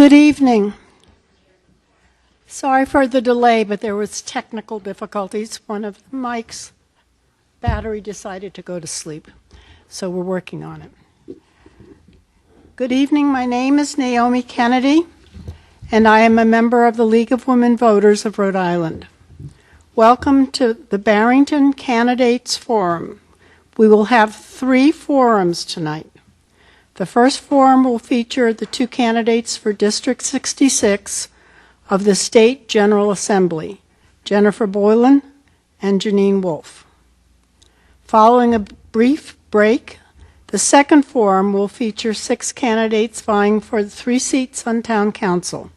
Good evening. Sorry for the delay, but there was technical difficulties. One of the mics' battery decided to go to sleep, so we're working on it. Good evening. My name is Naomi Kennedy, and I am a member of the League of Women Voters of Rhode Island. Welcome to the Barrington Candidates Forum. We will have 3 forums tonight. The first forum will feature the 2 candidates for District 66 of the State General Assembly, Jennifer Boylan and Janine Wolfe. Following a brief break, the second forum will feature 6 candidates vying for the 3 seats on Town Council: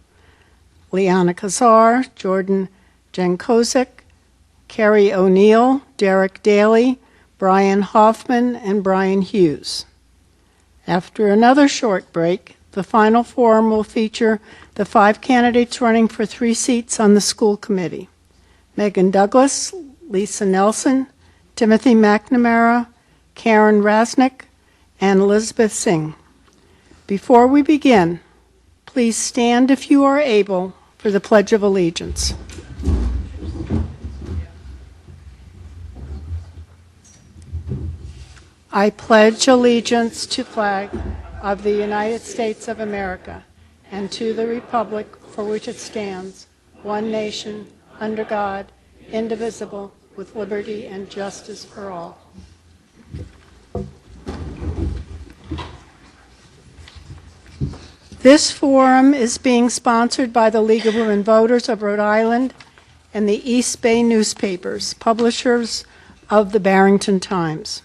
Liana Cassar, Jordan Jancosek, Kerry O'Neill, Derick Daley, Bryan Hoffman, and Bryan Hughes. After another short break, the final forum will feature the 5 candidates running for 3 seats on the school committee: Megan Douglas, Lisa Nelson, Timothy McNamara, Karen Rasnick, and Elizabeth Singh. Before we begin, please stand if you are able for the Pledge of Allegiance. I pledge allegiance to the flag of the United States of America and to the republic for which it stands, one nation, under God, indivisible, with liberty and justice for all. This forum is being sponsored by the League of Women Voters of Rhode Island and the East Bay newspapers, publishers of the Barrington Times.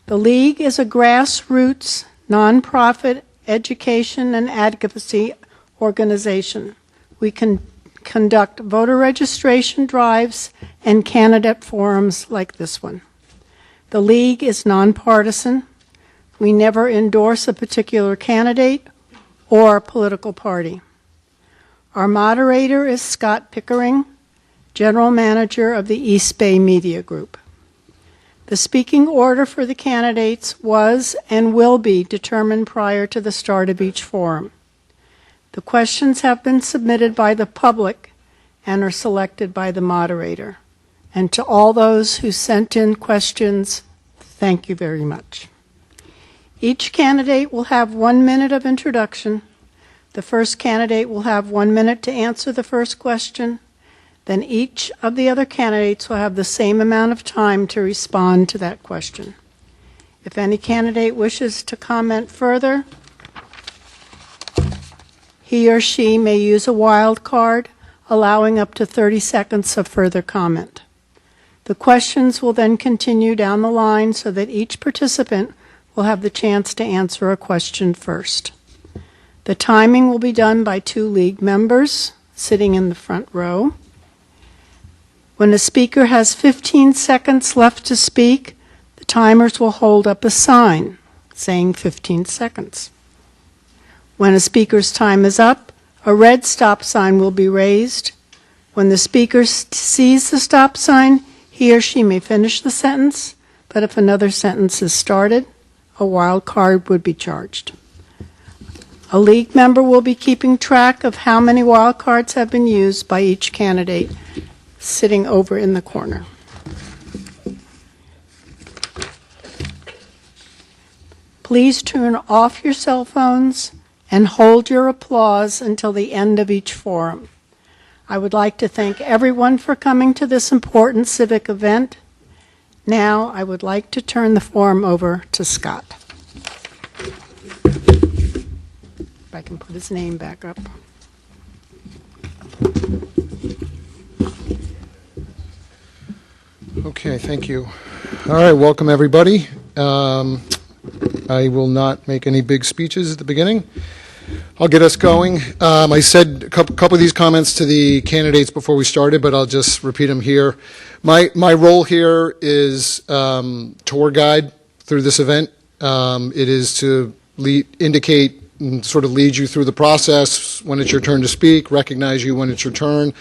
The League is a grassroots, nonprofit education and advocacy organization. We can conduct voter registration drives and candidate forums like this one. The League is nonpartisan. We never endorse a particular candidate or political party. Our moderator is Scott Pickering, General Manager of the East Bay Media Group. The speaking order for the candidates was and will be determined prior to the start of each forum. The questions have been submitted by the public and are selected by the moderator. And to all those who sent in questions, thank you very much. Each candidate will have 1 minute of introduction. The first candidate will have 1 minute to answer the first question. Then each of the other candidates will have the same amount of time to respond to that question. If any candidate wishes to comment further, he or she may use a wild card, allowing up to 30 seconds of further comment. The questions will then continue down the line so that each participant will have the chance to answer a question first. The timing will be done by 2 League members sitting in the front row. When a speaker has 15 seconds left to speak, the timers will hold up a sign saying 15 seconds. When a speaker's time is up, a red stop sign will be raised. When the speaker sees the stop sign, he or she may finish the sentence, but if another sentence is started, a wild card would be charged. A League member will be keeping track of how many wild cards have been used by each candidate, sitting over in the corner. Please turn off your cell phones and hold your applause until the end of each forum. I would like to thank everyone for coming to this important civic event. Now I would like to turn the forum over to Scott. If I can put his name back up. Okay, thank you. All right, welcome everybody. I will not make any big speeches at the beginning. I'll get us going. I said a couple of these comments to the candidates before we started, but I'll just repeat them here. My role here is tour guide through this event. It is to indicate and sort of lead you through the process when it's your turn to speak, recognize you when it's your turn.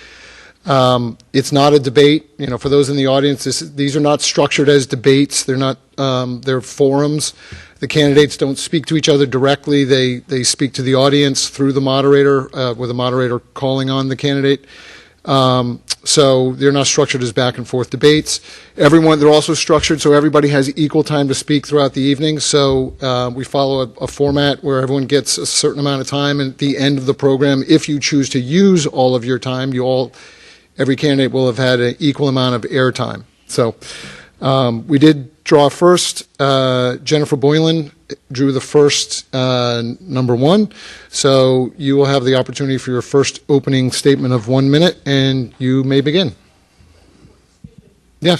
It's not a debate. For those in the audience, these are not structured as debates. They're not. They're forums. The candidates don't speak to each other directly. They speak to the audience through the moderator, with the moderator calling on the candidate. So they're not structured as back and forth debates. They're also structured so everybody has equal time to speak throughout the evening. So we follow a format where everyone gets a certain amount of time, and at the end of the program, if you choose to use all of your time, every candidate will have had an equal amount of airtime. So we did draw first. Jennifer Boylan drew the first number 1. So you will have the opportunity for your first opening statement of 1 minute, and you may begin. Yeah.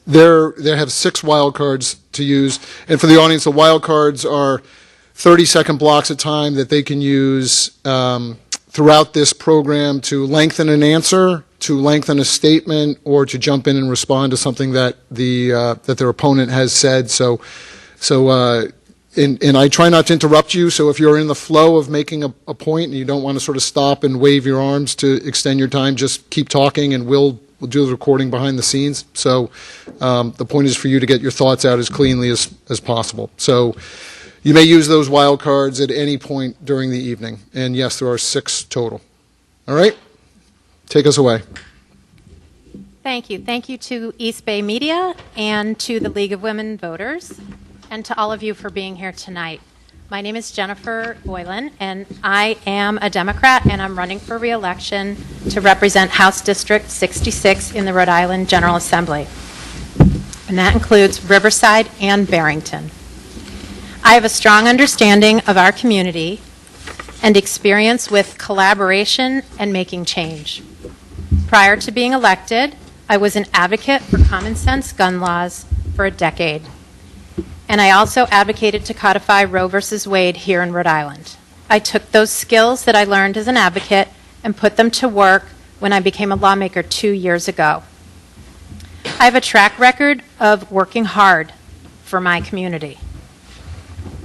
They have 6 wild cards to use. And for the audience, the wild cards are 30-second blocks of time that they can use throughout this program to lengthen an answer, to lengthen a statement, or to jump in and respond to something that that their opponent has said. And I try not to interrupt you, so if you're in the flow of making a point and you don't want to sort of stop and wave your arms to extend your time, just keep talking and we'll do the recording behind the scenes. So the point is for you to get your thoughts out as cleanly as possible. So you may use those wild cards at any point during the evening. And yes, there are 6 total. All right? Take us away. Thank you. Thank you to East Bay Media and to the League of Women Voters, and to all of you for being here tonight. My name is Jennifer Boylan, and I am a Democrat, and I'm running for re-election to represent House District 66 in the Rhode Island General Assembly. And that includes Riverside and Barrington. I have a strong understanding of our community and experience with collaboration and making change. Prior to being elected, I was an advocate for common sense gun laws for a decade. And I also advocated to codify Roe versus Wade here in Rhode Island. I took those skills that I learned as an advocate and put them to work when I became a lawmaker 2 years ago. I have a track record of working hard for my community.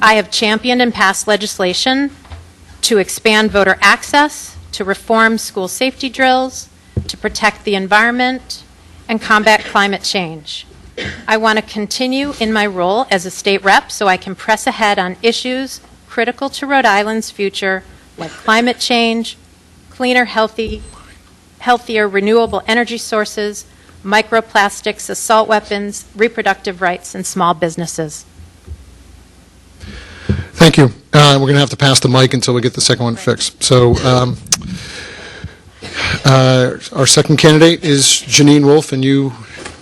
I have championed and passed legislation to expand voter access, to reform school safety drills, to protect the environment, and combat climate change. I want to continue in my role as a state rep so I can press ahead on issues critical to Rhode Island's future, like climate change, cleaner, healthier renewable energy sources, microplastics, assault weapons, reproductive rights, and small businesses. Thank you. We're going to have to pass the mic until we get the second one fixed. So our second candidate is Janine Wolfe, and you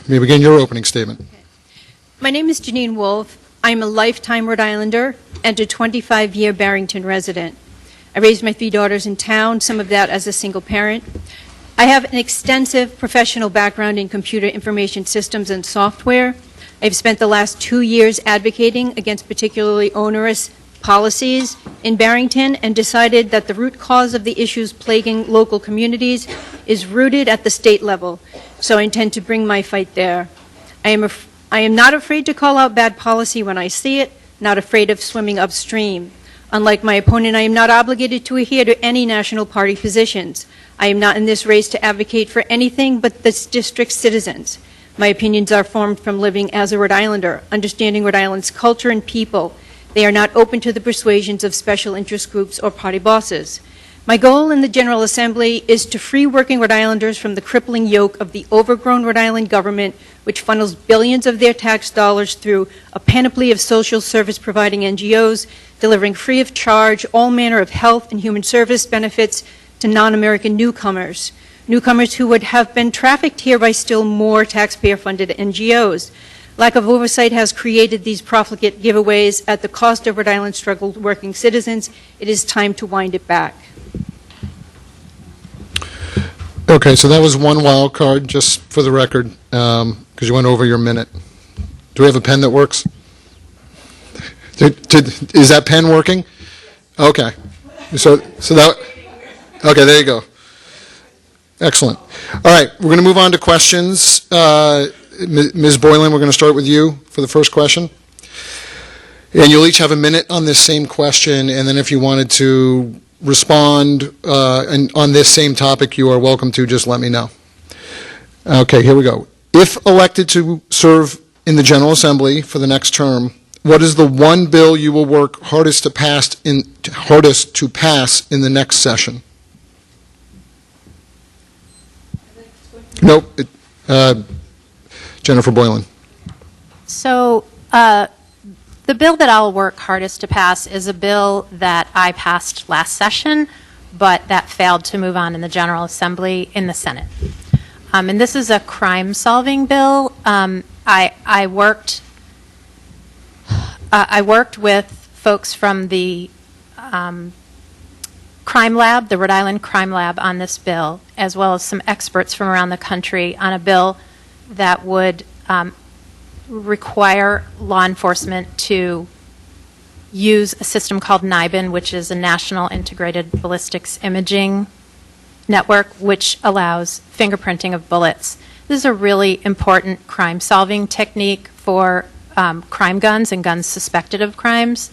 may begin your opening statement. My name is Janine Wolfe. I'm a lifetime Rhode Islander and a 25-year Barrington resident. I raised my 3 daughters in town, some of that as a single parent. I have an extensive professional background in computer information systems and software. I've spent the last 2 years advocating against particularly onerous policies in Barrington and decided that the root cause of the issues plaguing local communities is rooted at the state level. So I intend to bring my fight there. I am not afraid to call out bad policy when I see it, not afraid of swimming upstream. Unlike my opponent, I am not obligated to adhere to any national party positions. I am not in this race to advocate for anything but this district's citizens. My opinions are formed from living as a Rhode Islander, understanding Rhode Island's culture and people. They are not open to the persuasions of special interest groups or party bosses. My goal in the General Assembly is to free working Rhode Islanders from the crippling yoke of the overgrown Rhode Island government, which funnels billions of their tax dollars through a panoply of social service providing NGOs, delivering free of charge all manner of health and human service benefits to non-American newcomers who would have been trafficked here by still more taxpayer-funded NGOs. Lack of oversight has created these profligate giveaways at the cost of Rhode Island's struggled working citizens. It is time to wind it back. Okay, so that was one wild card, just for the record, because you went over your minute. Do we have a pen that works? Is that pen working? Okay. So that. Okay, there you go. Excellent. All right, we're going to move on to questions. Ms. Boylan, we're going to start with you for the first question. And you'll each have a minute on this same question, and then if you wanted to respond and on this same topic, you are welcome to. Just let me know. Okay, here we go. If elected to serve in the General Assembly for the next term, what is the one bill you will work hardest to pass in the next session? Nope. Jennifer Boylan. So the bill that I'll work hardest to pass is a bill that I passed last session, but that failed to move on in the General Assembly in the Senate. And this is a crime-solving bill. I worked with folks from the crime lab, the Rhode Island Crime Lab, on this bill, as well as some experts from around the country on a bill that would require law enforcement to use a system called NIBIN, which is a National Integrated Ballistics Imaging Network, which allows fingerprinting of bullets. This is a really important crime-solving technique for crime guns and guns suspected of crimes.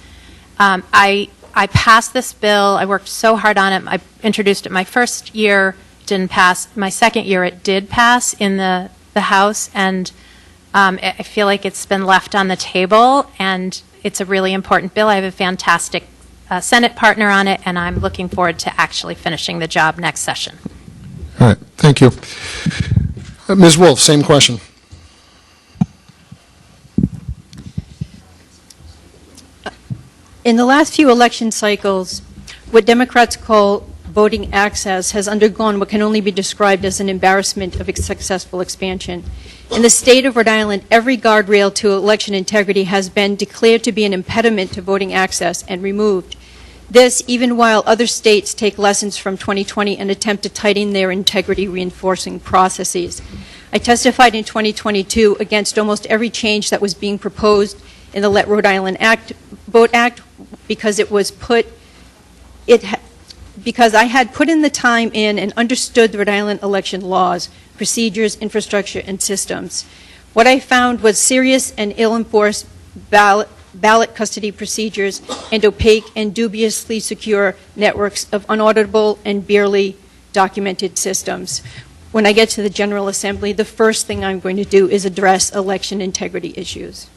I passed this bill. I worked so hard on it. I introduced it my first year, didn't pass. My second year, it did pass in the House, and I feel like it's been left on the table, and it's a really important bill. I have a fantastic Senate partner on it, and I'm looking forward to actually finishing the job next session. All right, thank you. Ms. Wolf, same question. In the last few election cycles, what Democrats call voting access has undergone what can only be described as an embarrassment of successful expansion. In the state of Rhode Island, every guardrail to election integrity has been declared to be an impediment to voting access and removed. This, even while other states take lessons from 2020 and attempt to tighten their integrity reinforcing processes. I testified in 2022 against almost every change that was being proposed in the Let Rhode Island Vote Act because because I had put in the time in and understood the Rhode Island election laws, procedures, infrastructure, and systems. What I found was serious and ill-enforced ballot custody procedures and opaque and dubiously secure networks of unauditable and barely documented systems. When I get to the General Assembly, the first thing I'm going to do is address election integrity issues.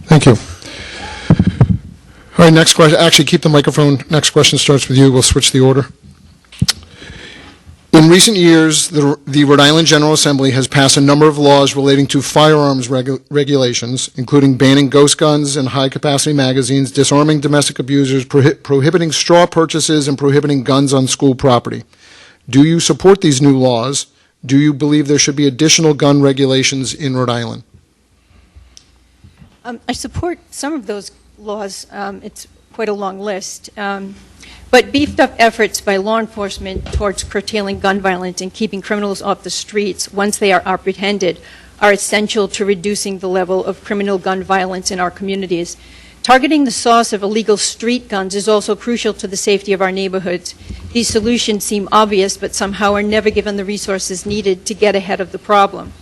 Thank you. All right, next question. Actually, keep the microphone. Next question starts with you. We'll switch the order. In recent years, the Rhode Island General Assembly has passed a number of laws relating to firearms regulations, including banning ghost guns and high-capacity magazines, disarming domestic abusers, prohibiting straw purchases, and prohibiting guns on school property. Do you support these new laws? Do you believe there should be additional gun regulations in Rhode Island? I support some of those laws. It's quite a long list. But beefed up efforts by law enforcement towards curtailing gun violence and keeping criminals off the streets once they are apprehended are essential to reducing the level of criminal gun violence in our communities. Targeting the source of illegal street guns is also crucial to the safety of our neighborhoods. These solutions seem obvious, but somehow are never given the resources needed to get ahead of the problem.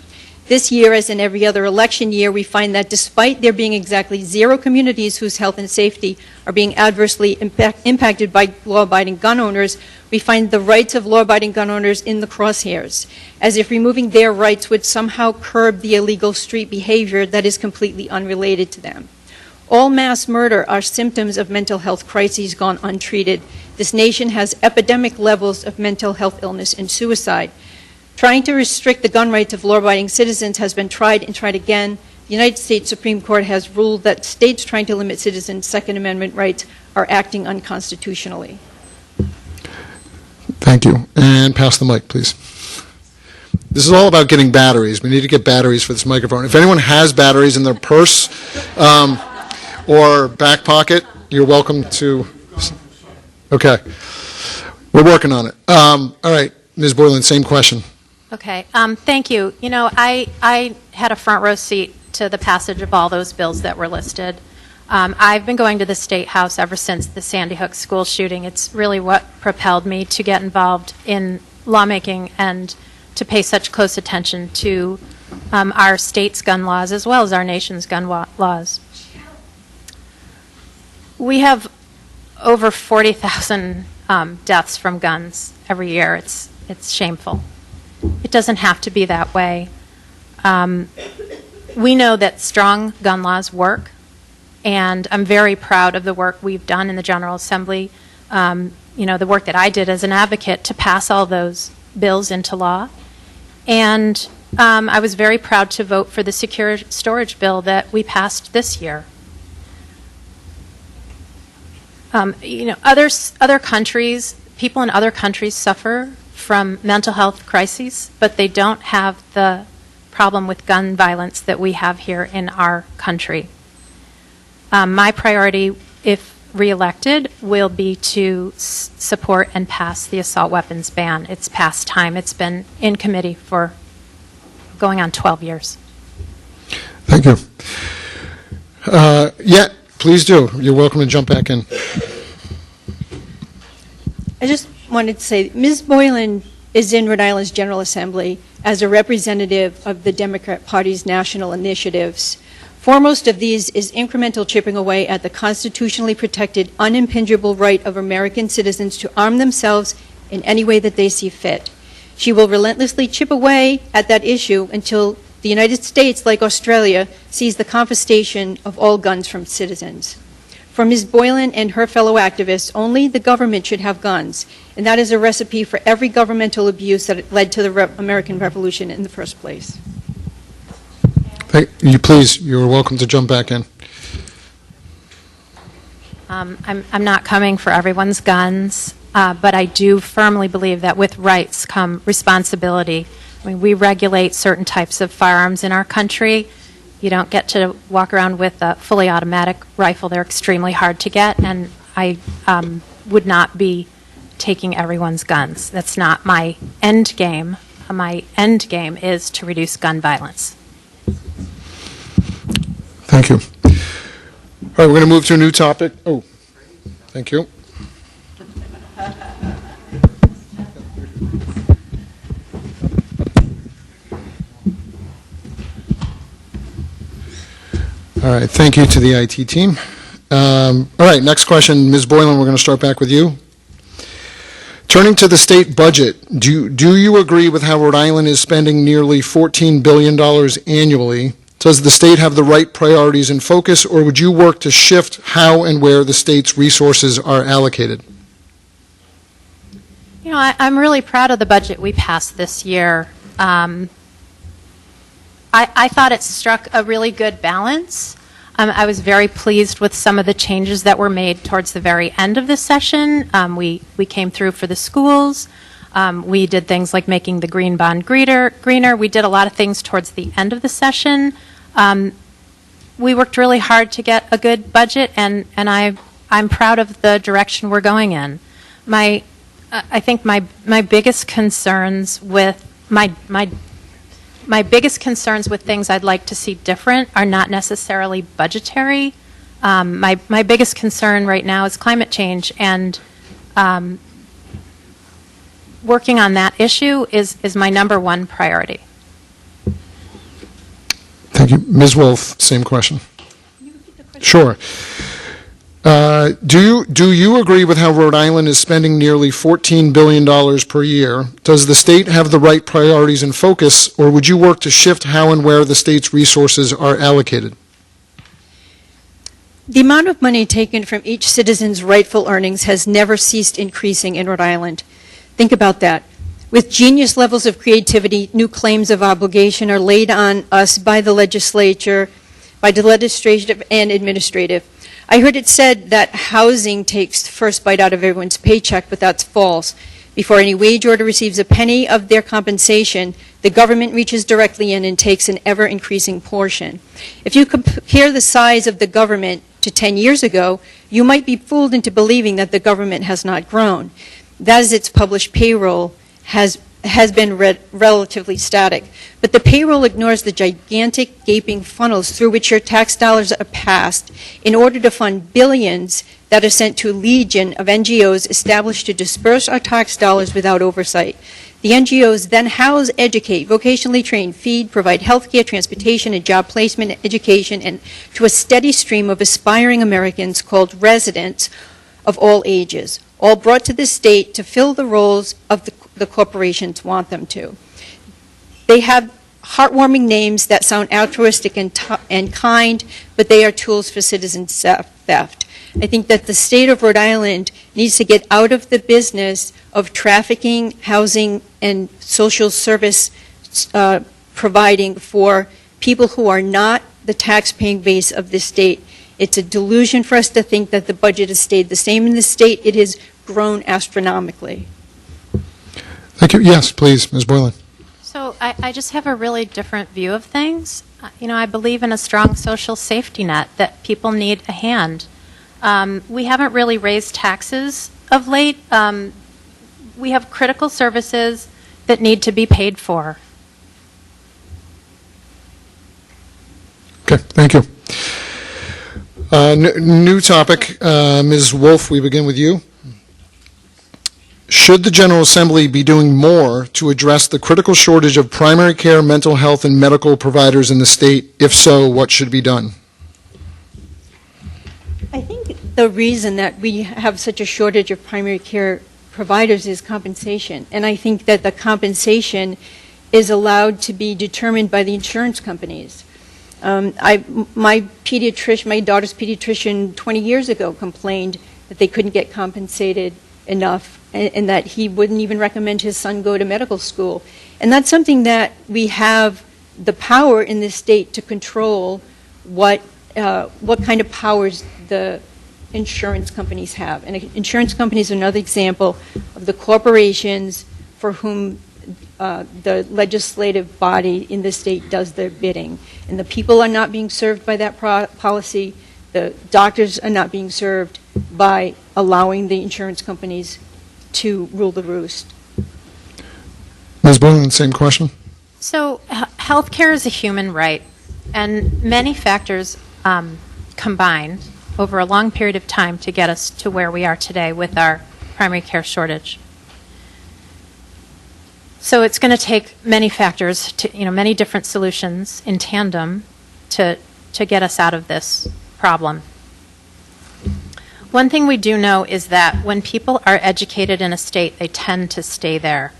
This year, as in every other election year, we find that despite there being exactly 0 communities whose health and safety are being adversely impacted by law-abiding gun owners, we find the rights of law-abiding gun owners in the crosshairs, as if removing their rights would somehow curb the illegal street behavior that is completely unrelated to them. All mass murder are symptoms of mental health crises gone untreated. This nation has epidemic levels of mental health illness and suicide. Trying to restrict the gun rights of law-abiding citizens has been tried and tried again. The United States Supreme Court has ruled that states trying to limit citizens' Second Amendment rights are acting unconstitutionally. Thank you. And pass the mic, please. This is all about getting batteries. We need to get batteries for this microphone. If anyone has batteries in their purse or back pocket, you're welcome to. Okay. We're working on it. All right. Ms. Boylan, same question. Okay, thank you. You know, I had a front row seat to the passage of all those bills that were listed. I've been going to the State House ever since the Sandy Hook school shooting. It's really what propelled me to get involved in lawmaking and to pay such close attention to our state's gun laws as well as our nation's gun laws. We have over 40,000 deaths from guns every year. It's shameful. It doesn't have to be that way. We know that strong gun laws work, and I'm very proud of the work we've done in the General Assembly, the work that I did as an advocate to pass all those bills into law. And I was very proud to vote for the secure storage bill that we passed this year. Other countries, people in other countries suffer from mental health crises, but they don't have the problem with gun violence that we have here in our country. My priority, if reelected, will be to support and pass the assault weapons ban. It's past time. It's been in committee for going on 12 years. Thank you. Yeah, please do. You're welcome to jump back in. I just wanted to say, Ms. Boylan is in Rhode Island's General Assembly as a representative of the Democrat Party's national initiatives. Foremost of these is incremental chipping away at the constitutionally protected, unimpingible right of American citizens to arm themselves in any way that they see fit. She will relentlessly chip away at that issue until the United States, like Australia, sees the confiscation of all guns from citizens. For Ms. Boylan and her fellow activists, only the government should have guns, and that is a recipe for every governmental abuse that led to the American Revolution in the first place. Thank you. Please, you're welcome to jump back in. I'm not coming for everyone's guns, but I do firmly believe that with rights come responsibility. I mean, we regulate certain types of firearms in our country. You don't get to walk around with a fully automatic rifle. They're extremely hard to get, and I would not be taking everyone's guns. That's not my end game. My end game is to reduce gun violence. Thank you. All right, we're going to move to a new topic. Oh, thank you. All right, thank you to the IT team. All right, next question, Ms. Boylan, we're going to start back with you. Turning to the state budget, do you agree with how Rhode Island is spending nearly $14 billion annually? Does the state have the right priorities in focus, or would you work to shift how and where the state's resources are allocated? You know, I'm really proud of the budget we passed this year. I thought it struck a really good balance. I was very pleased with some of the changes that were made towards the very end of this session. We came through for the schools. We did things like making the green bond greener. We did a lot of things towards the end of the session. We worked really hard to get a good budget, and I'm proud of the direction we're going in. I think my biggest concerns with my biggest concerns with things I'd like to see different are not necessarily budgetary. My biggest concern right now is climate change, and working on that issue is my number one priority. Thank you. Ms. Wolf, same question. Sure. Do you agree with how Rhode Island is spending nearly $14 billion per year? Does the state have the right priorities in focus, or would you work to shift how and where the state's resources are allocated? The amount of money taken from each citizen's rightful earnings has never ceased increasing in Rhode Island. Think about that. With genius levels of creativity, new claims of obligation are laid on us by the legislature, by the legislative and administrative. I heard it said that housing takes the first bite out of everyone's paycheck, but that's false. Before any wage order receives a penny of their compensation, the government reaches directly in and takes an ever-increasing portion. If you compare the size of the government to 10 years ago, you might be fooled into believing that the government has not grown. That is, its published payroll has been relatively static. But the payroll ignores the gigantic gaping funnels through which your tax dollars are passed in order to fund billions that are sent to a legion of NGOs established to disperse our tax dollars without oversight. The NGOs then house, educate, vocationally train, feed, provide health care, transportation, and job placement, education, and to a steady stream of aspiring Americans called residents, of all ages, all brought to the state to fill the roles of the corporations want them to. They have heartwarming names that sound altruistic and kind, but they are tools for citizen theft. I think that the state of Rhode Island needs to get out of the business of trafficking, housing, and social service providing for people who are not the tax-paying base of the state. It's a delusion for us to think that the budget has stayed the same in the state. It has grown astronomically. Thank you. Yes, please, Ms. Boylan. So I just have a really different view of things. I believe in a strong social safety net, that people need a hand. We haven't really raised taxes of late. We have critical services that need to be paid for. Okay, thank you. New topic. Ms. Wolf, we begin with you. Should the General Assembly be doing more to address the critical shortage of primary care, mental health, and medical providers in the state? If so, what should be done? I think the reason that we have such a shortage of primary care providers is compensation. And I think that the compensation is allowed to be determined by the insurance companies. My daughter's pediatrician 20 years ago complained that they couldn't get compensated enough, and that he wouldn't even recommend his son go to medical school. And that's something that we have the power in this state to control what kind of powers the insurance companies have. And insurance companies are another example of the corporations for whom the legislative body in the state does their bidding. And the people are not being served by that policy. The doctors are not being served by allowing the insurance companies to rule the roost. Ms. Boylan, same question. So healthcare is a human right, and many factors combined over a long period of time to get us to where we are today with our primary care shortage. So it's going to take many factors, many different solutions in tandem to get us out of this problem. One thing we do know is that when people are educated in a state, they tend to stay there.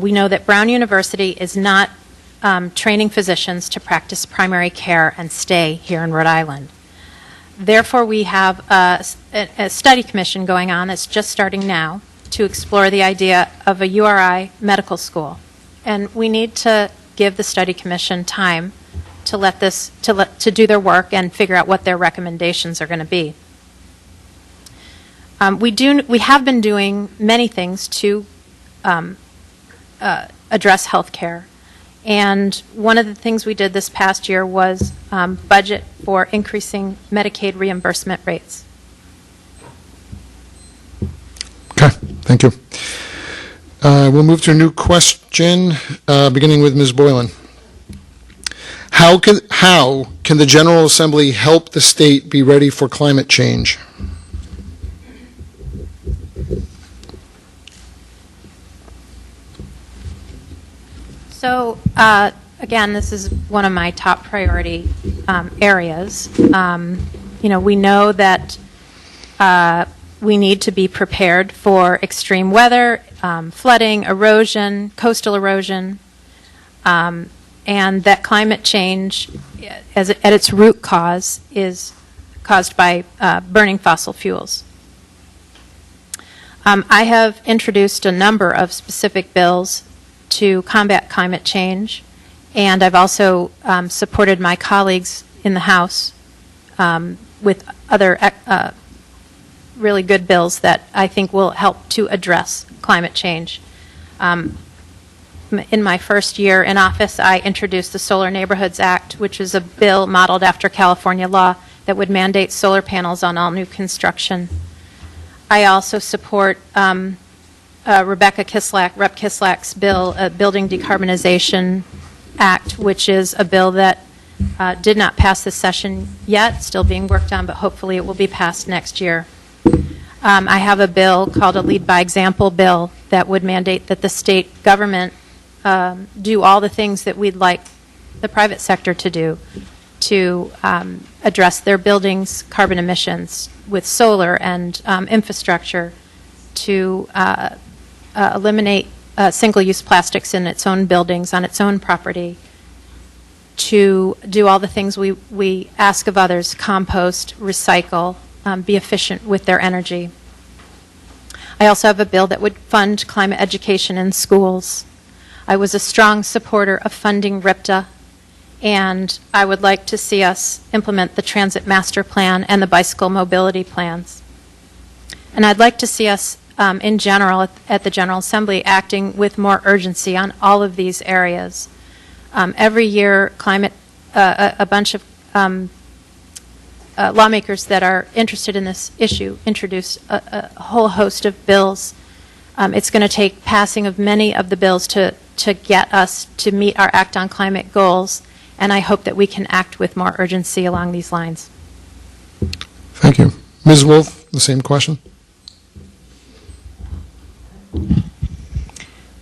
We know that Brown University is not training physicians to practice primary care and stay here in Rhode Island. Therefore, we have a study commission going on that's just starting now to explore the idea of a URI medical school. And we need to give the study commission time to do their work and figure out what their recommendations are going to be. We have been doing many things to address health care. And one of the things we did this past year was budget for increasing Medicaid reimbursement rates. Okay, thank you. We'll move to a new question, beginning with Ms. Boylan. How can the General Assembly help the state be ready for climate change? So, again, this is one of my top priority areas. We know that we need to be prepared for extreme weather, flooding, erosion, coastal erosion, and that climate change, at its root cause, is caused by burning fossil fuels. I have introduced a number of specific bills to combat climate change, and I've also supported my colleagues in the House with other really good bills that I think will help to address climate change. In my first year in office, I introduced the Solar Neighborhoods Act, which is a bill modeled after California law that would mandate solar panels on all new construction. I also support Rep. Kislak's bill, Building Decarbonization Act, which is a bill that did not pass this session yet, still being worked on, but hopefully it will be passed next year. I have a bill called a Lead by Example bill that would mandate that the state government do all the things that we'd like the private sector to do to address their buildings' carbon emissions with solar and infrastructure, to eliminate single-use plastics in its own buildings on its own property, to do all the things we ask of others: compost, recycle, be efficient with their energy. I also have a bill that would fund climate education in schools. I was a strong supporter of funding RIPTA, and I would like to see us implement the Transit Master Plan and the bicycle mobility plans. And I'd like to see us, in general, at the General Assembly, acting with more urgency on all of these areas. Every year, a bunch of lawmakers that are interested in this issue introduce a whole host of bills. It's going to take passing of many of the bills to get us to meet our Act on Climate goals, and I hope that we can act with more urgency along these lines. Thank you. Ms. Wolf, the same question.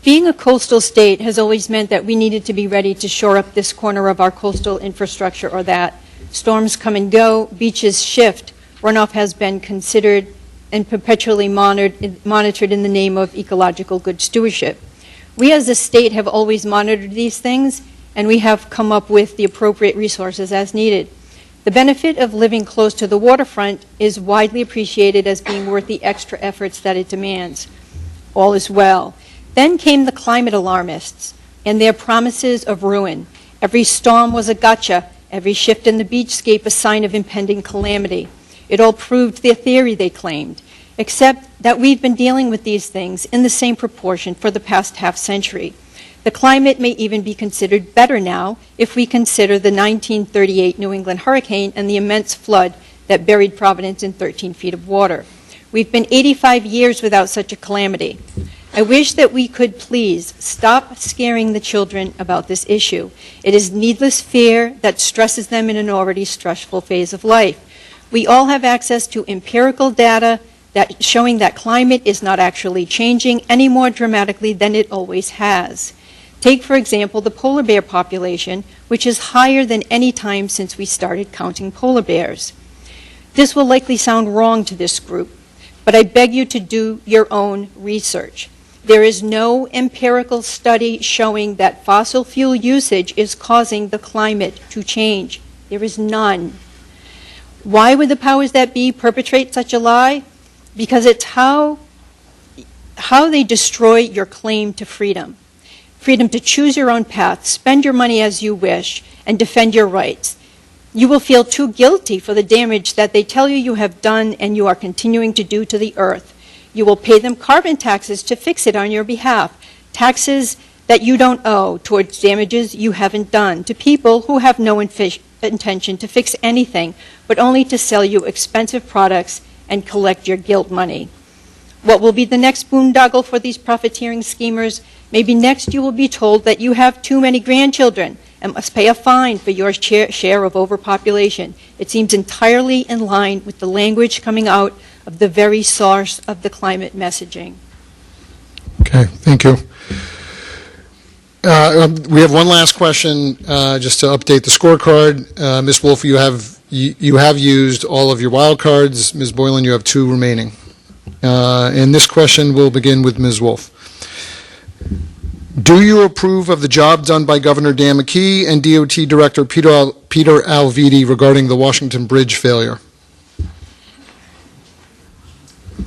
Being a coastal state has always meant that we needed to be ready to shore up this corner of our coastal infrastructure or that. Storms come and go, beaches shift. Runoff has been considered and perpetually monitored in the name of ecological good stewardship. We as a state have always monitored these things, and we have come up with the appropriate resources as needed. The benefit of living close to the waterfront is widely appreciated as being worth the extra efforts that it demands. All is well. Then came the climate alarmists and their promises of ruin. Every storm was a gotcha, every shift in the beachscape a sign of impending calamity. It all proved their theory, they claimed, except that we've been dealing with these things in the same proportion for the past half century. The climate may even be considered better now if we consider the 1938 New England hurricane and the immense flood that buried Providence in 13 feet of water. We've been 85 years without such a calamity. I wish that we could please stop scaring the children about this issue. It is needless fear that stresses them in an already stressful phase of life. We all have access to empirical data that showing that climate is not actually changing any more dramatically than it always has. Take, for example, the polar bear population, which is higher than any time since we started counting polar bears. This will likely sound wrong to this group, but I beg you to do your own research. There is no empirical study showing that fossil fuel usage is causing the climate to change. There is none. Why would the powers that be perpetrate such a lie? Because it's how they destroy your claim to freedom. Freedom to choose your own path, spend your money as you wish, and defend your rights. You will feel too guilty for the damage that they tell you have done and you are continuing to do to the earth. You will pay them carbon taxes to fix it on your behalf, taxes that you don't owe towards damages you haven't done, to people who have no intention to fix anything, but only to sell you expensive products and collect your guilt money. What will be the next boondoggle for these profiteering schemers? Maybe next you will be told that you have too many grandchildren and must pay a fine for your share of overpopulation. It seems entirely in line with the language coming out of the very source of the climate messaging. Okay, thank you. We have one last question, just to update the scorecard. Ms. Wolf, you have used all of your wild cards. Ms. Boylan, you have 2 remaining. And this question will begin with Ms. Wolf. Do you approve of the job done by Governor Dan McKee and DOT Director Peter Alviti regarding the Washington Bridge failure?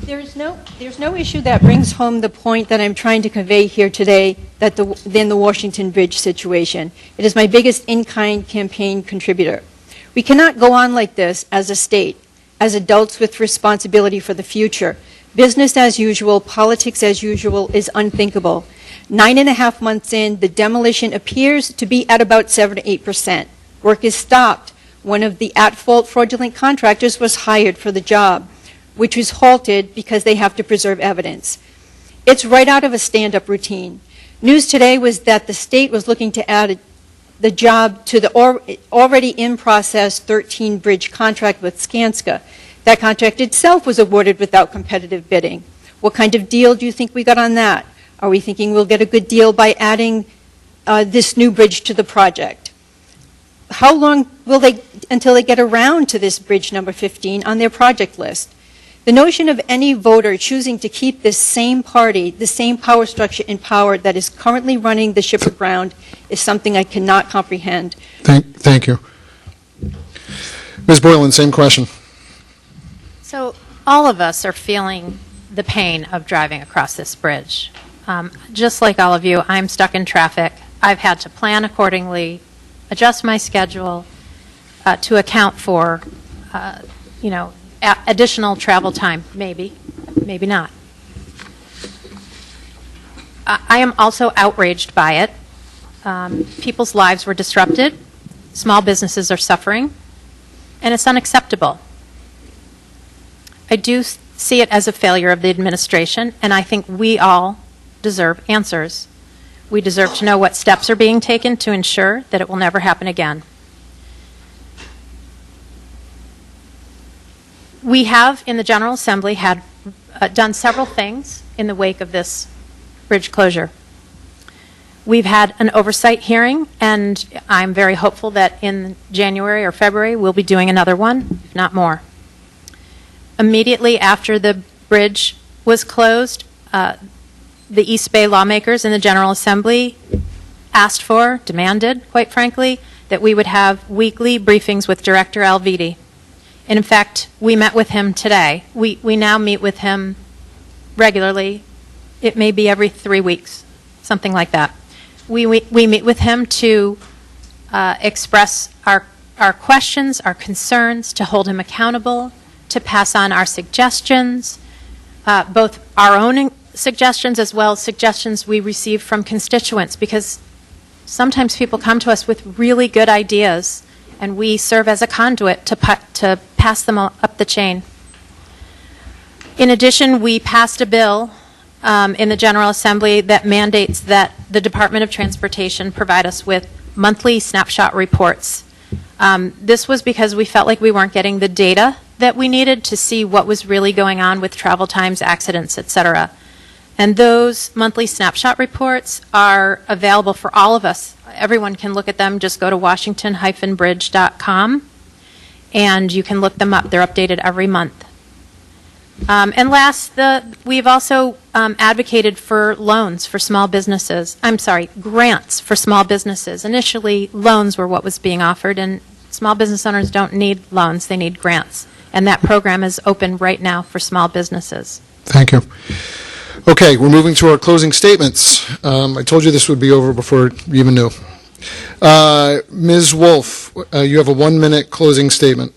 There's no issue that brings home the point that I'm trying to convey here today than the Washington Bridge situation. It is my biggest in-kind campaign contributor. We cannot go on like this as a state, as adults with responsibility for the future. Business as usual, politics as usual is unthinkable. 9.5 months in, the demolition appears to be at about 7 to 8%. Work is stopped. One of the at-fault fraudulent contractors was hired for the job, which was halted because they have to preserve evidence. It's right out of a stand-up routine. News today was that the state was looking to add the job to the already in-process 13 bridge contract with Skanska. That contract itself was awarded without competitive bidding. What kind of deal do you think we got on that? Are we thinking we'll get a good deal by adding this new bridge to the project? how long will they, until they get around to this bridge number 15 on their project list? The notion of any voter choosing to keep this same party, the same power structure in power that is currently running the ship aground is something I cannot comprehend. Thank you. Ms. Boylan, same question. So all of us are feeling the pain of driving across this bridge. Just like all of you, I'm stuck in traffic. I've had to plan accordingly, adjust my schedule to account for, additional travel time, maybe not. I am also outraged by it. People's lives were disrupted. Small businesses are suffering, and it's unacceptable. I do see it as a failure of the administration, and I think we all deserve answers. We deserve to know what steps are being taken to ensure that it will never happen again. We have, in the General Assembly, had done several things in the wake of this bridge closure. We've had an oversight hearing, and I'm very hopeful that in January or February we'll be doing another one, if not more. Immediately after the bridge was closed, the East Bay lawmakers in the General Assembly asked for, demanded, quite frankly, that we would have weekly briefings with Director Alviti. And in fact, we met with him today. We now meet with him regularly. It may be every 3 weeks, something like that. We meet with him to express our questions, our concerns, to hold him accountable, to pass on our suggestions, both our own suggestions as well as suggestions we receive from constituents, because sometimes people come to us with really good ideas, and we serve as a conduit to pass them up the chain. In addition, we passed a bill in the General Assembly that mandates that the Department of Transportation provide us with monthly snapshot reports. This was because we felt like we weren't getting the data that we needed to see what was really going on with travel times, accidents, etc. And those monthly snapshot reports are available for all of us. Everyone can look at them. Just go to washington-bridge.com, and you can look them up. They're updated every month. And last, we've also advocated for loans for small businesses. Grants for small businesses. Initially, loans were what was being offered, and small business owners don't need loans. They need grants. And that program is open right now for small businesses. Thank you. Okay, we're moving to our closing statements. I told you this would be over before you even knew. Ms. Wolf, you have a 1-minute closing statement.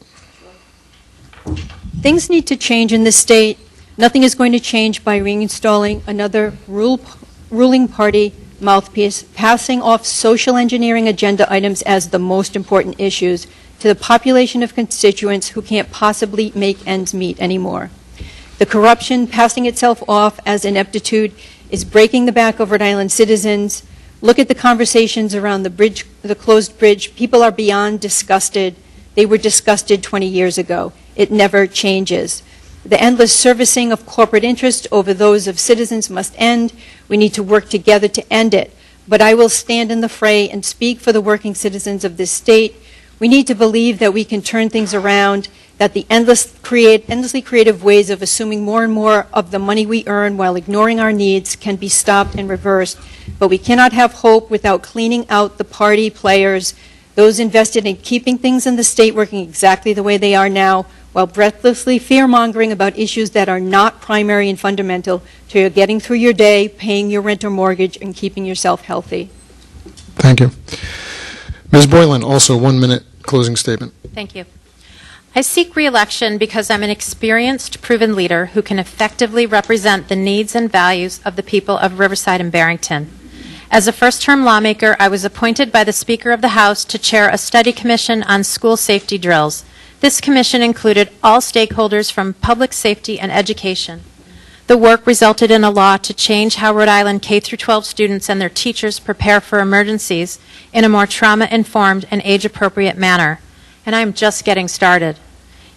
Things need to change in this state. Nothing is going to change by reinstalling another ruling party mouthpiece, passing off social engineering agenda items as the most important issues to the population of constituents who can't possibly make ends meet anymore. The corruption passing itself off as ineptitude is breaking the back of Rhode Island citizens. Look at the conversations around the closed bridge. People are beyond disgusted. They were disgusted 20 years ago. It never changes. The endless servicing of corporate interest over those of citizens must end. We need to work together to end it. But I will stand in the fray and speak for the working citizens of this state. We need to believe that we can turn things around, that the endlessly creative ways of assuming more and more of the money we earn while ignoring our needs can be stopped and reversed. But we cannot have hope without cleaning out the party players, those invested in keeping things in the state working exactly the way they are now, while breathlessly fear-mongering about issues that are not primary and fundamental to your getting through your day, paying your rent or mortgage, and keeping yourself healthy. Thank you. Ms. Boylan, also 1-minute closing statement. Thank you. I seek re-election because I'm an experienced, proven leader who can effectively represent the needs and values of the people of Riverside and Barrington. As a first-term lawmaker, I was appointed by the Speaker of the House to chair a study commission on school safety drills. This commission included all stakeholders from public safety and education. The work resulted in a law to change how Rhode Island K-12 students and their teachers prepare for emergencies in a more trauma-informed and age-appropriate manner. And I'm just getting started.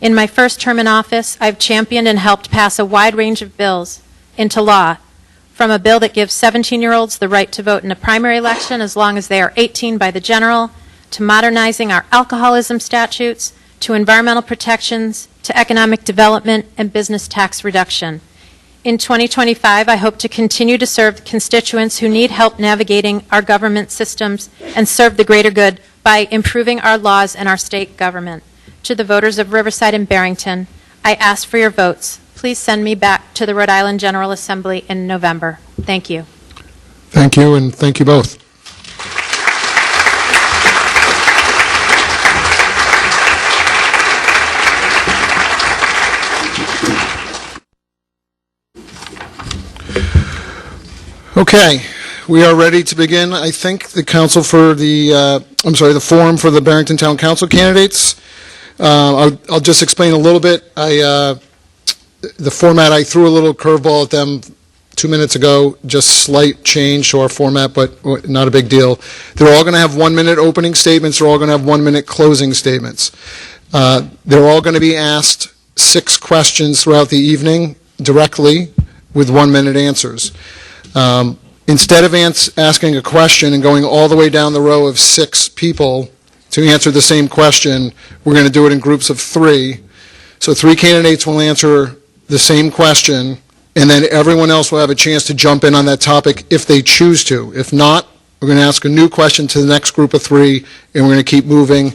In my first term in office, I've championed and helped pass a wide range of bills into law, from a bill that gives 17-year-olds the right to vote in a primary election as long as they are 18 by the general, to modernizing our alcoholism statutes, to environmental protections, to economic development and business tax reduction. In 2025, I hope to continue to serve constituents who need help navigating our government systems and serve the greater good by improving our laws and our state government. To the voters of Riverside and Barrington, I ask for your votes. Please send me back to the Rhode Island General Assembly in November. Thank you. Thank you, and thank you both. Okay, we are ready to begin. I think the council for the forum for the Barrington Town Council candidates. I'll just explain a little bit. The format, I threw a little curveball at them 2 minutes ago, just slight change to our format, but not a big deal. They're all going to have 1 minute opening statements. They're all going to have 1 minute closing statements. They're all going to be asked 6 questions throughout the evening directly with 1 minute answers. Instead of asking a question and going all the way down the row of 6 people to answer the same question, we're going to do it in groups of 3. So 3 candidates will answer the same question, and then everyone else will have a chance to jump in on that topic if they choose to. If not, we're going to ask a new question to the next group of 3, and we're going to keep moving.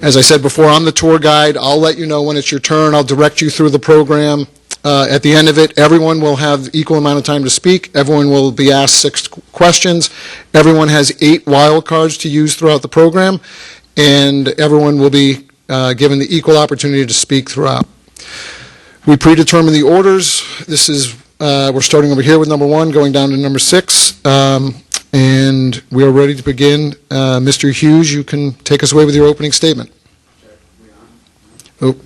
As I said before, I'm the tour guide. I'll let you know when it's your turn. I'll direct you through the program. At the end of it, everyone will have equal amount of time to speak. Everyone will be asked 6 questions. Everyone has 8 wild cards to use throughout the program, and everyone will be given the equal opportunity to speak throughout. We predetermine the orders. This is, we're starting over here with number 1, going down to number 6, and we are ready to begin. Mr. Hughes, you can take us away with your opening statement. Oh.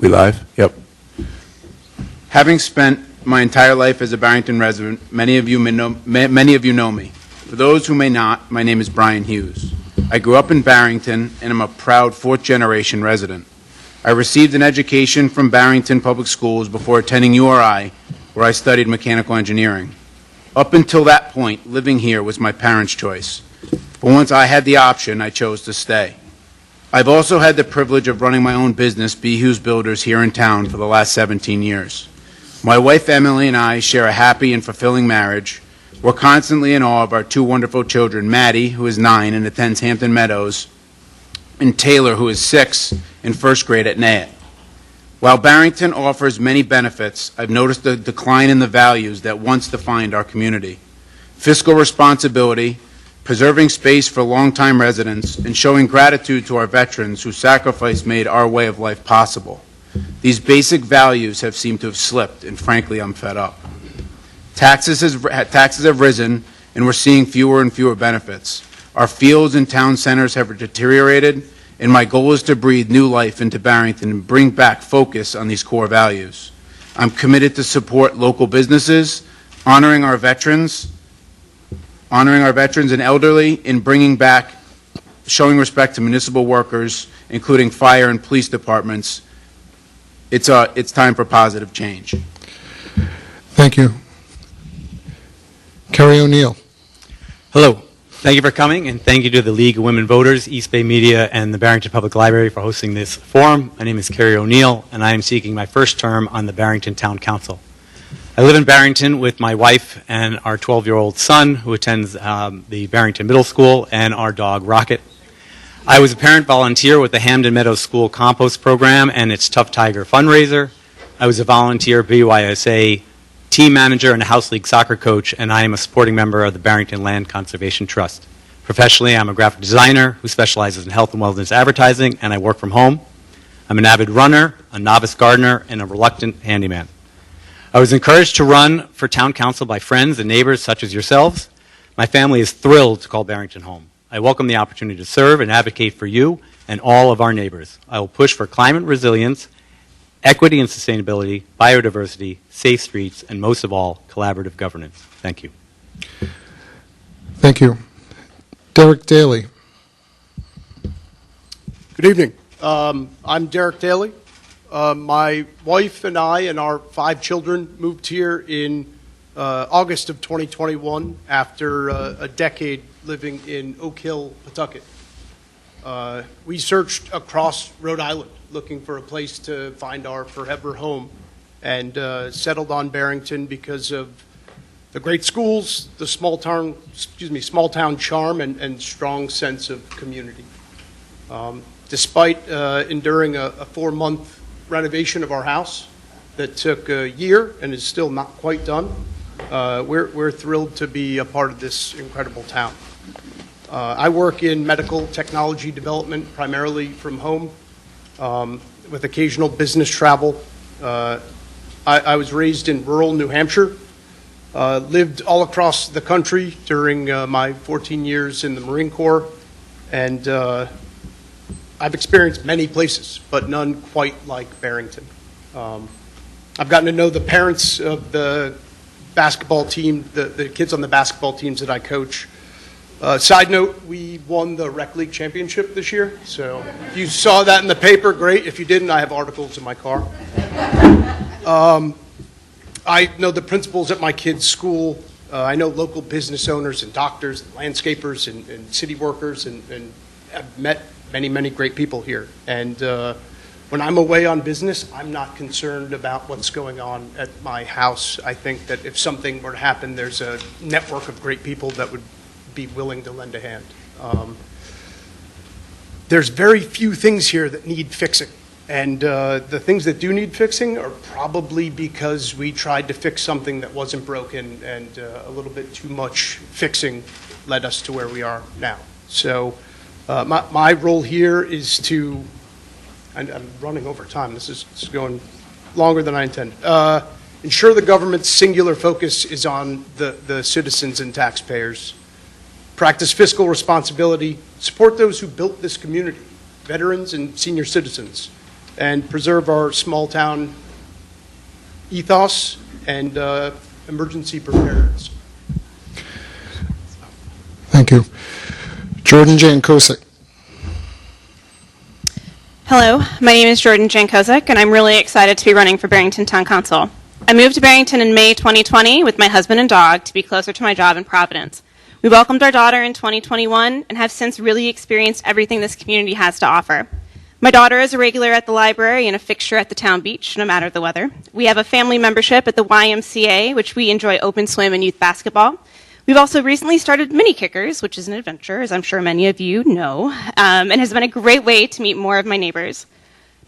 We live? Yep. Having spent my entire life as a Barrington resident, many of you know me. For those who may not, my name is Bryan Hughes. I grew up in Barrington and am a proud 4th-generation resident. I received an education from Barrington Public Schools before attending URI, where I studied mechanical engineering. Up until that point, living here was my parents' choice. But once I had the option, I chose to stay. I've also had the privilege of running my own business, B. Hughes Builders, here in town for the last 17 years. My wife Emily and I share a happy and fulfilling marriage. We're constantly in awe of our 2 wonderful children, Maddie, who is 9 and attends Hampton Meadows, and Taylor, who is 6 in 1st grade at Nyack. While Barrington offers many benefits, I've noticed a decline in the values that once defined our community. Fiscal responsibility, preserving space for longtime residents, and showing gratitude to our veterans whose sacrifice made our way of life possible. These basic values have seemed to have slipped, and frankly, I'm fed up. Taxes have risen, and we're seeing fewer and fewer benefits. Our fields and town centers have deteriorated, and my goal is to breathe new life into Barrington and bring back focus on these core values. I'm committed to support local businesses, honoring our veterans and elderly, in bringing back, showing respect to municipal workers, including fire and police departments. It's time for positive change. Thank you. Kerry O'Neill. Hello. Thank you for coming, and thank you to the League of Women Voters, East Bay Media, and the Barrington Public Library for hosting this forum. My name is Kerry O'Neill, and I am seeking my first term on the Barrington Town Council. I live in Barrington with my wife and our 12-year-old son, who attends the Barrington Middle School, and our dog, Rocket. I was a parent volunteer with the Hampton Meadows School Compost Program and its Tough Tiger fundraiser. I was a volunteer BYSA team manager and a House League soccer coach, and I am a supporting member of the Barrington Land Conservation Trust. Professionally, I'm a graphic designer who specializes in health and wellness advertising, and I work from home. I'm an avid runner, a novice gardener, and a reluctant handyman. I was encouraged to run for town council by friends and neighbors such as yourselves. My family is thrilled to call Barrington home. I welcome the opportunity to serve and advocate for you and all of our neighbors. I will push for climate resilience, equity and sustainability, biodiversity, safe streets, and most of all, collaborative governance. Thank you. Thank you. Derick Daley. Good evening. I'm Derick Daley. My wife and I and our 5 children moved here in August of 2021 after a decade living in Oak Hill, Pawtucket. We searched across Rhode Island looking for a place to find our forever home and settled on Barrington because of the great schools, the small town charm, and strong sense of community. Despite enduring a 4-month renovation of our house that took a year and is still not quite done, we're thrilled to be a part of this incredible town. I work in medical technology development, primarily from home, with occasional business travel. I was raised in rural New Hampshire, lived all across the country during my 14 years in the Marine Corps, and I've experienced many places, but none quite like Barrington. I've gotten to know the parents of the basketball team, the kids on the basketball teams that I coach. Side note, we won the Rec League championship this year, so if you saw that in the paper, great. If you didn't, I have articles in my car. I know the principals at my kids' school. I know local business owners and doctors and landscapers and city workers, and I've met many, many great people here. And when I'm away on business, I'm not concerned about what's going on at my house. I think that if something were to happen, there's a network of great people that would be willing to lend a hand. There's very few things here that need fixing. And the things that do need fixing are probably because we tried to fix something that wasn't broken, and a little bit too much fixing led us to where we are now. So my role here is to, and I'm running over time, this is going longer than I intended, ensure the government's singular focus is on the citizens and taxpayers, practice fiscal responsibility, support those who built this community, veterans and senior citizens, and preserve our small town ethos and emergency preparedness. Thank you. Jordan Jancosek. Hello, my name is Jordan Jancosek, and I'm really excited to be running for Barrington Town Council. I moved to Barrington in May 2020 with my husband and dog to be closer to my job in Providence. We welcomed our daughter in 2021 and have since really experienced everything this community has to offer. My daughter is a regular at the library and a fixture at the town beach, no matter the weather. We have a family membership at the YMCA, which we enjoy open swim and youth basketball. We've also recently started Mini Kickers, which is an adventure, as I'm sure many of you know, and has been a great way to meet more of my neighbors.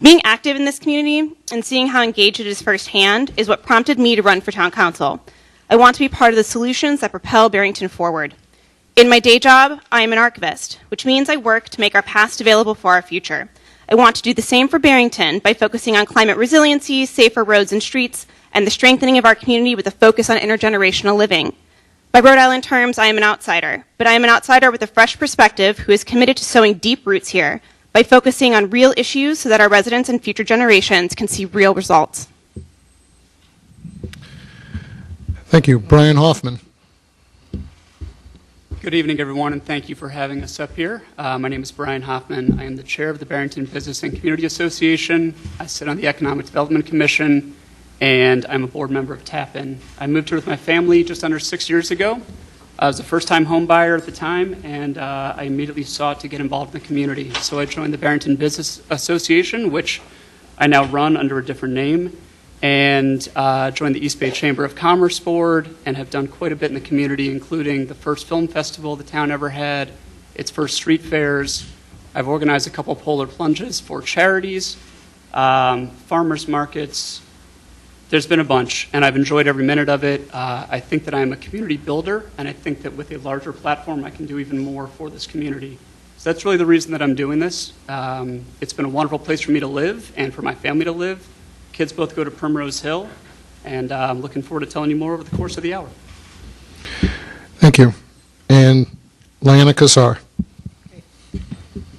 Being active in this community and seeing how engaged it is firsthand is what prompted me to run for town council. I want to be part of the solutions that propel Barrington forward. In my day job, I am an archivist, which means I work to make our past available for our future. I want to do the same for Barrington by focusing on climate resiliency, safer roads and streets, and the strengthening of our community with a focus on intergenerational living. By Rhode Island terms, I am an outsider, but I am an outsider with a fresh perspective who is committed to sowing deep roots here by focusing on real issues so that our residents and future generations can see real results. Thank you. Bryan Hoffman. Good evening, everyone, and thank you for having us up here. My name is Bryan Hoffman. I am the chair of the Barrington Business and Community Association. I sit on the Economic Development Commission, and I'm a board member of TAPN. I moved here with my family just under 6 years ago. I was a first-time home buyer at the time, and I immediately sought to get involved in the community. So I joined the Barrington Business Association, which I now run under a different name, and joined the East Bay Chamber of Commerce Board, and have done quite a bit in the community, including the first film festival the town ever had, its first street fairs. I've organized a couple polar plunges for charities, farmers markets. There's been a bunch, and I've enjoyed every minute of it. I think that I'm a community builder, and I think that with a larger platform, I can do even more for this community. So that's really the reason that I'm doing this. It's been a wonderful place for me to live and for my family to live. Kids both go to Primrose Hill, and I'm looking forward to telling you more over the course of the hour. Thank you. And Liana Cassar.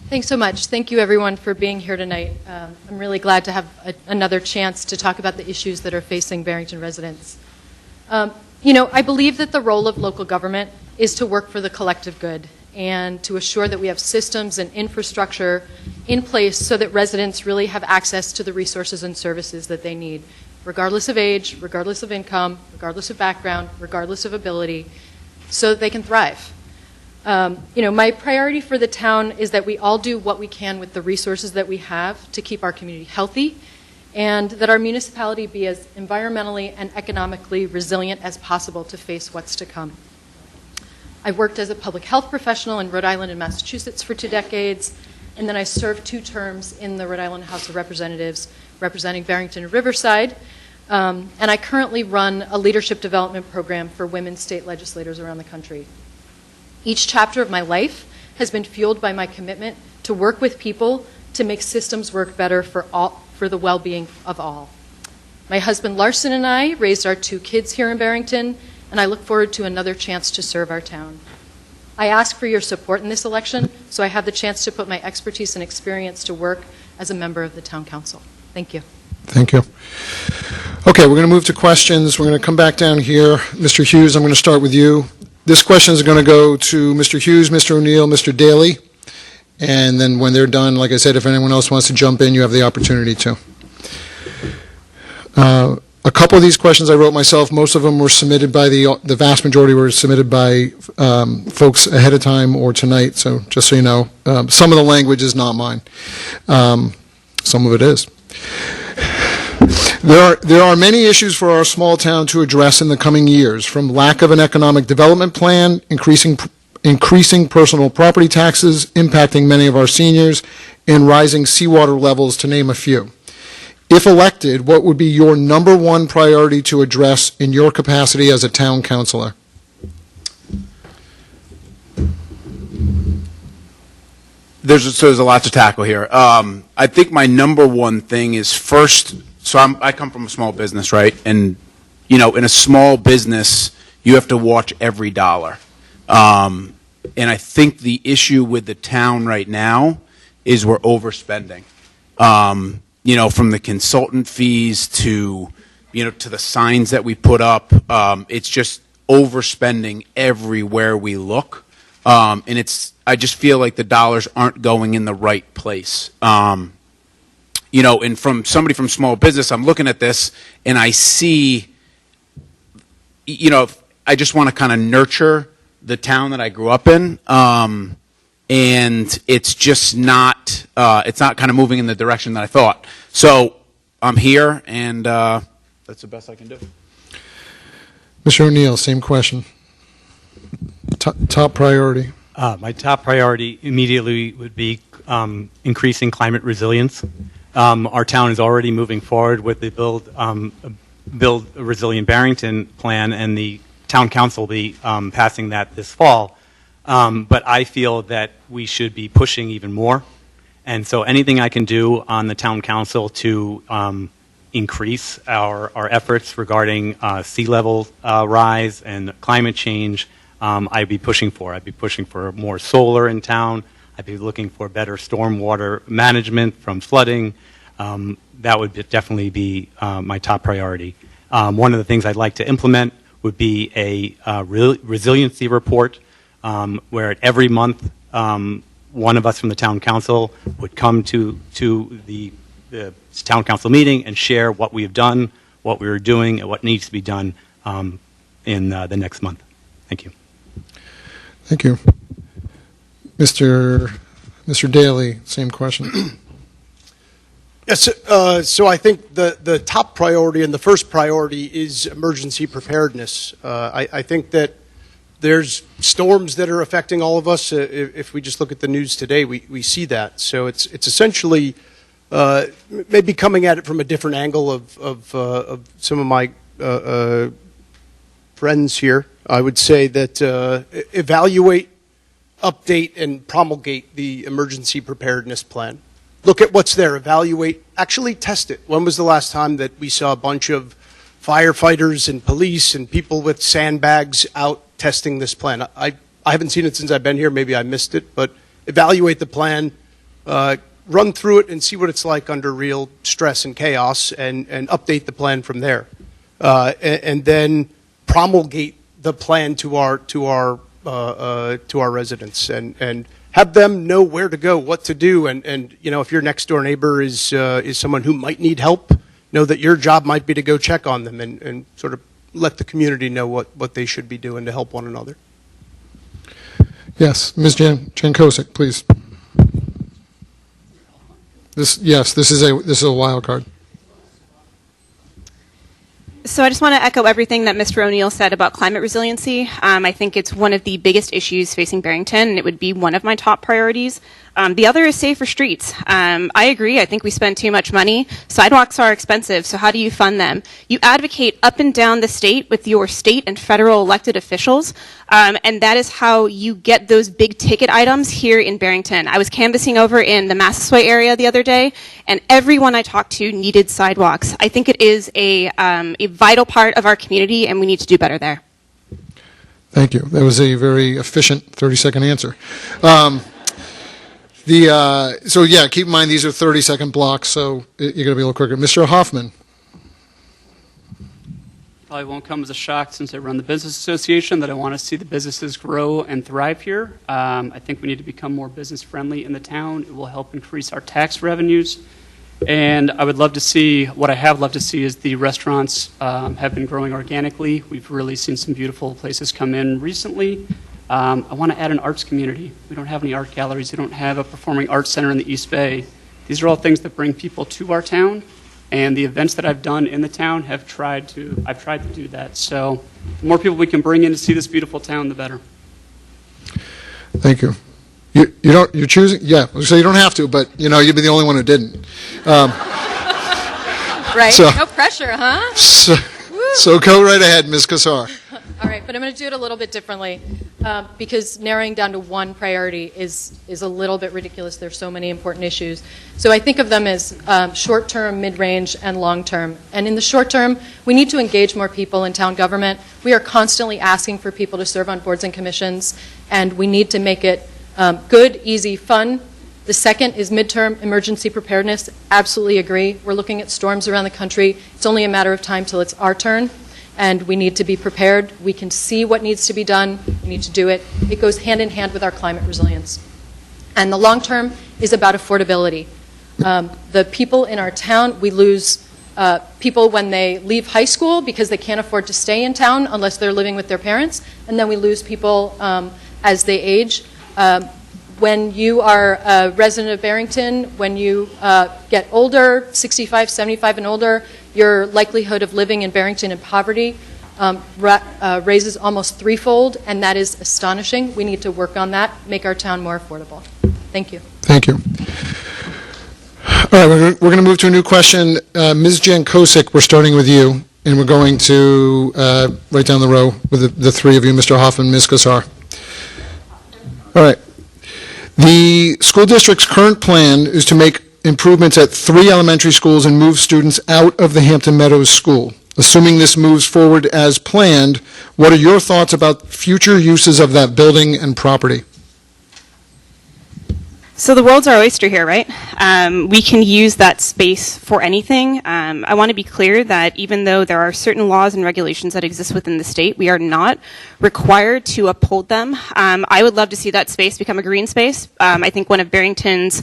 Thanks so much. Thank you, everyone, for being here tonight. I'm really glad to have another chance to talk about the issues that are facing Barrington residents. I believe that the role of local government is to work for the collective good and to assure that we have systems and infrastructure in place so that residents really have access to the resources and services that they need. regardless of age, regardless of income, regardless of background, regardless of ability, so that they can thrive. My priority for the town is that we all do what we can with the resources that we have to keep our community healthy, and that our municipality be as environmentally and economically resilient as possible to face what's to come. I've worked as a public health professional in Rhode Island and Massachusetts for 2 decades, and then I served 2 terms in the Rhode Island House of Representatives representing Barrington and Riverside, and I currently run a leadership development program for women state legislators around the country. Each chapter of my life has been fueled by my commitment to work with people to make systems work better for the well-being of all. My husband Larson and I raised our 2 kids here in Barrington, and I look forward to another chance to serve our town. I ask for your support in this election so I have the chance to put my expertise and experience to work as a member of the town council. Thank you. Thank you. Okay, we're going to move to questions. We're going to come back down here. Mr. Hughes, I'm going to start with you. This question is going to go to Mr. Hughes, Mr. O'Neill, Mr. Daley, and then when they're done, like I said, if anyone else wants to jump in, you have the opportunity to. A couple of these questions I wrote myself. Most of them were submitted by the vast majority were submitted by folks ahead of time or tonight, so just so you know. Some of the language is not mine. Some of it is. There are many issues for our small town to address in the coming years, from lack of an economic development plan, increasing personal property taxes, impacting many of our seniors, and rising seawater levels, to name a few. If elected, what would be your number 1 priority to address in your capacity as a town councilor? There's a lot to tackle here. I think my number 1 thing is first, I come from a small business, right? And, in a small business, you have to watch every dollar. And I think the issue with the town right now is we're overspending. From the consultant fees to the signs that we put up, it's just overspending everywhere we look. And I just feel like the dollars aren't going in the right place. And from somebody from small business, I'm looking at this and I see, I just want to kind of nurture the town that I grew up in. And it's just not, it's not kind of moving in the direction that I thought. So I'm here, and that's the best I can do. Mr. O'Neill, same question. Top priority. My top priority immediately would be increasing climate resilience. Our town is already moving forward with the Build a Resilient Barrington plan, and the town council will be passing that this fall. But I feel that we should be pushing even more. And so anything I can do on the town council to increase our efforts regarding sea level rise and climate change, I'd be pushing for. I'd be pushing for more solar in town. I'd be looking for better stormwater management from flooding. That would definitely be my top priority. One of the things I'd like to implement would be a resiliency report where every month one of us from the town council would come to the town council meeting and share what we have done, what we are doing, and what needs to be done in the next month. Thank you. Thank you. Mr. Daley, same question. Yes, so I think the top priority and the first priority is emergency preparedness. I think that there's storms that are affecting all of us. If we just look at the news today, we see that. So it's essentially maybe coming at it from a different angle of some of my friends here. I would say that evaluate, update, and promulgate the emergency preparedness plan. Look at what's there, evaluate, actually test it. When was the last time that we saw a bunch of firefighters and police and people with sandbags out testing this plan? I haven't seen it since I've been here. Maybe I missed it, but evaluate the plan, run through it and see what it's like under real stress and chaos, and update the plan from there. And then promulgate the plan to our residents and have them know where to go, what to do, and if your next door neighbor is someone who might need help, know that your job might be to go check on them and sort of let the community know what they should be doing to help one another. Yes, Ms. Jancosek, please. This is a wild card. So I just want to echo everything that Mr. O'Neill said about climate resiliency. I think it's one of the biggest issues facing Barrington, and it would be one of my top priorities. The other is safer streets. I agree. I think we spend too much money. Sidewalks are expensive, so how do you fund them? You advocate up and down the state with your state and federal elected officials, and that is how you get those big ticket items here in Barrington. I was canvassing over in the Massasoit area the other day, and everyone I talked to needed sidewalks. I think it is a vital part of our community, and we need to do better there. Thank you. That was a very efficient 30-second answer. So yeah, keep in mind these are 30-second blocks, so you're going to be a little quicker. Mr. Hoffman. Probably won't come as a shock since I run the business association that I want to see the businesses grow and thrive here. I think we need to become more business friendly in the town. It will help increase our tax revenues. And I would love to see, what I have loved to see is the restaurants have been growing organically. We've really seen some beautiful places come in recently. I want to add an arts community. We don't have any art galleries. We don't have a performing arts center in the East Bay. These are all things that bring people to our town, and the events that I've done in the town I've tried to do that. So the more people we can bring in to see this beautiful town, the better. Thank you. You're choosing? Yeah, so you don't have to, but you'd be the only one who didn't. Right, so, no pressure, huh? So go right ahead, Ms. Cassar. All right, but I'm going to do it a little bit differently because narrowing down to one priority is a little bit ridiculous. There's so many important issues. So I think of them as short-term, mid-range, and long-term. And in the short term, we need to engage more people in town government. We are constantly asking for people to serve on boards and commissions, and we need to make it good, easy, fun. The second is midterm emergency preparedness. Absolutely agree. We're looking at storms around the country. It's only a matter of time till it's our turn, and we need to be prepared. We can see what needs to be done. We need to do it. It goes hand in hand with our climate resilience. And the long term is about affordability. The people in our town, we lose people when they leave high school because they can't afford to stay in town unless they're living with their parents, and then we lose people as they age. When you are a resident of Barrington, when you get older, 65, 75 and older, your likelihood of living in Barrington in poverty raises almost threefold, and that is astonishing. We need to work on that, make our town more affordable. Thank you. Thank you. All right, we're going to move to a new question. Ms. Jancosek, we're starting with you, and we're going to right down the row with the three of you, Mr. Hoffman, Ms. Cassar. All right. The school district's current plan is to make improvements at 3 elementary schools and move students out of the Hampton Meadows School. Assuming this moves forward as planned, what are your thoughts about future uses of that building and property? So the world's our oyster here, right? We can use that space for anything. I want to be clear that even though there are certain laws and regulations that exist within the state, we are not required to uphold them. I would love to see that space become a green space. I think one of Barrington's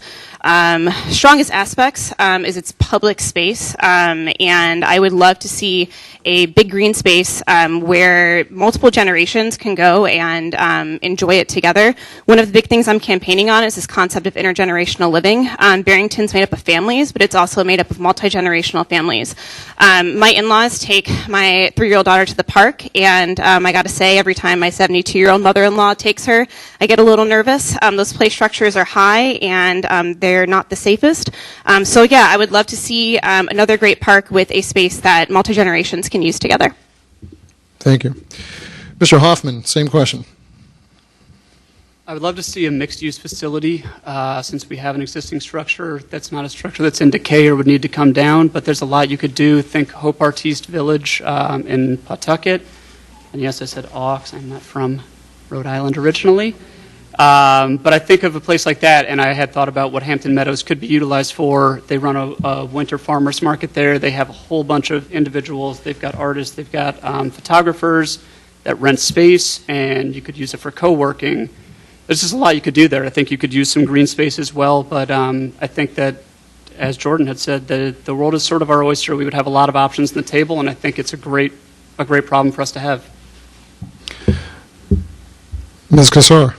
strongest aspects is its public space, and I would love to see a big green space where multiple generations can go and enjoy it together. One of the big things I'm campaigning on is this concept of intergenerational living. Barrington's made up of families, but it's also made up of multi-generational families. My in-laws take my 3-year-old daughter to the park, and I got to say, every time my 72-year-old mother-in-law takes her, I get a little nervous. Those play structures are high, and they're not the safest. So yeah, I would love to see another great park with a space that multi-generations can use together. Thank you. Mr. Hoffman, same question. I would love to see a mixed-use facility since we have an existing structure that's not a structure that's in decay or would need to come down, but there's a lot you could do. Think Hope Artiste Village in Pawtucket. And yes, I said awe because I'm not from Rhode Island originally. But I think of a place like that, and I had thought about what Hampton Meadows could be utilized for. They run a winter farmers market there. They have a whole bunch of individuals. They've got artists. They've got photographers that rent space, and you could use it for co-working. There's just a lot you could do there. I think you could use some green space as well, but I think that as Jordan had said, the world is sort of our oyster. We would have a lot of options on the table, and I think it's a great problem for us to have. Ms. Cassar?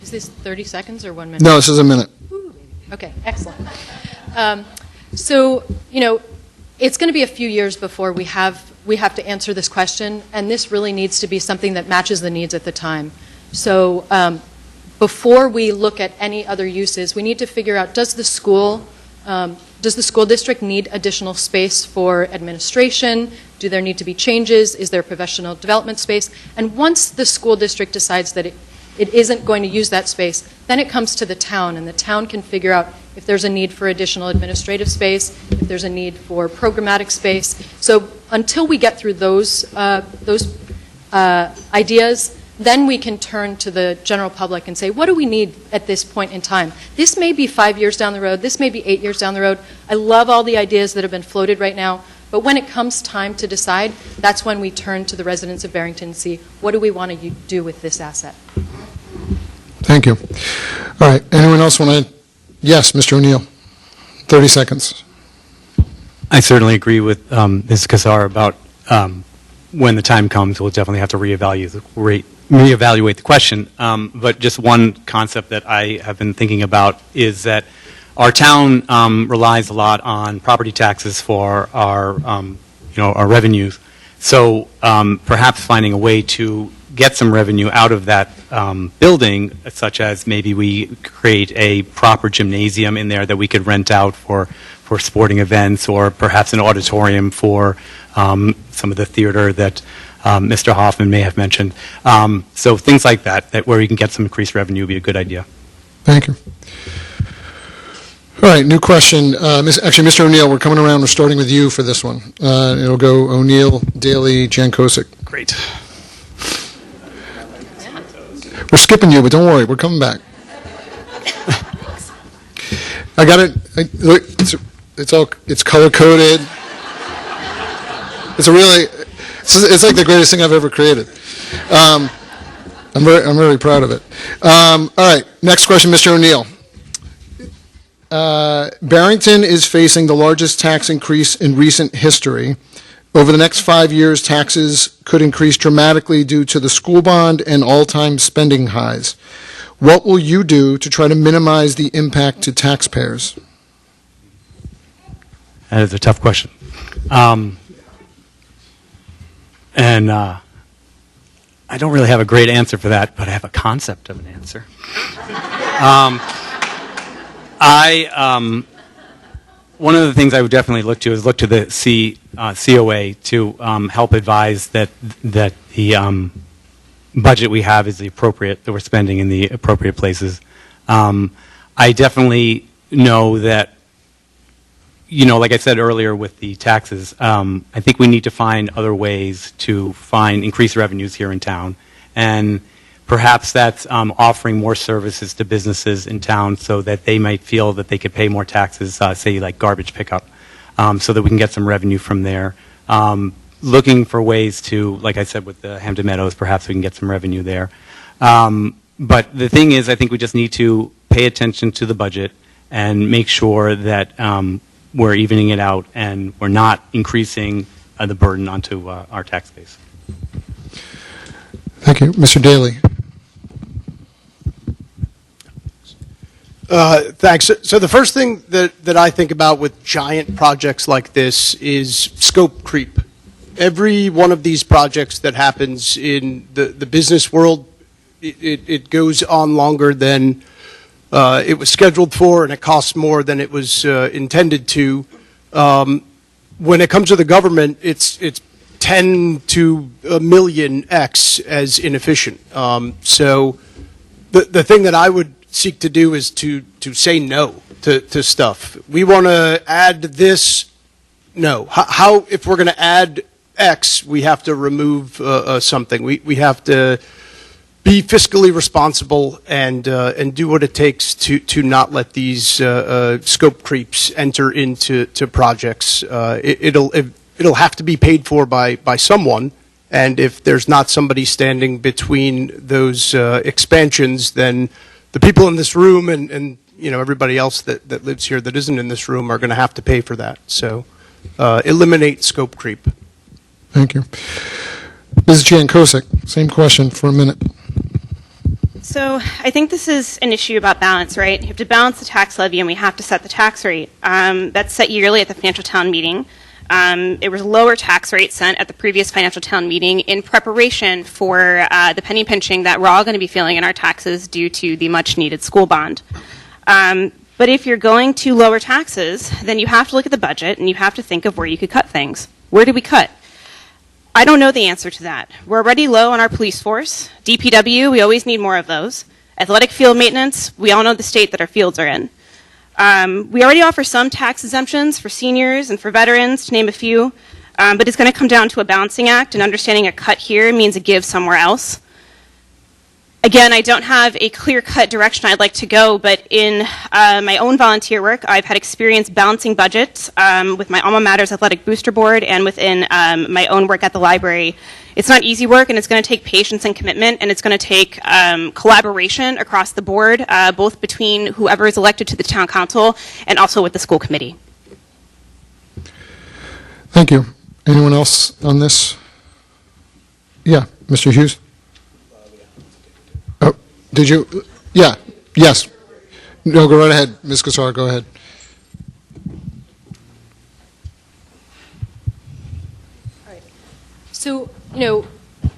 Is this 30 seconds or 1 minute? No, this is a minute. Okay, excellent. So, it's going to be a few years before we have to answer this question, and this really needs to be something that matches the needs at the time. So, before we look at any other uses, we need to figure out, does the school district need additional space for administration? Do there need to be changes? Is there professional development space? And once the school district decides that it isn't going to use that space, then it comes to the town, and the town can figure out if there's a need for additional administrative space, if there's a need for programmatic space. So until we get through those ideas, then we can turn to the general public and say, what do we need at this point in time? This may be 5 years down the road. This may be 8 years down the road. I love all the ideas that have been floated right now. But when it comes time to decide, that's when we turn to the residents of Barrington and see, what do we want to do with this asset? Thank you. All right, anyone else want to? Yes, Mr. O'Neill, 30 seconds. I certainly agree with Ms. Cassar about when the time comes, we'll definitely have to reevaluate the question. But just one concept that I have been thinking about is that our town relies a lot on property taxes for our revenues. So perhaps finding a way to get some revenue out of that building, such as maybe we create a proper gymnasium in there that we could rent out for sporting events, or perhaps an auditorium for some of the theater that Mr. Hoffman may have mentioned. So things like that where we can get some increased revenue would be a good idea. Thank you. All right, new question. Actually, Mr. O'Neill, we're coming around. We're starting with you for this one. It'll go O'Neill, Daley, Jancosek. Great. We're skipping you, but don't worry, we're coming back. I got it. Look, it's color coded. It's like the greatest thing I've ever created. I'm really proud of it. All right, next question, Mr. O'Neill. Barrington is facing the largest tax increase in recent history. Over the next 5 years, taxes could increase dramatically due to the school bond and all-time spending highs. What will you do to try to minimize the impact to taxpayers? That is a tough question. And I don't really have a great answer for that, but I have a concept of an answer. One of the things I would definitely look to the COA to help advise that the budget we have is the appropriate, that we're spending in the appropriate places. I definitely know that, like I said earlier with the taxes, I think we need to find other ways to increase revenues here in town. And perhaps that's offering more services to businesses in town so that they might feel that they could pay more taxes, say like garbage pickup, so that we can get some revenue from there. Looking for ways to, like I said with the Hampton Meadows, perhaps we can get some revenue there. But the thing is, I think we just need to pay attention to the budget and make sure that we're evening it out and we're not increasing the burden onto our tax base. Thank you. Mr. Daley. Thanks. So the first thing that I think about with giant projects like this is scope creep. Every one of these projects that happens in the business world, it goes on longer than it was scheduled for, and it costs more than it was intended to. When it comes to the government, it's 10 to a million X as inefficient. So the thing that I would seek to do is to say no to stuff. We want to add this. No. How if we're going to add X, we have to remove something. We have to be fiscally responsible and do what it takes to not let these scope creeps enter into projects. It'll have to be paid for by someone, and if there's not somebody standing between those expansions, then the people in this room and everybody else that lives here that isn't in this room are going to have to pay for that. So eliminate scope creep. Thank you. Ms. Jancosek, same question for a minute. So I think this is an issue about balance, right? You have to balance the tax levy, and we have to set the tax rate. That's set yearly at the financial town meeting. It was a lower tax rate set at the previous financial town meeting in preparation for the penny pinching that we're all going to be feeling in our taxes due to the much-needed school bond. But if you're going to lower taxes, then you have to look at the budget, and you have to think of where you could cut things. Where do we cut? I don't know the answer to that. We're already low on our police force. DPW, we always need more of those. Athletic field maintenance, we all know the state that our fields are in. We already offer some tax exemptions for seniors and for veterans, to name a few, but it's going to come down to a balancing act, and understanding a cut here means a give somewhere else. Again, I don't have a clear-cut direction I'd like to go, but in my own volunteer work, I've had experience balancing budgets with my alma mater's athletic booster board and within my own work at the library. It's not easy work, and it's going to take patience and commitment, and it's going to take collaboration across the board, both between whoever is elected to the town council and also with the school committee. Thank you. Anyone else on this? Yeah, Mr. Hughes? Oh, did you? Yeah, yes. No, go right ahead. Ms. Cassar, go ahead. All right. So,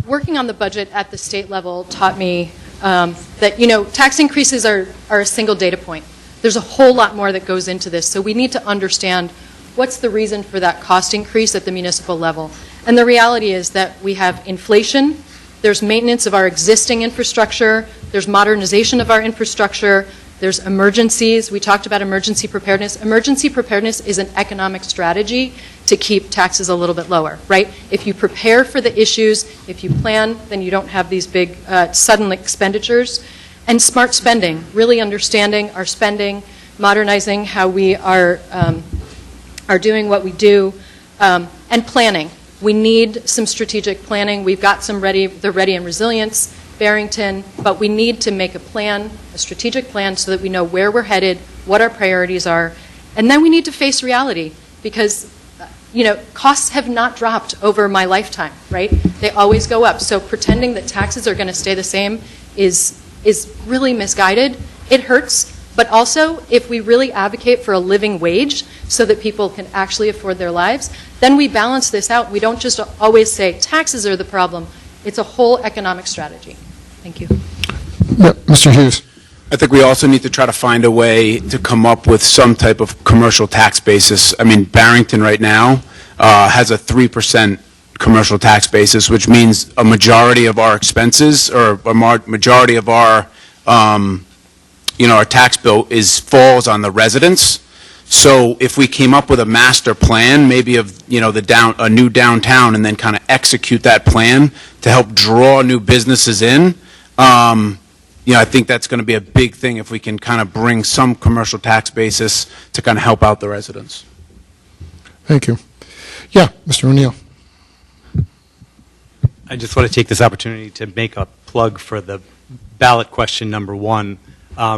working on the budget at the state level taught me that, tax increases are a single data point. There's a whole lot more that goes into this. So we need to understand what's the reason for that cost increase at the municipal level. And the reality is that we have inflation, there's maintenance of our existing infrastructure, there's modernization of our infrastructure, there's emergencies. We talked about emergency preparedness. Emergency preparedness is an economic strategy to keep taxes a little bit lower, right? If you prepare for the issues, if you plan, then you don't have these big sudden expenditures. And smart spending, really understanding our spending, modernizing how we are doing what we do, and planning. We need some strategic planning. We've got some the Ready and Resilience, Barrington, but we need to make a plan, a strategic plan, so that we know where we're headed, what our priorities are, and then we need to face reality, because costs have not dropped over my lifetime, right? They always go up. So pretending that taxes are going to stay the same is really misguided. It hurts, but also if we really advocate for a living wage so that people can actually afford their lives, then we balance this out. We don't just always say taxes are the problem. It's a whole economic strategy. Thank you. Yeah, Mr. Hughes. I think we also need to try to find a way to come up with some type of commercial tax basis. I mean, Barrington right now has a 3% commercial tax basis, which means a majority of our expenses, or a majority of our, our tax bill falls on the residents. So if we came up with a master plan, maybe of a new downtown, and then kind of execute that plan to help draw new businesses in, I think that's going to be a big thing if we can kind of bring some commercial tax basis to kind of help out the residents. Thank you. Yeah, Mr. O'Neill. I just want to take this opportunity to make a plug for the ballot question number 1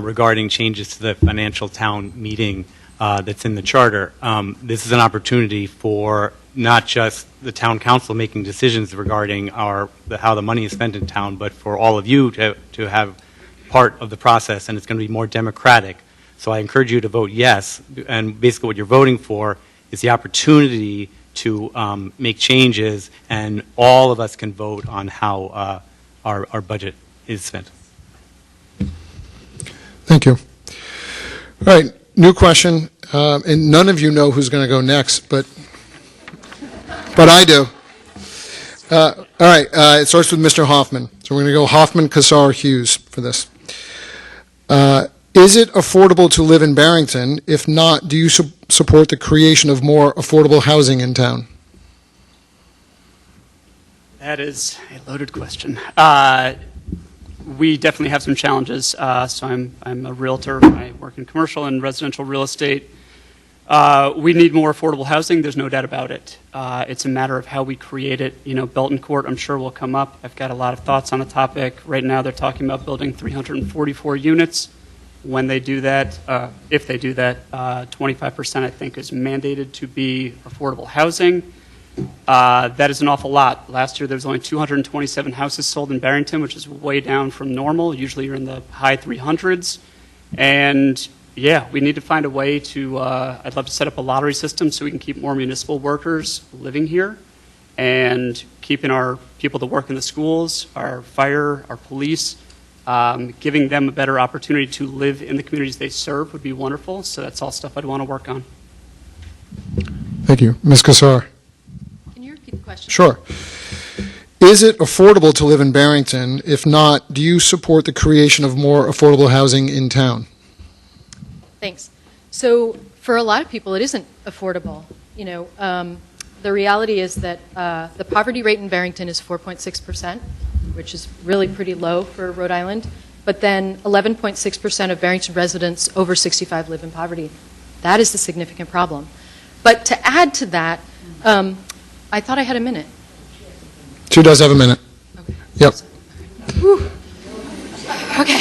regarding changes to the financial town meeting that's in the charter. This is an opportunity for not just the town council making decisions regarding how the money is spent in town, but for all of you to have part of the process, and it's going to be more democratic. So I encourage you to vote yes, and basically what you're voting for is the opportunity to make changes, and all of us can vote on how our budget is spent. Thank you. All right, new question, and none of you know who's going to go next, but I do. All right, it starts with Mr. Hoffman. So we're going to go Hoffman, Cassar, Hughes for this. Is it affordable to live in Barrington? If not, do you support the creation of more affordable housing in town? That is a loaded question. We definitely have some challenges. So I'm a realtor. I work in commercial and residential real estate. We need more affordable housing. There's no doubt about it. It's a matter of how we create it. Belton Court, I'm sure, will come up. I've got a lot of thoughts on the topic. Right now, they're talking about building 344 units. when they do that, if they do that, 25% I think is mandated to be affordable housing. That is an awful lot. Last year there was only 227 houses sold in Barrington, which is way down from normal. Usually you're in the high 300s. And yeah, we need to find a way to, I'd love to set up a lottery system so we can keep more municipal workers living here and keeping our people that work in the schools, our fire, our police, giving them a better opportunity to live in the communities they serve would be wonderful. So that's all stuff I'd want to work on. Thank you. Ms. Cassar. Can you repeat the question? Sure. Is it affordable to live in Barrington? If not, do you support the creation of more affordable housing in town? Thanks. So for a lot of people, it isn't affordable. You know, the reality is that the poverty rate in Barrington is 4.6%, which is really pretty low for Rhode Island. But then 11.6% of Barrington residents over 65 live in poverty. That is the significant problem. But to add to that, I thought I had a minute. She does have a minute. Okay. Yep. Whew. Okay.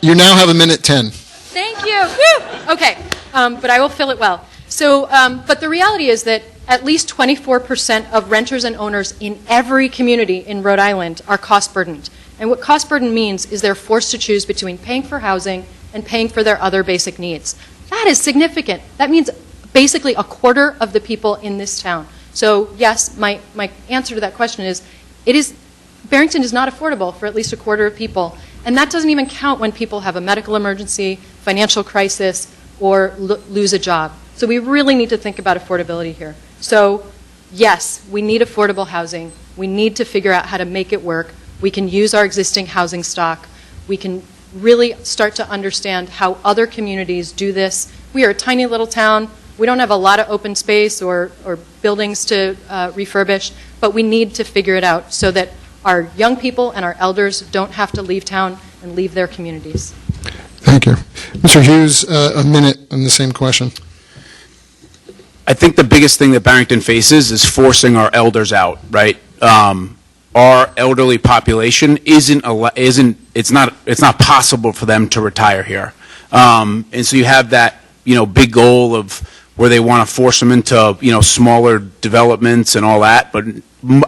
You now have a minute 10. Thank you. Woo! Okay, but I will fill it well. So, but the reality is that at least 24% of renters and owners in every community in Rhode Island are cost burdened. And what cost burden means is they're forced to choose between paying for housing and paying for their other basic needs. That is significant. That means basically a quarter of the people in this town. So yes, my answer to that question is, Barrington is not affordable for at least a quarter of people. And that doesn't even count when people have a medical emergency, financial crisis, or lose a job. So we really need to think about affordability here. So yes, we need affordable housing. We need to figure out how to make it work. We can use our existing housing stock. We can really start to understand how other communities do this. We are a tiny little town. We don't have a lot of open space or buildings to refurbish, but we need to figure it out so that our young people and our elders don't have to leave town and leave their communities. Thank you. Mr. Hughes, a minute on the same question. I think the biggest thing that Barrington faces is forcing our elders out, right? Our elderly population it's not possible for them to retire here. And so you have that, big goal of where they want to force them into, smaller developments and all that. But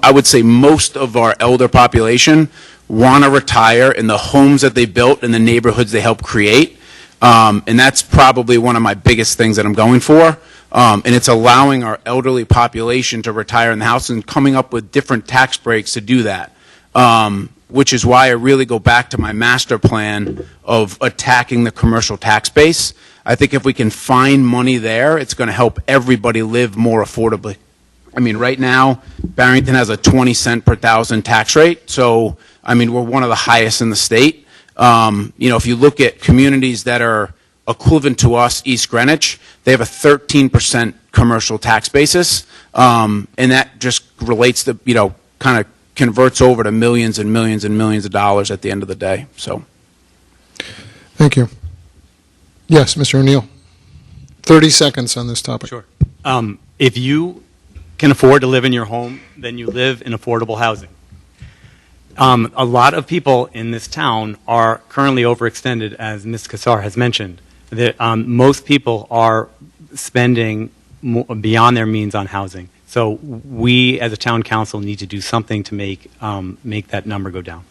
I would say most of our elder population want to retire in the homes that they built in the neighborhoods they helped create. And that's probably one of my biggest things that I'm going for. And it's allowing our elderly population to retire in the house and coming up with different tax breaks to do that. Which is why I really go back to my master plan of attacking the commercial tax base. I think if we can find money there, it's going to help everybody live more affordably. I mean, right now, Barrington has a 20 cent per thousand tax rate. So, I mean, we're one of the highest in the state. If you look at communities that are equivalent to us, East Greenwich, they have a 13% commercial tax basis. And that just relates to, kind of converts over to millions and millions and millions of dollars at the end of the day. So, thank you. Yes, Mr. O'Neill. 30 seconds on this topic. Sure. If you can afford to live in your home, then you live in affordable housing. A lot of people in this town are currently overextended, as Ms. Cassar has mentioned. Most people are spending beyond their means on housing. So we, as a town council, need to do something to make that number go down.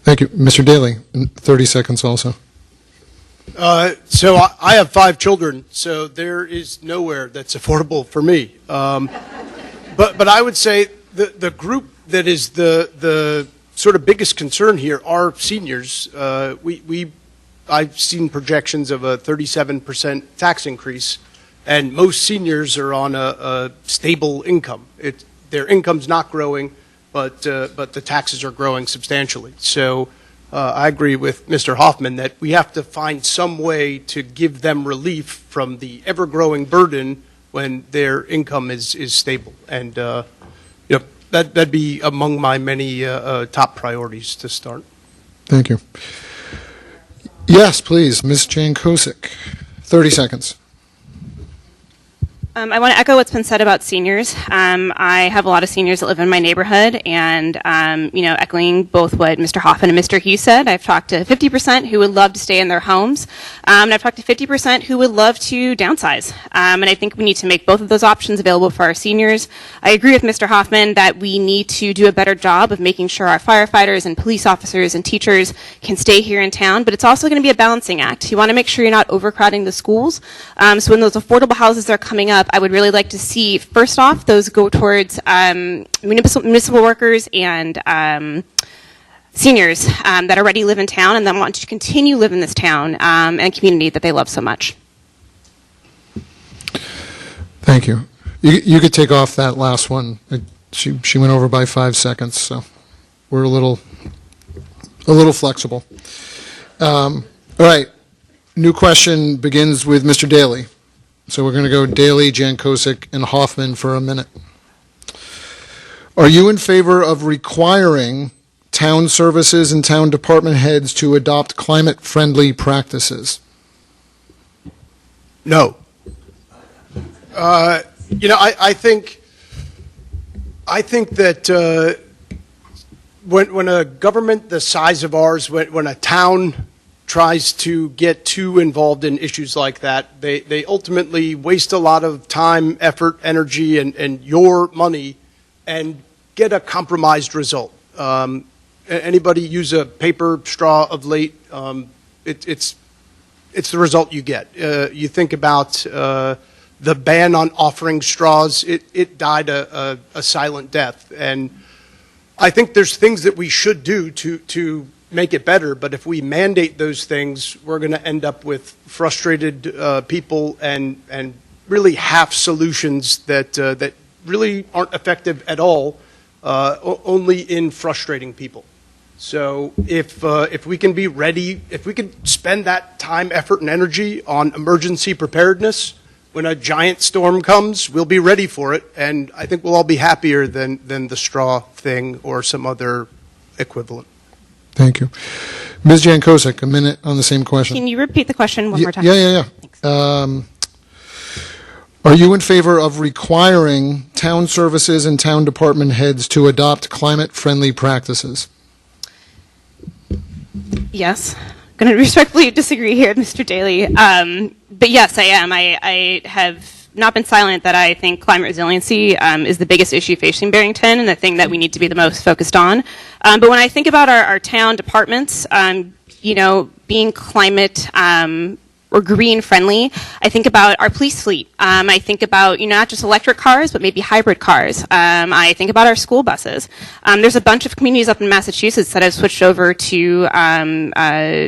Thank you. Mr. Daley, 30 seconds also. So I have 5 children, so there is nowhere that's affordable for me. But I would say the group that is the sort of biggest concern here are seniors. I've seen projections of a 37% tax increase, and most seniors are on a stable income. Their income's not growing, but the taxes are growing substantially. So I agree with Mr. Hoffman that we have to find some way to give them relief from the ever-growing burden when their income is stable. And that'd be among my many top priorities to start. Thank you. Yes, please, Ms. Jancosek. 30 seconds. I want to echo what's been said about seniors. I have a lot of seniors that live in my neighborhood, and echoing both what Mr. Hoffman and Mr. Hughes said, I've talked to 50% who would love to stay in their homes, and I've talked to 50% who would love to downsize. And I think we need to make both of those options available for our seniors. I agree with Mr. Hoffman that we need to do a better job of making sure our firefighters and police officers and teachers can stay here in town, but it's also going to be a balancing act. You want to make sure you're not overcrowding the schools. So when those affordable houses are coming up, I would really like to see, first off, those go towards municipal workers and seniors that already live in town and then want to continue to live in this town and community that they love so much. Thank you. You could take off that last one. She went over by 5 seconds, so we're a little flexible. All right. New question begins with Mr. Daley. So we're going to go Daley, Jancosek, and Hoffman for a minute. Are you in favor of requiring town services and town department heads to adopt climate-friendly practices? No. I think that when a government the size of ours, when a town tries to get too involved in issues like that, they ultimately waste a lot of time, effort, energy, and your money and get a compromised result. Anybody use a paper straw of late, it's the result you get. You think about the ban on offering straws, it died a silent death. And I think there's things that we should do to make it better, but if we mandate those things, we're going to end up with frustrated people and really half solutions that really aren't effective at all, only in frustrating people. So if we can be ready, if we can spend that time, effort, and energy on emergency preparedness, when a giant storm comes, we'll be ready for it, and I think we'll all be happier than the straw thing or some other equivalent. Thank you. Ms. Jancosek, a minute on the same question. Can you repeat the question one more time? Yeah. Are you in favor of requiring town services and town department heads to adopt climate-friendly practices? Yes. I'm going to respectfully disagree here, Mr. Daley. But yes, I am. I have not been silent that I think climate resiliency is the biggest issue facing Barrington and the thing that we need to be the most focused on. But when I think about our town departments, being climate or green friendly, I think about our police fleet. I think about not just electric cars, but maybe hybrid cars. I think about our school buses. There's a bunch of communities up in Massachusetts that have switched over to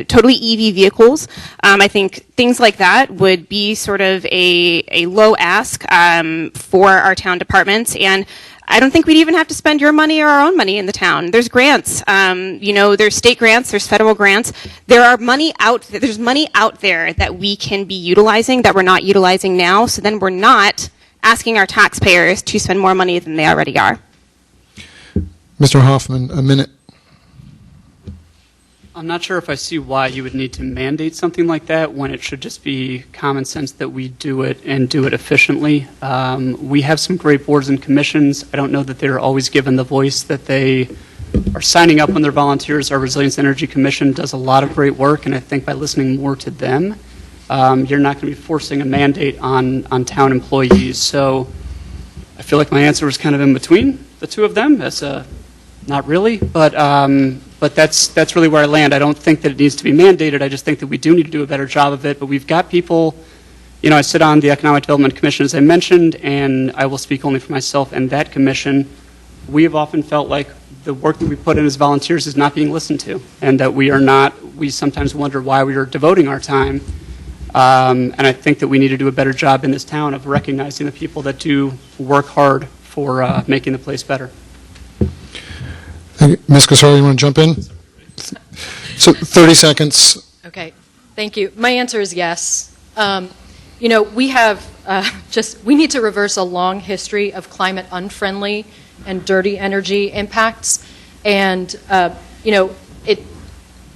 totally EV vehicles. I think things like that would be sort of a low ask for our town departments, and I don't think we'd even have to spend your money or our own money in the town. There's grants. There's state grants. There's federal grants. There's money out there that we can be utilizing that we're not utilizing now. So then we're not asking our taxpayers to spend more money than they already are. Mr. Hoffman, a minute. I'm not sure if I see why you would need to mandate something like that when it should just be common sense that we do it and do it efficiently. We have some great boards and commissions. I don't know that they're always given the voice that they are signing up when they're volunteers. Our Resilience Energy Commission does a lot of great work, and I think by listening more to them, you're not going to be forcing a mandate on town employees. So I feel like my answer was kind of in between the two of them. That's not really, but that's really where I land. I don't think that it needs to be mandated. I just think that we do need to do a better job of it. But we've got people, I sit on the Economic Development Commission, as I mentioned, and I will speak only for myself and that commission. We have often felt like the work that we put in as volunteers is not being listened to, and that we sometimes wonder why we are devoting our time. And I think that we need to do a better job in this town of recognizing the people that do work hard for making the place better. Ms. Cassar, you want to jump in? So 30 seconds. Okay, thank you. My answer is yes. We have we need to reverse a long history of climate unfriendly and dirty energy impacts, and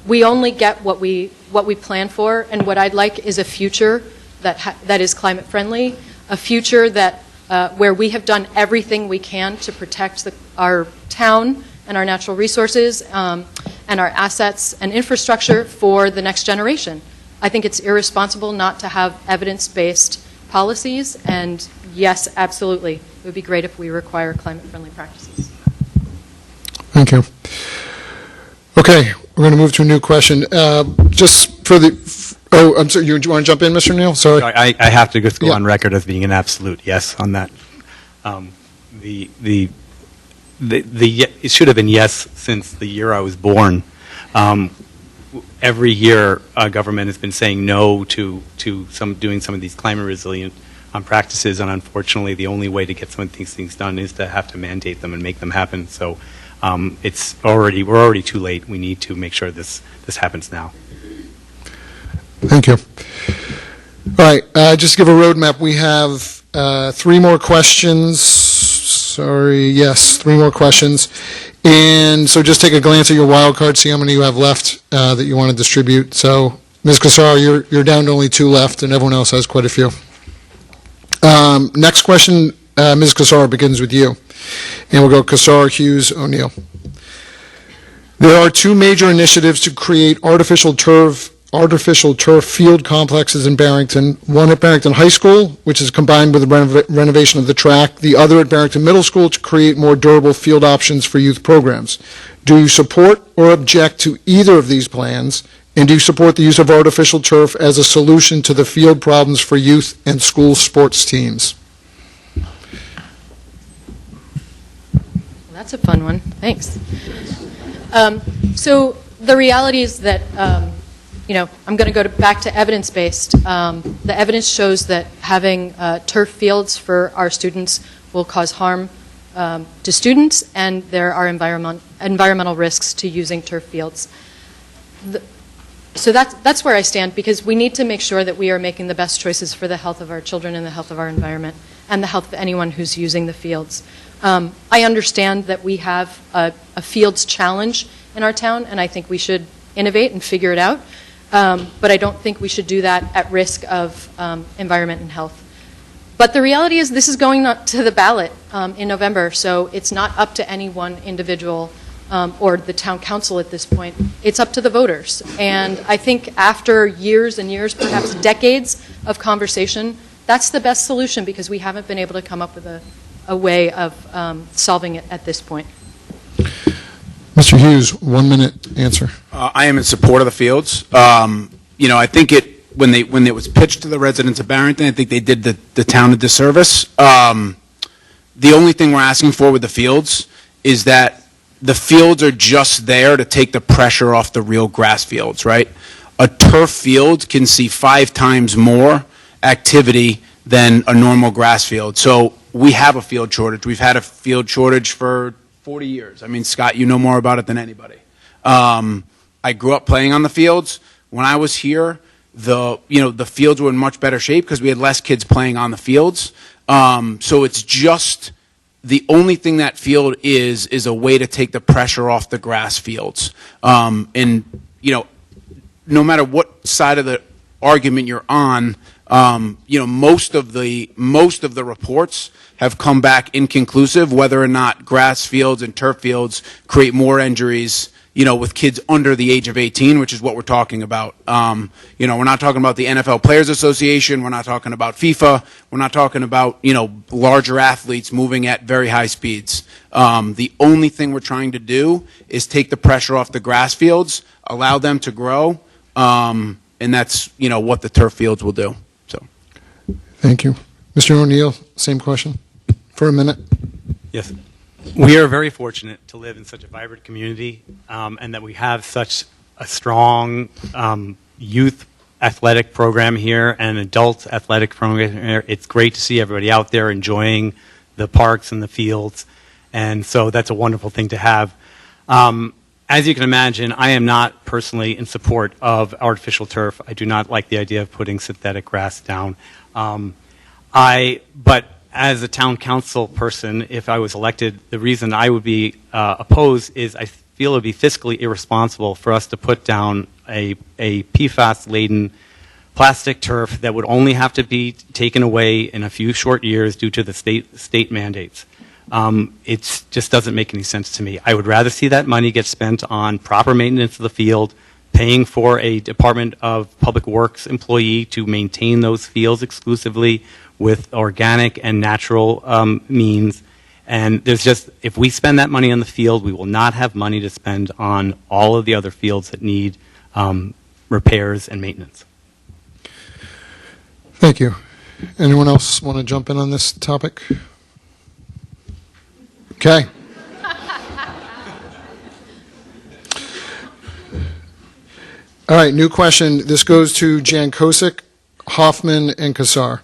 we only get what we plan for, and what I'd like is a future that is climate friendly. a future that where we have done everything we can to protect our town and our natural resources and our assets and infrastructure for the next generation. I think it's irresponsible not to have evidence-based policies, and yes, absolutely, it would be great if we require climate-friendly practices. Thank you. Okay, we're going to move to a new question. Just for the, I'm sorry, you want to jump in, Mr. O'Neill? Sorry. I have to just go on record as being an absolute yes on that. It should have been yes since the year I was born. Every year, government has been saying no to doing some of these climate resilient practices, and unfortunately, the only way to get some of these things done is to have to mandate them and make them happen. So we're already too late. We need to make sure this happens now. Thank you. All right, just to give a roadmap, we have 3 more questions. Sorry, yes, 3 more questions. And so just take a glance at your wild card, see how many you have left that you want to distribute. So, Ms. Cassar, you're down to only 2 left, and everyone else has quite a few. Next question, Ms. Cassar, begins with you. And we'll go Cassar, Hughes, O'Neill. There are 2 major initiatives to create artificial turf field complexes in Barrington, one at Barrington High School, which is combined with the renovation of the track, the other at Barrington Middle School to create more durable field options for youth programs. Do you support or object to either of these plans, and do you support the use of artificial turf as a solution to the field problems for youth and school sports teams? Well, that's a fun one. Thanks. So the reality is that I'm going to go back to evidence-based. The evidence shows that having turf fields for our students will cause harm to students, and there are environmental risks to using turf fields. So that's where I stand, because we need to make sure that we are making the best choices for the health of our children and the health of our environment and the health of anyone who's using the fields. I understand that we have a fields challenge in our town, and I think we should innovate and figure it out. But I don't think we should do that at risk of environment and health. But the reality is this is going to the ballot in November, so it's not up to any one individual or the town council at this point. It's up to the voters. And I think after years and years, perhaps decades of conversation, that's the best solution, because we haven't been able to come up with a way of solving it at this point. Mr. Hughes, 1 minute answer. I am in support of the fields. I think when it was pitched to the residents of Barrington, I think they did the town a disservice. The only thing we're asking for with the fields is that the fields are just there to take the pressure off the real grass fields, right? A turf field can see 5 times more activity than a normal grass field. So we have a field shortage. We've had a field shortage for 40 years. I mean, Scott, you know more about it than anybody. I grew up playing on the fields. When I was here, the fields were in much better shape because we had less kids playing on the fields. So it's just the only thing that field is a way to take the pressure off the grass fields. No matter what side of the argument you're on, most of the reports have come back inconclusive whether or not grass fields and turf fields create more injuries, with kids under the age of 18, which is what we're talking about. We're not talking about the NFL Players Association. We're not talking about FIFA. We're not talking about, larger athletes moving at very high speeds. The only thing we're trying to do is take the pressure off the grass fields, allow them to grow, and that's, what the turf fields will do. So, thank you. Mr. O'Neill, same question for a minute. Yes. We are very fortunate to live in such a vibrant community, and that we have such a strong youth athletic program here and adult athletic program here. It's great to see everybody out there enjoying the parks and the fields, and so that's a wonderful thing to have. As you can imagine, I am not personally in support of artificial turf. I do not like the idea of putting synthetic grass down. But as a town council person, if I was elected, the reason I would be opposed is I feel it would be fiscally irresponsible for us to put down a PFAS-laden plastic turf that would only have to be taken away in a few short years due to the state mandates. It just doesn't make any sense to me. I would rather see that money get spent on proper maintenance of the field, paying for a Department of Public Works employee to maintain those fields exclusively with organic and natural means. And there's just, if we spend that money on the field, we will not have money to spend on all of the other fields that need repairs and maintenance. Thank you. Anyone else want to jump in on this topic? Okay. All right, new question. This goes to Jancosek, Hoffman, and Cassar.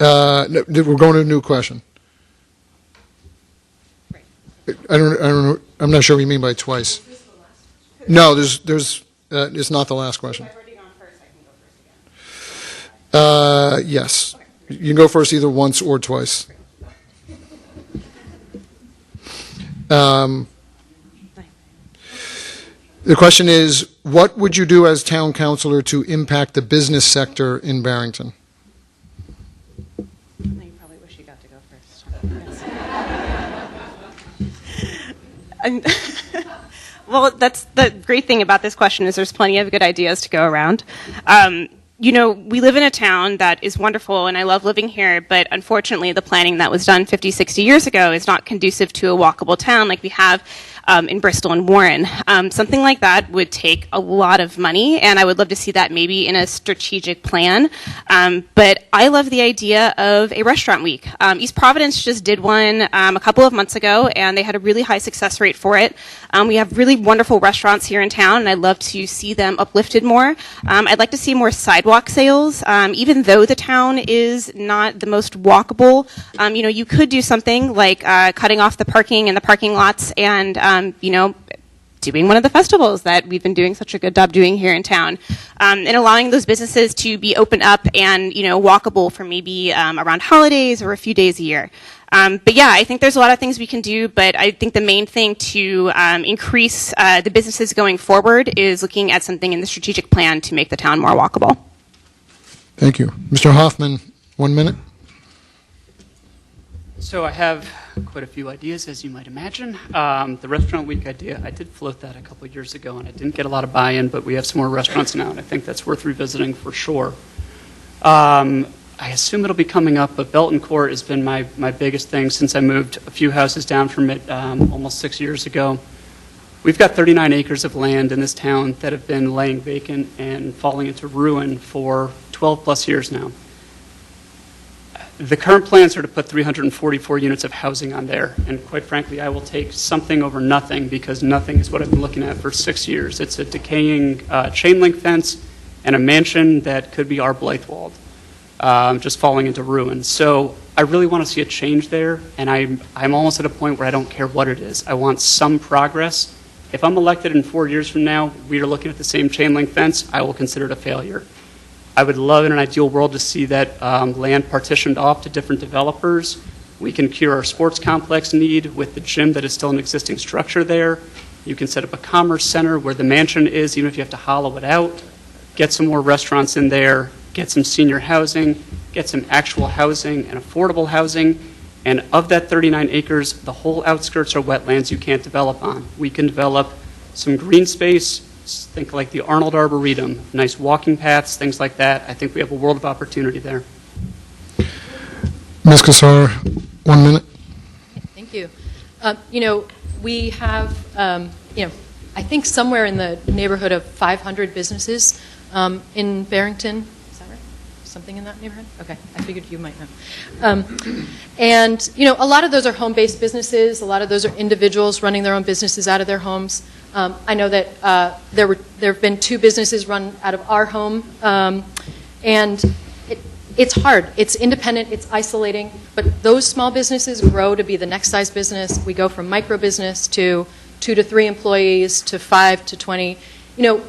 No, we're going to a new question. I don't know. I'm not sure what you mean by twice. No, it's not the last question. Yes. You can go first either once or twice. The question is, what would you do as town councilor to impact the business sector in Barrington? You probably wish you got to go first. Well, that's the great thing about this question is there's plenty of good ideas to go around. You know, we live in a town that is wonderful, and I love living here, but unfortunately the planning that was done 50, 60 years ago is not conducive to a walkable town like we have in Bristol and Warren. Something like that would take a lot of money, and I would love to see that maybe in a strategic plan. But I love the idea of a restaurant week. East Providence just did one a couple of months ago, and they had a really high success rate for it. We have really wonderful restaurants here in town, and I'd love to see them uplifted more. I'd like to see more sidewalk sales. Even though the town is not the most walkable, you know, you could do something like cutting off the parking in the parking lots and you know, doing one of the festivals that we've been doing such a good job doing here in town, and allowing those businesses to be open up and, you know, walkable for maybe around holidays or a few days a year. But yeah, I think there's a lot of things we can do, but I think the main thing to increase the businesses going forward is looking at something in the strategic plan to make the town more walkable. Thank you. Mr. Hoffman, 1 minute. So I have quite a few ideas, as you might imagine. The restaurant week idea, I did float that a couple of years ago, and I didn't get a lot of buy-in, but we have some more restaurants now, and I think that's worth revisiting for sure. I assume it'll be coming up, but Belton Court has been my biggest thing since I moved a few houses down from it almost 6 years ago. We've got 39 acres of land in this town that have been laying vacant and falling into ruin for 12 plus years now. The current plans are to put 344 units of housing on there, and quite frankly, I will take something over nothing because nothing is what I've been looking at for 6 years. It's a decaying chain link fence and a mansion that could be our Blythewald, just falling into ruin. So I really want to see a change there, and I'm almost at a point where I don't care what it is. I want some progress. If I'm elected in 4 years from now, we are looking at the same chain link fence, I will consider it a failure. I would love in an ideal world to see that land partitioned off to different developers. We can cure our sports complex need with the gym that is still an existing structure there. You can set up a commerce center where the mansion is, even if you have to hollow it out. Get some more restaurants in there, get some senior housing, get some actual housing and affordable housing. And of that 39 acres, the whole outskirts are wetlands you can't develop on. We can develop some green space. Think like the Arnold Arboretum, nice walking paths, things like that. I think we have a world of opportunity there. Ms. Cassar, 1 minute. Thank you. You know, we have, you know, I think somewhere in the neighborhood of 500 businesses in Barrington. Is that right? Something in that neighborhood? Okay, I figured you might know. And, you know, a lot of those are home-based businesses. A lot of those are individuals running their own businesses out of their homes. I know that there have been 2 businesses run out of our home, and it's hard. It's independent, it's isolating, but those small businesses grow to be the next size business. We go from micro business to 2 to 3 employees to 5 to 20. You know,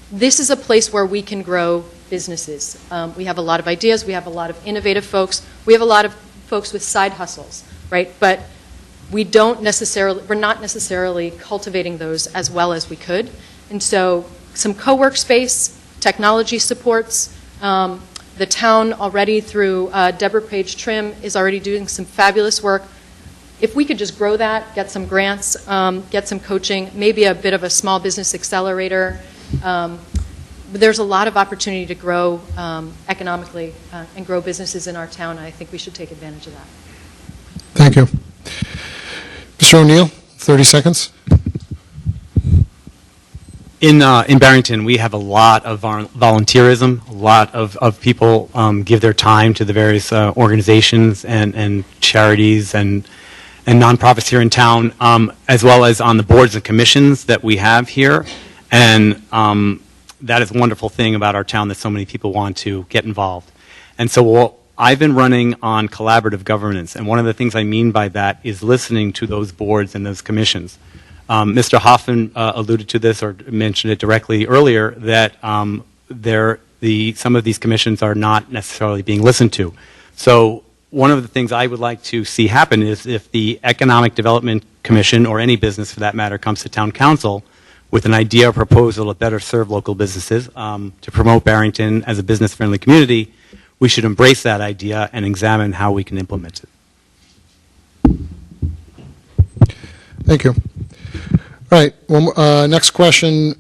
this is a place where we can grow businesses. We have a lot of ideas. We have a lot of innovative folks. We have a lot of folks with side hustles, right? But we're not necessarily cultivating those as well as we could. And so some co-work space, technology supports. The town already through Deborah Page Trim is already doing some fabulous work. If we could just grow that, get some grants, get some coaching, maybe a bit of a small business accelerator. There's a lot of opportunity to grow economically and grow businesses in our town, and I think we should take advantage of that. Thank you. Mr. O'Neill, 30 seconds. In Barrington, we have a lot of volunteerism. A lot of people give their time to the various organizations and charities and nonprofits here in town, as well as on the boards and commissions that we have here. And that is a wonderful thing about our town, that so many people want to get involved. And so I've been running on collaborative governance, and one of the things I mean by that is listening to those boards and those commissions. Mr. Hoffman alluded to this or mentioned it directly earlier, that some of these commissions are not necessarily being listened to. So one of the things I would like to see happen is if the Economic Development Commission, or any business for that matter, comes to Town Council with an idea or proposal to better serve local businesses, to promote Barrington as a business-friendly community, we should embrace that idea and examine how we can implement it. Thank you. All right, well, next question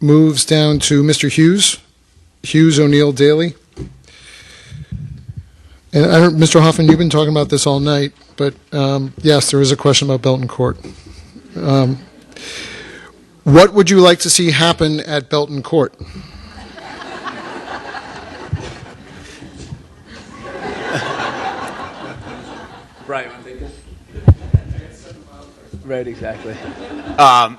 moves down to Mr. Hughes. Hughes, O'Neill, Daley. And Mr. Hoffman, you've been talking about this all night, but yes, there is a question about Belton Court. What would you like to see happen at Belton Court? Bryan, want to take this? Right, exactly.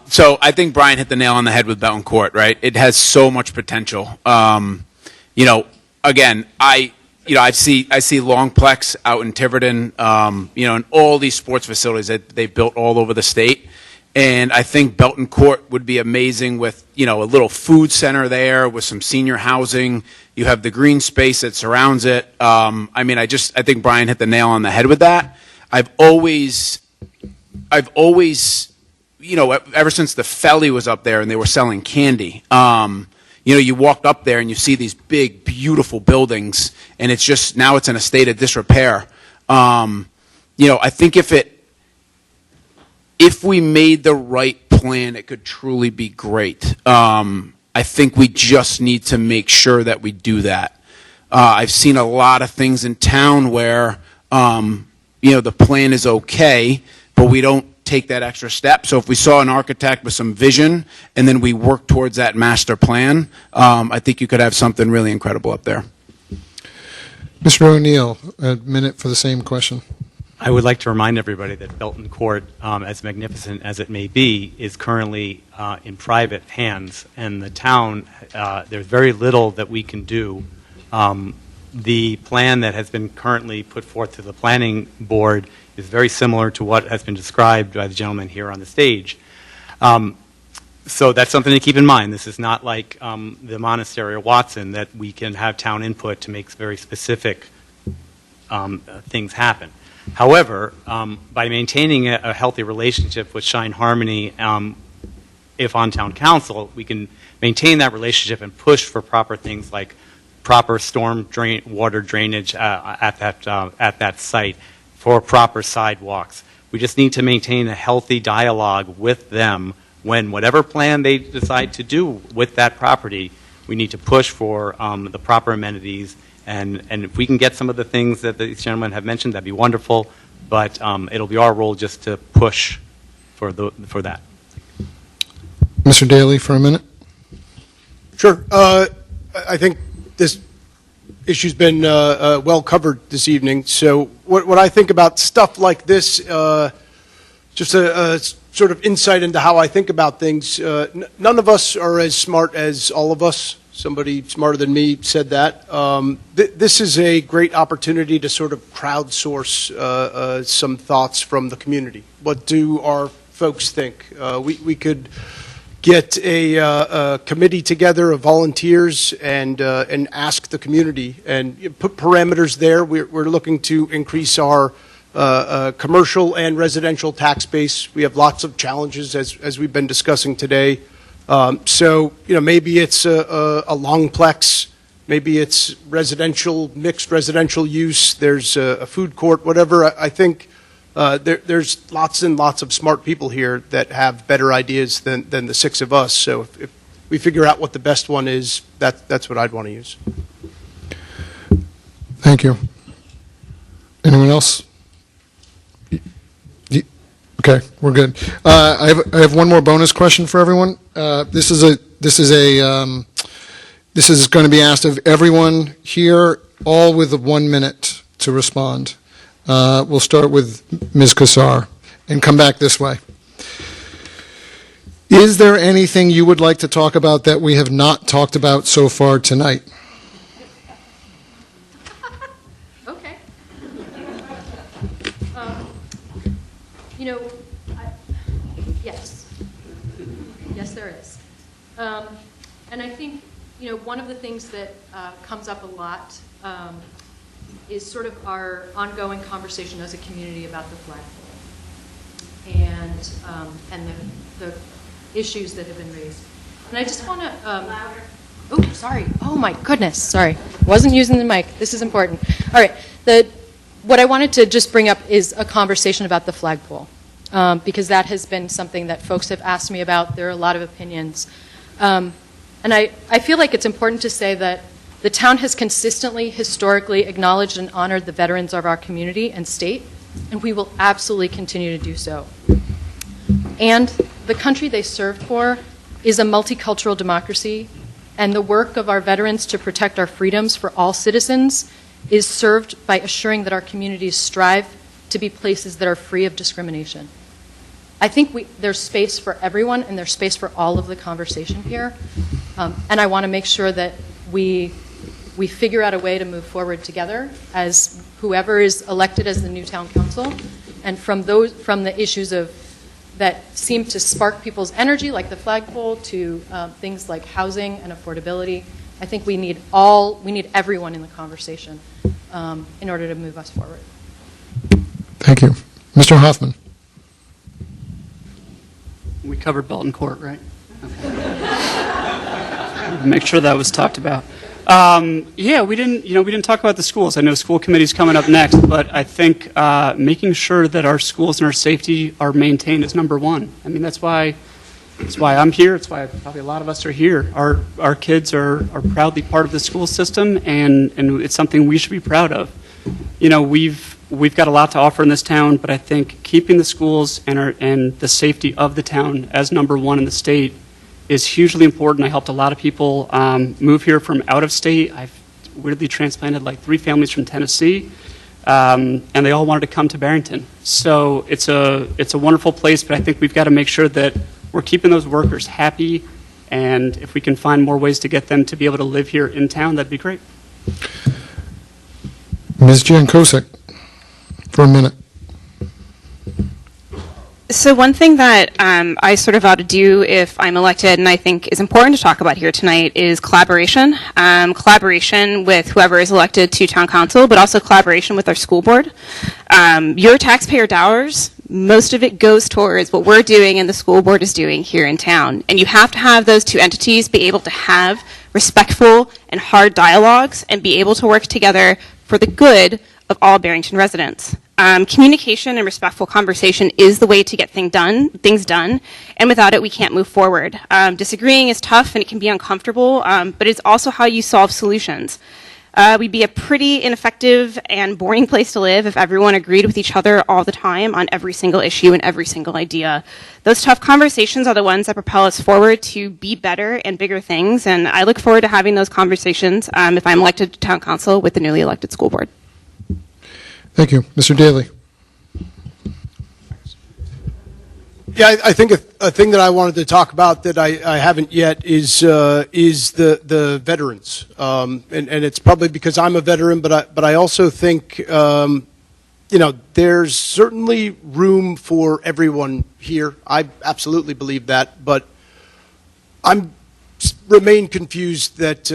So I think Bryan hit the nail on the head with Belton Court, right? It has so much potential. Again, I see Longplex out in Tiverton, and all these sports facilities that they built all over the state. And I think Belton Court would be amazing with, a little food center there with some senior housing. You have the green space that surrounds it. I think Bryan hit the nail on the head with that. I've always, ever since the Felly was up there and they were selling candy, you walked up there and you see these big, beautiful buildings, and it's just, now it's in a state of disrepair. I think if we made the right plan, it could truly be great. I think we just need to make sure that we do that. I've seen a lot of things in town where, the plan is okay, but we don't take that extra step. So if we saw an architect with some vision and then we work towards that master plan, I think you could have something really incredible up there. Mr. O'Neill, a minute for the same question. I would like to remind everybody that Belton Court, as magnificent as it may be, is currently in private hands, and the town, there's very little that we can do. The plan that has been currently put forth to the planning board is very similar to what has been described by the gentleman here on the stage. So that's something to keep in mind. This is not like the Monastery or Watson, that we can have town input to make very specific things happen. However, by maintaining a healthy relationship with Shine Harmony, if on town council, we can maintain that relationship and push for proper things like proper storm water drainage at that site, for proper sidewalks. We just need to maintain a healthy dialogue with them when whatever plan they decide to do with that property, we need to push for the proper amenities. And if we can get some of the things that these gentlemen have mentioned, that'd be wonderful. But it'll be our role just to push for that. Mr. Daley, for a minute. Sure. I think this issue's been well covered this evening. So what I think about stuff like this, just a sort of insight into how I think about things. None of us are as smart as all of us. Somebody smarter than me said that. This is a great opportunity to sort of crowdsource some thoughts from the community. What do our folks think? We could get a committee together of volunteers and ask the community and put parameters there. We're looking to increase our commercial and residential tax base. We have lots of challenges, as we've been discussing today, So, maybe it's a longplex, maybe it's residential, mixed residential use, there's a food court, whatever. I think there's lots and lots of smart people here that have better ideas than the six of us. So if we figure out what the best one is, that's what I'd want to use. Thank you. Anyone else? Okay, we're good. I have one more bonus question for everyone. This is going to be asked of everyone here, all with 1 minute to respond. We'll start with Ms. Cassar and come back this way. Is there anything you would like to talk about that we have not talked about so far tonight? Okay. Yes. Yes, there is. And I think, one of the things that comes up a lot is sort of our ongoing conversation as a community about the flagpole and the issues that have been raised. And I just want to... oh, sorry. Oh, my goodness. Sorry. Wasn't using the mic. This is important. All right. What I wanted to just bring up is a conversation about the flagpole, because that has been something that folks have asked me about. There are a lot of opinions. And I feel like it's important to say that the town has consistently, historically acknowledged and honored the veterans of our community and state, and we will absolutely continue to do so. And the country they served for is a multicultural democracy, and the work of our veterans to protect our freedoms for all citizens is served by assuring that our communities strive to be places that are free of discrimination. I think there's space for everyone, and there's space for all of the conversation here, and I want to make sure that we figure out a way to move forward together as whoever is elected as the new town council, and from the issues that seem to spark people's energy, like the flagpole, to things like housing and affordability. I think we need everyone in the conversation in order to move us forward. Thank you. Mr. Hoffman. We covered Belton Court, right? Okay. Make sure that was talked about. We didn't talk about the schools. I know school committee's coming up next, but I think making sure that our schools and our safety are maintained is number one. I mean, that's why I'm here. It's why probably a lot of us are here. Our kids are proudly part of the school system, and it's something we should be proud of. We've got a lot to offer in this town, but I think keeping the schools and the safety of the town as number one in the state is hugely important. I helped a lot of people move here from out of state. I've weirdly transplanted like 3 families from Tennessee, and they all wanted to come to Barrington. So it's a wonderful place, but I think we've got to make sure that we're keeping those workers happy, and if we can find more ways to get them to be able to live here in town, that'd be great. Ms. Jancosek, for a minute. So one thing that I sort of ought to do if I'm elected, and I think is important to talk about here tonight, is collaboration. Collaboration with whoever is elected to town council, but also collaboration with our school board. Your taxpayer dollars, most of it goes towards what we're doing and the school board is doing here in town. And you have to have those two entities be able to have respectful and hard dialogues and be able to work together for the good of all Barrington residents. Communication and respectful conversation is the way to get things done, and without it, we can't move forward. Disagreeing is tough and it can be uncomfortable, but it's also how you solve solutions. We'd be a pretty ineffective and boring place to live if everyone agreed with each other all the time on every single issue and every single idea. Those tough conversations are the ones that propel us forward to be better and bigger things, and I look forward to having those conversations if I'm elected to town council with the newly elected school board. Thank you. Mr. Daley. Yeah, I think a thing that I wanted to talk about that I haven't yet is the veterans, and it's probably because I'm a veteran, but I also think there's certainly room for everyone here. I absolutely believe that, but I'm remain confused that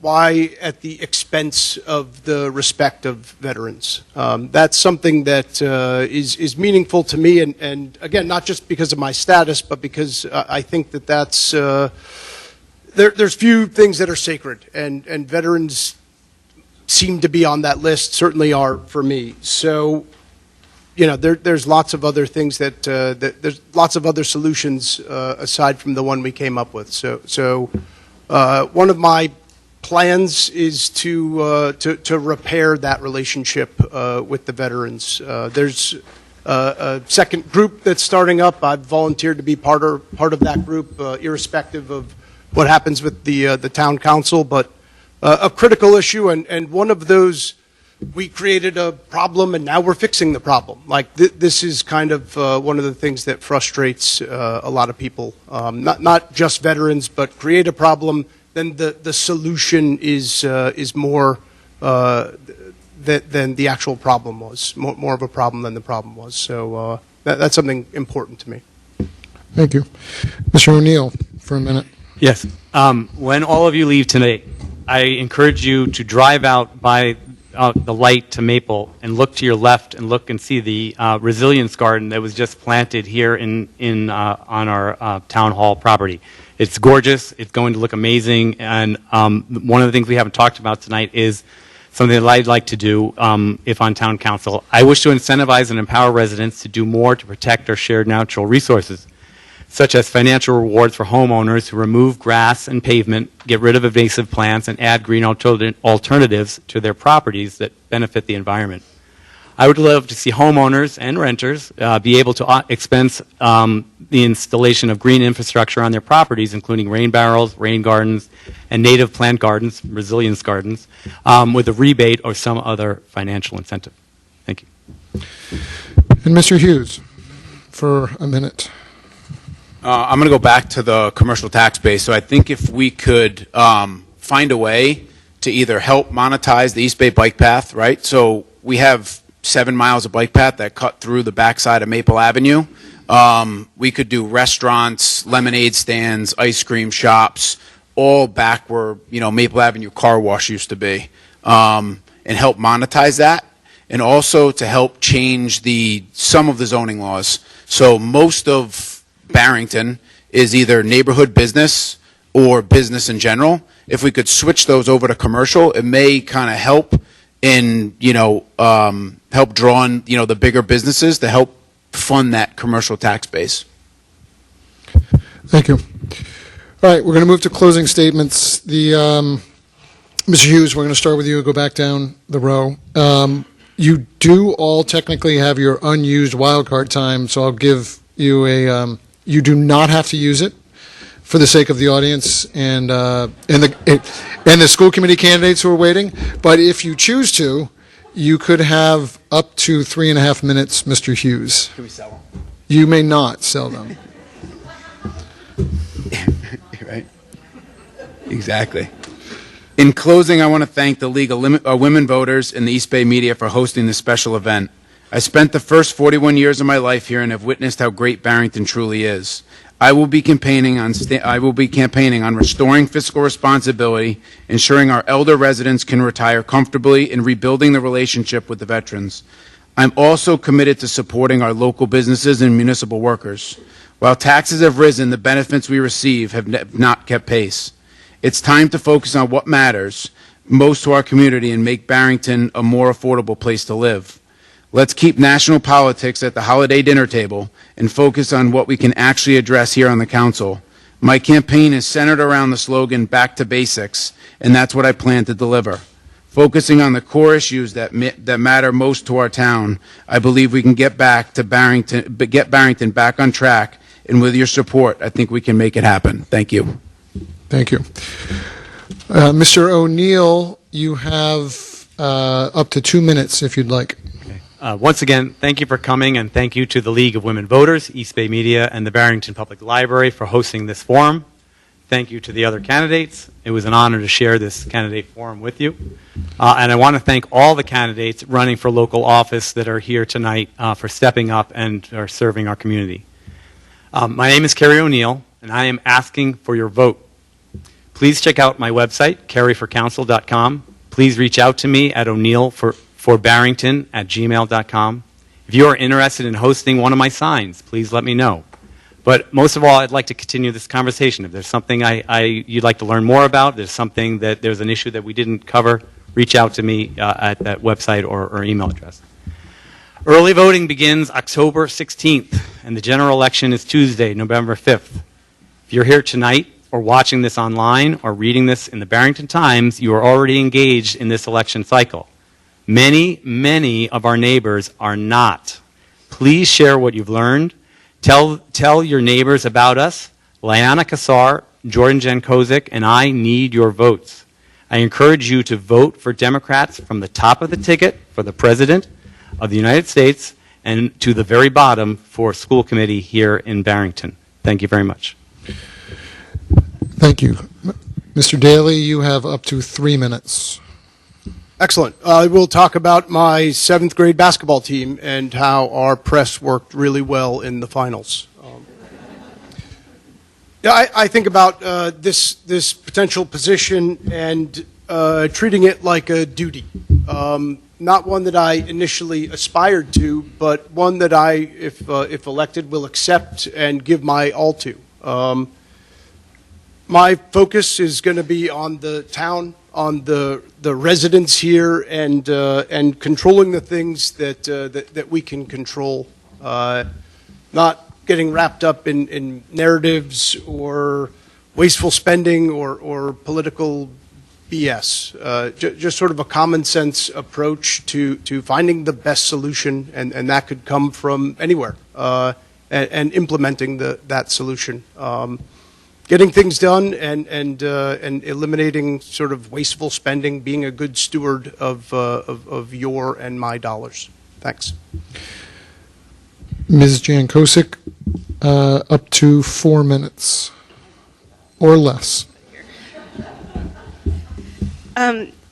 why at the expense of the respect of veterans. That's something that is meaningful to me, and again, not just because of my status, but because I think that that's there's few things that are sacred, and veterans seem to be on that list. Certainly are for me. So, you know, there's lots of other things that there's lots of other solutions aside from the one we came up with. So one of my plans is to repair that relationship with the veterans. There's a second group that's starting up. I've volunteered to be part of that group, irrespective of what happens with the town council. But a critical issue, and one of those, we created a problem and now we're fixing the problem. Like this is kind of one of the things that frustrates a lot of people. Not just veterans, but create a problem, then the solution is more than the actual problem was. More of a problem than the problem was. So that's something important to me. Thank you. Mr. O'Neill, for a minute. Yes. When all of you leave tonight, I encourage you to drive out by the light to Maple and look to your left and look and see the resilience garden that was just planted here on our town hall property. It's gorgeous. It's going to look amazing. And one of the things we haven't talked about tonight is something that I'd like to do if on town council. I wish to incentivize and empower residents to do more to protect our shared natural resources, such as financial rewards for homeowners who remove grass and pavement, get rid of invasive plants, and add green alternatives to their properties that benefit the environment. I would love to see homeowners and renters be able to expense the installation of green infrastructure on their properties, including rain barrels, rain gardens, and native plant gardens, resilience gardens, with a rebate or some other financial incentive. Thank you. And Mr. Hughes, for a minute. I'm going to go back to the commercial tax base. So I think if we could find a way to either help monetize the East Bay bike path, right? So we have 7 miles of bike path that cut through the backside of Maple Avenue. We could do restaurants, lemonade stands, ice cream shops, all back where, you know, Maple Avenue car wash used to be, and help monetize that, and also to help change some of the zoning laws. So most of Barrington is either neighborhood business or business in general. If we could switch those over to commercial, it may kind of help in, help draw in, the bigger businesses to help fund that commercial tax base. Thank you. All right, we're going to move to closing statements. Mr. Hughes, we're going to start with you and go back down the row. You do all technically have your unused wildcard time, so I'll give you you do not have to use it for the sake of the audience and the school committee candidates who are waiting. But if you choose to, you could have up to 3.5 minutes, Mr. Hughes. Can we sell them? You may not sell them. Right? Exactly. In closing, I want to thank the League of Women Voters and the East Bay Media for hosting this special event. I spent the first 41 years of my life here and have witnessed how great Barrington truly is. I will be campaigning on restoring fiscal responsibility, ensuring our elder residents can retire comfortably, and rebuilding the relationship with the veterans. I'm also committed to supporting our local businesses and municipal workers. While taxes have risen, the benefits we receive have not kept pace. It's time to focus on what matters most to our community and make Barrington a more affordable place to live. Let's keep national politics at the holiday dinner table and focus on what we can actually address here on the council. My campaign is centered around the slogan, Back to Basics, and that's what I plan to deliver. Focusing on the core issues that matter most to our town, I believe we can get Barrington back on track, and with your support, I think we can make it happen. Thank you. Thank you. Mr. O'Neill, you have up to 2 minutes if you'd like. Once again, thank you for coming, and thank you to the League of Women Voters, East Bay Media, and the Barrington Public Library for hosting this forum. Thank you to the other candidates. It was an honor to share this candidate forum with you. And I want to thank all the candidates running for local office that are here tonight for stepping up and are serving our community. My name is Kerry O'Neill, and I am asking for your vote. Please check out my website, kerryforcouncil.com. Please reach out to me at o'neillforbarrington@gmail.com. If you are interested in hosting one of my signs, please let me know. But most of all, I'd like to continue this conversation. If there's something you'd like to learn more about, there's an issue that we didn't cover, reach out to me at that website or email address. Early voting begins October 16th, and the general election is Tuesday, November 5th. If you're here tonight or watching this online or reading this in the Barrington Times, you are already engaged in this election cycle. Many, many of our neighbors are not. Please share what you've learned. Tell your neighbors about us. Liana Cassar, Jordan Jancosek, and I need your votes. I encourage you to vote for Democrats from the top of the ticket for the President of the United States and to the very bottom for school committee here in Barrington. Thank you very much. Thank you. Mr. Daley, you have up to 3 minutes. Excellent. I will talk about my 7th grade basketball team and how our press worked really well in the finals. I think about this potential position and treating it like a duty. Not one that I initially aspired to, but one that I, if elected, will accept and give my all to. My focus is going to be on the town, on the residents here, and controlling the things that we can control. Not getting wrapped up in narratives or wasteful spending or political BS. Just sort of a common sense approach to finding the best solution, and that could come from anywhere, and implementing that solution. Getting things done and eliminating sort of wasteful spending, being a good steward of your and my dollars. Thanks. Ms. Jancosek, up to 4 minutes or less.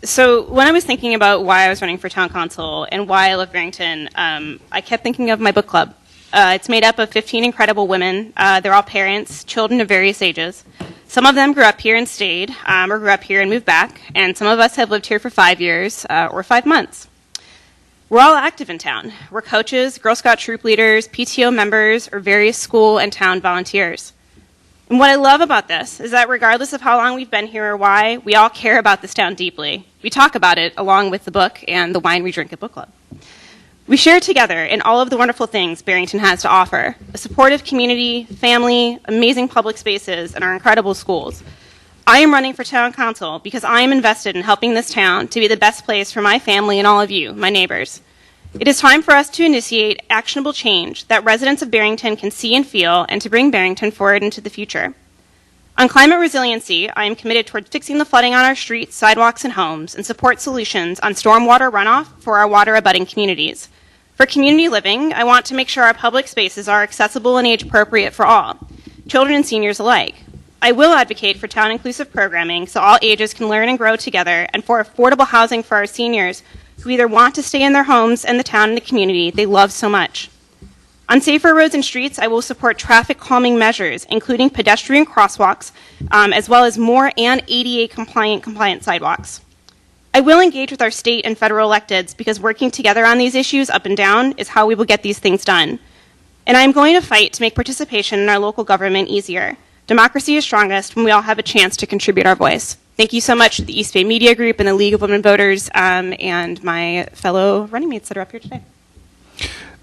So when I was thinking about why I was running for town council and why I love Barrington, I kept thinking of my book club. It's made up of 15 incredible women. They're all parents, children of various ages. Some of them grew up here and stayed, or grew up here and moved back, and some of us have lived here for 5 years or 5 months. We're all active in town. We're coaches, Girl Scout troop leaders, PTO members, or various school and town volunteers. And what I love about this is that regardless of how long we've been here or why, we all care about this town deeply. We talk about it along with the book and the wine we drink at book club. We share together in all of the wonderful things Barrington has to offer: a supportive community, family, amazing public spaces, and our incredible schools. I am running for town council because I am invested in helping this town to be the best place for my family and all of you, my neighbors. It is time for us to initiate actionable change that residents of Barrington can see and feel, and to bring Barrington forward into the future. On climate resiliency, I am committed toward fixing the flooding on our streets, sidewalks, and homes, and support solutions on stormwater runoff for our water-abutting communities. For community living, I want to make sure our public spaces are accessible and age-appropriate for all, children and seniors alike. I will advocate for town-inclusive programming so all ages can learn and grow together, and for affordable housing for our seniors who either want to stay in their homes and the town and the community they love so much. On safer roads and streets, I will support traffic calming measures, including pedestrian crosswalks, as well as more and ADA compliant sidewalks. I will engage with our state and federal electeds because working together on these issues up and down is how we will get these things done. And I am going to fight to make participation in our local government easier. Democracy is strongest when we all have a chance to contribute our voice. Thank you so much to the East Bay Media Group and the League of Women Voters, and my fellow running mates that are up here today.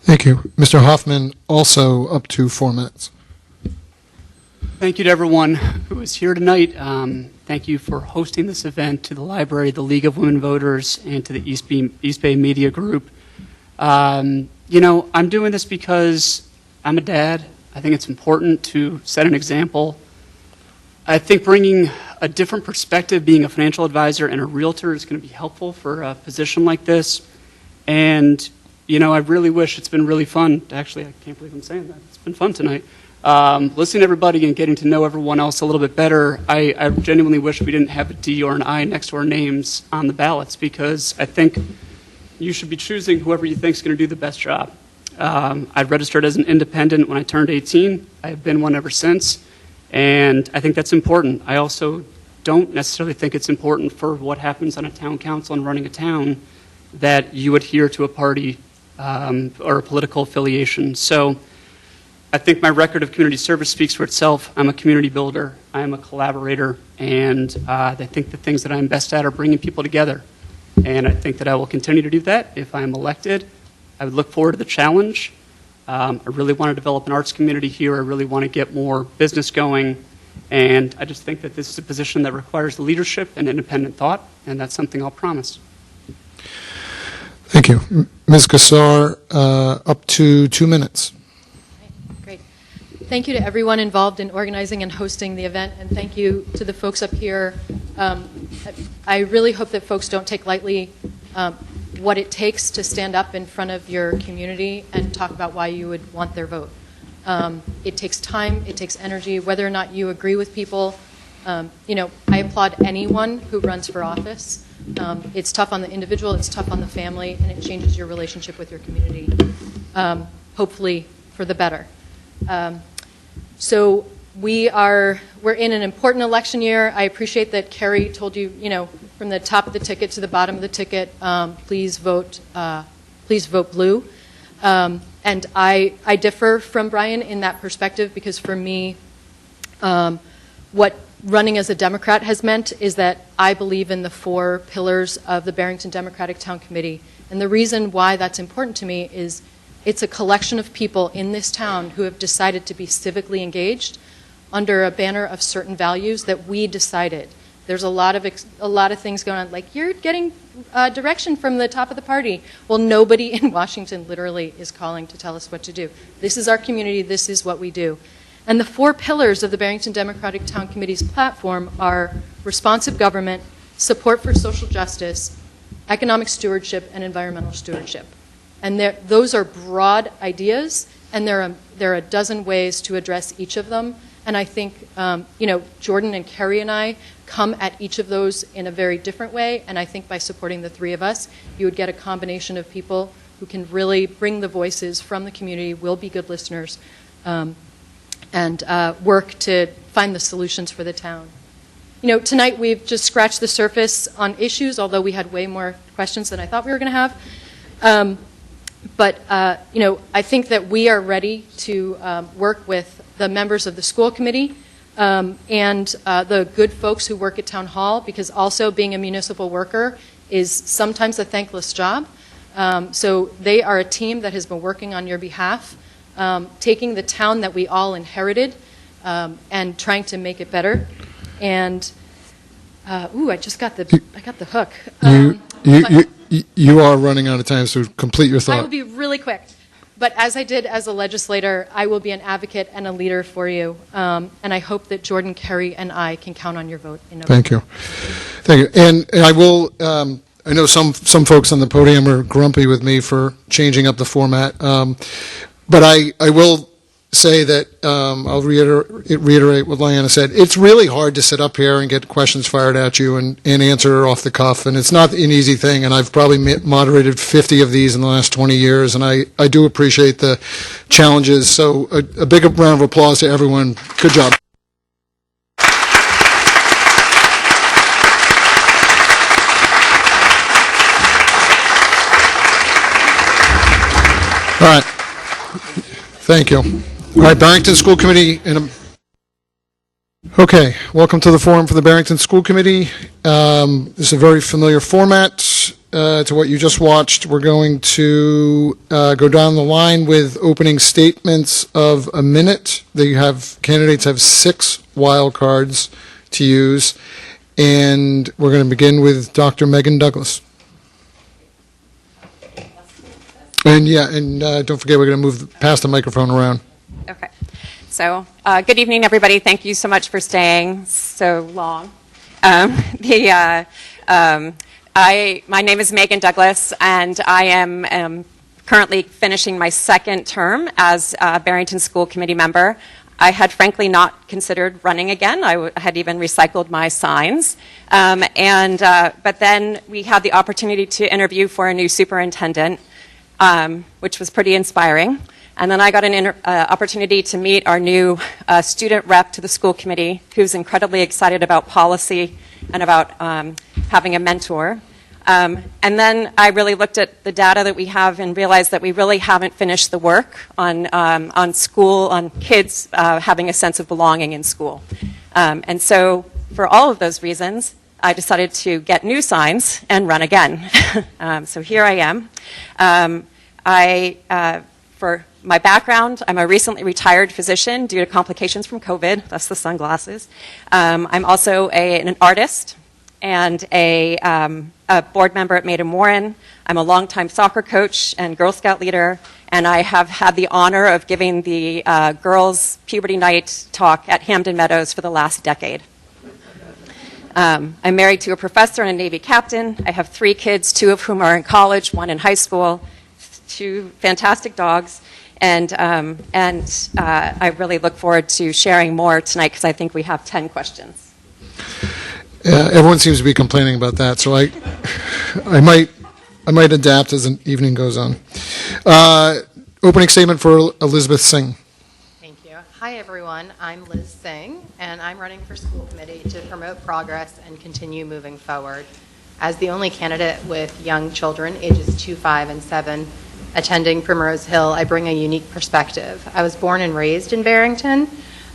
Thank you. Mr. Hoffman, also up to 4 minutes. Thank you to everyone who is here tonight. Thank you for hosting this event, to the library, the League of Women Voters, and to the East Bay Media Group. I'm doing this because I'm a dad. I think it's important to set an example. I think bringing a different perspective, being a financial advisor and a realtor, is going to be helpful for a position like this. And I really wish, it's been really fun. Actually, I can't believe I'm saying that. It's been fun tonight. Listening to everybody and getting to know everyone else a little bit better. I genuinely wish we didn't have a D or an I next to our names on the ballots, because I think you should be choosing whoever you think is going to do the best job. I registered as an independent when I turned 18. I have been one ever since, and I think that's important. I also don't necessarily think it's important for what happens on a town council and running a town that you adhere to a party or a political affiliation. So I think my record of community service speaks for itself. I'm a community builder. I'm a collaborator. And I think the things that I'm best at are bringing people together. And I think that I will continue to do that if I'm elected. I would look forward to the challenge. I really want to develop an arts community here. I really want to get more business going. And I just think that this is a position that requires leadership and independent thought, and that's something I'll promise. Thank you. Ms. Cassar, up to 2 minutes. Great. Thank you to everyone involved in organizing and hosting the event, and thank you to the folks up here. I really hope that folks don't take lightly what it takes to stand up in front of your community and talk about why you would want their vote. It takes time, it takes energy, whether or not you agree with people. I applaud anyone who runs for office. It's tough on the individual, it's tough on the family, and it changes your relationship with your community, hopefully for the better. So we're in an important election year. I appreciate that Kerry told you, from the top of the ticket to the bottom of the ticket, please vote blue. And I differ from Bryan in that perspective, because for me, what running as a Democrat has meant is that I believe in the 4 pillars of the Barrington Democratic Town Committee. And the reason why that's important to me is it's a collection of people in this town who have decided to be civically engaged under a banner of certain values that we decided. There's a lot of things going on, like you're getting direction from the top of the party. Well, nobody in Washington literally is calling to tell us what to do. This is our community. This is what we do. And the 4 pillars of the Barrington Democratic Town Committee's platform are responsive government, support for social justice, economic stewardship, and environmental stewardship. And those are broad ideas, and there are a dozen ways to address each of them. And I think, Jordan and Kerry and I come at each of those in a very different way. And I think by supporting the 3 of us, you would get a combination of people who can really bring the voices from the community, will be good listeners, and work to find the solutions for the town. Tonight we've just scratched the surface on issues, although we had way more questions than I thought we were going to have. But I think that we are ready to work with the members of the school committee and the good folks who work at Town Hall, because also being a municipal worker is sometimes a thankless job. So they are a team that has been working on your behalf, taking the town that we all inherited and trying to make it better. And I just got the hook. You are running out of time, so complete your thought. I will be really quick. But as I did as a legislator, I will be an advocate and a leader for you. And I hope that Jordan, Kerry, and I can count on your vote in November. Thank you. Thank you. And I will, I know some folks on the podium are grumpy with me for changing up the format. But I will say that I'll reiterate what Liana said. It's really hard to sit up here and get questions fired at you and answer off the cuff, and it's not an easy thing, and I've probably moderated 50 of these in the last 20 years, and I do appreciate the challenges. So a big round of applause to everyone. Good job. All right. Thank you. All right, Barrington School Committee. Okay, welcome to the forum for the Barrington School Committee. This is a very familiar format to what you just watched. We're going to go down the line with opening statements of a minute. Candidates have 6 wild cards to use, and we're going to begin with Dr. Megan Douglas. And don't forget, we're going to pass the microphone around. Okay. So, good evening, everybody. Thank you so much for staying so long. My name is Megan Douglas, and I am currently finishing my 2nd term as a Barrington School Committee member. I had frankly not considered running again. I had even recycled my signs. But then we had the opportunity to interview for a new superintendent, which was pretty inspiring. And then I got an opportunity to meet our new student rep to the school committee, who's incredibly excited about policy and about having a mentor. And then I really looked at the data that we have and realized that we really haven't finished the work on school, on kids having a sense of belonging in school. And so for all of those reasons, I decided to get new signs and run again. So here I am. For my background, I'm a recently retired physician due to complications from COVID. That's the sunglasses. I'm also an artist and a board member at Maiden Warren. I'm a longtime soccer coach and Girl Scout leader, and I have had the honor of giving the girls' puberty night talk at Hamden Meadows for the last decade. I'm married to a professor and a Navy captain. I have 3 kids, 2 of whom are in college, 1 in high school, 2 fantastic dogs, and I really look forward to sharing more tonight because I think we have 10 questions. Everyone seems to be complaining about that, so I might adapt as the evening goes on. Opening statement for Elizabeth Singh. Thank you. Hi, everyone. I'm Liz Singh, and I'm running for school committee to promote progress and continue moving forward. As the only candidate with young children, ages 2, 5, and 7, attending Primrose Hill, I bring a unique perspective. I was born and raised in Barrington.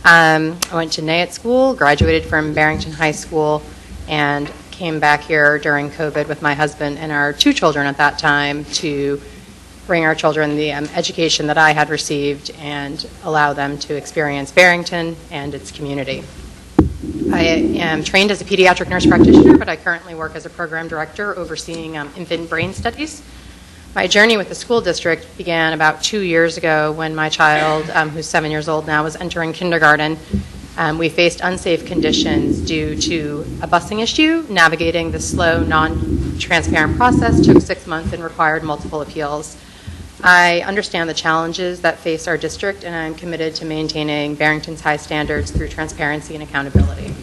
I went to Nayat School, graduated from Barrington High School, and came back here during COVID with my husband and our 2 children at that time to bring our children the education that I had received and allow them to experience Barrington and its community. I am trained as a pediatric nurse practitioner, but I currently work as a program director overseeing infant brain studies. My journey with the school district began about 2 years ago when my child, who's 7 years old now, was entering kindergarten. We faced unsafe conditions due to a busing issue. Navigating the slow, non-transparent process took 6 months and required multiple appeals. I understand the challenges that face our district, and I'm committed to maintaining Barrington's high standards through transparency and accountability.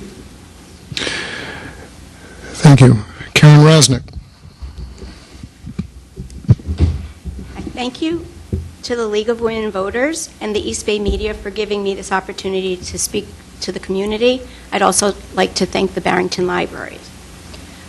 Thank you. Karen Rasnick. Thank you to the League of Women Voters and the East Bay Media for giving me this opportunity to speak to the community. I'd also like to thank the Barrington Library.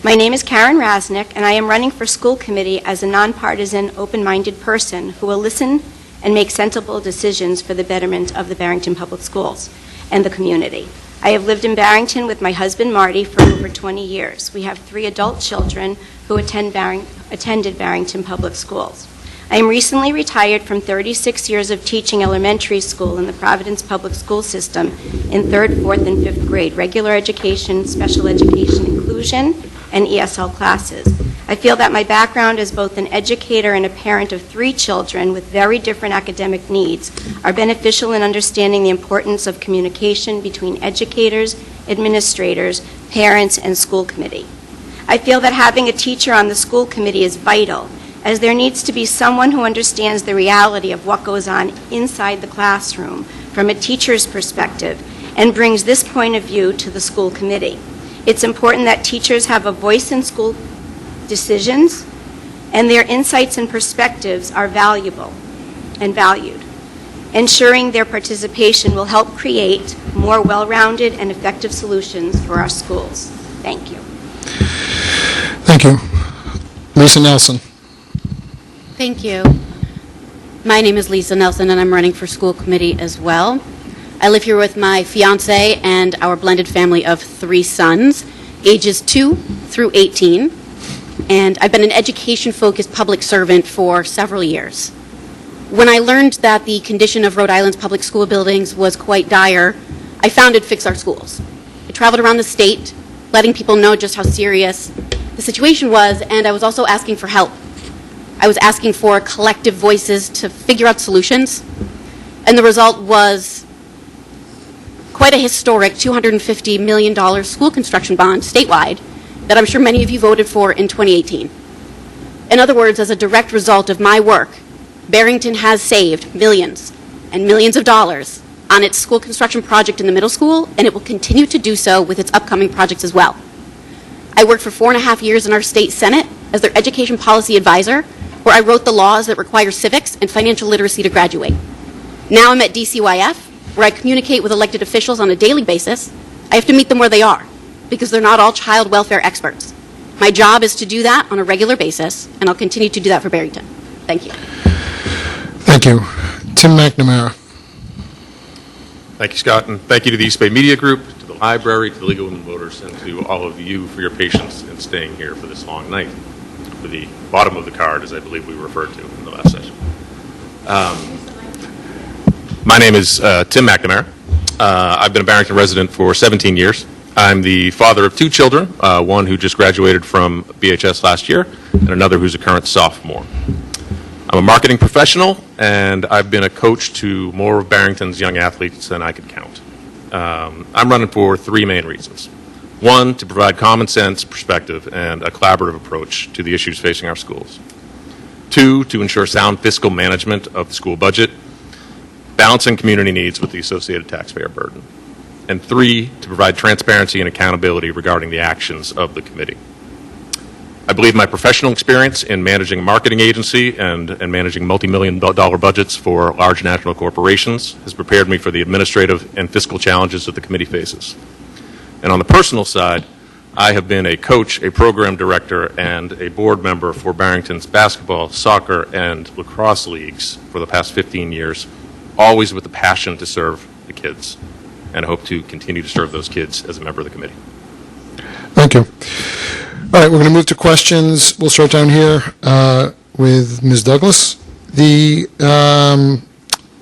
My name is Karen Rasnick, and I am running for school committee as a nonpartisan, open-minded person who will listen and make sensible decisions for the betterment of the Barrington Public Schools and the community. I have lived in Barrington with my husband, Marty, for over 20 years. We have 3 adult children who attended Barrington Public Schools. I am recently retired from 36 years of teaching elementary school in the Providence Public School System in 3rd, 4th, and 5th grade, regular education, special education inclusion, and ESL classes. I feel that my background as both an educator and a parent of 3 children with very different academic needs are beneficial in understanding the importance of communication between educators, administrators, parents, and school committee. I feel that having a teacher on the school committee is vital, as there needs to be someone who understands the reality of what goes on inside the classroom from a teacher's perspective and brings this point of view to the school committee. It's important that teachers have a voice in school decisions, and their insights and perspectives are valuable and valued. Ensuring their participation will help create more well-rounded and effective solutions for our schools. Thank you. Thank you. Lisa Nelson. Thank you. My name is Lisa Nelson, and I'm running for school committee as well. I live here with my fiance and our blended family of 3 sons, ages 2 through 18, and I've been an education-focused public servant for several years. When I learned that the condition of Rhode Island's public school buildings was quite dire, I founded Fix Our Schools. I traveled around the state, letting people know just how serious the situation was, and I was also asking for help. I was asking for collective voices to figure out solutions, and the result was quite a historic $250 million school construction bond statewide that I'm sure many of you voted for in 2018. In other words, as a direct result of my work, Barrington has saved millions and millions of dollars on its school construction project in the middle school, and it will continue to do so with its upcoming projects as well. I worked for 4.5 years in our state Senate as their education policy advisor, where I wrote the laws that require civics and financial literacy to graduate. Now I'm at DCYF, where I communicate with elected officials on a daily basis. I have to meet them where they are, because they're not all child welfare experts. My job is to do that on a regular basis, and I'll continue to do that for Barrington. Thank you. Thank you. Tim McNamara. Thank you, Scott, and thank you to the East Bay Media Group, to the library, to the League of Women Voters, and to all of you for your patience in staying here for this long night, for the bottom of the card, as I believe we referred to in the last session. My name is Tim McNamara. I've been a Barrington resident for 17 years. I'm the father of two children, one who just graduated from BHS last year, and another who's a current sophomore. I'm a marketing professional, and I've been a coach to more of Barrington's young athletes than I could count. I'm running for three main reasons. One, to provide common sense, perspective, and a collaborative approach to the issues facing our schools. Two, to ensure sound fiscal management of the school budget, balancing community needs with the associated taxpayer burden. And three, to provide transparency and accountability regarding the actions of the committee. I believe my professional experience in managing a marketing agency and managing multi-million-dollar budgets for large national corporations has prepared me for the administrative and fiscal challenges that the committee faces. And on the personal side, I have been a coach, a program director, and a board member for Barrington's basketball, soccer, and lacrosse leagues for the past 15 years, always with the passion to serve the kids, and I hope to continue to serve those kids as a member of the committee. Thank you. All right, we're going to move to questions. We'll start down here with Ms. Douglas. The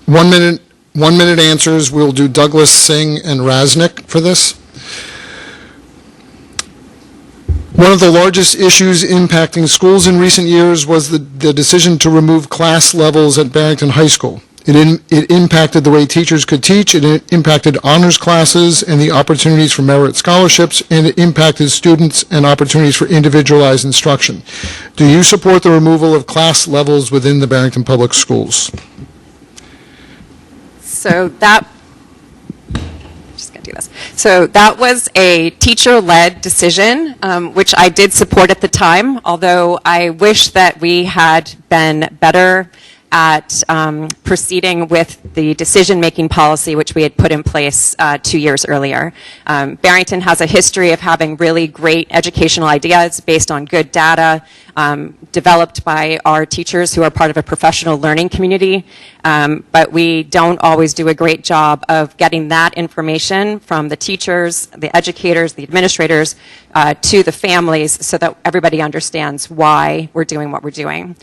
1 minute answers, we'll do Douglas, Singh, and Rasnick for this. One of the largest issues impacting schools in recent years was the decision to remove class levels at Barrington High School. It impacted the way teachers could teach, it impacted honors classes and the opportunities for merit scholarships, and it impacted students and opportunities for individualized instruction. Do you support the removal of class levels within the Barrington Public Schools? So that was a teacher-led decision, which I did support at the time, although I wish that we had been better at proceeding with the decision-making policy which we had put in place 2 years earlier. Barrington has a history of having really great educational ideas based on good data developed by our teachers who are part of a professional learning community, but we don't always do a great job of getting that information from the teachers, the educators, the administrators, to the families so that everybody understands why we're doing what we're doing.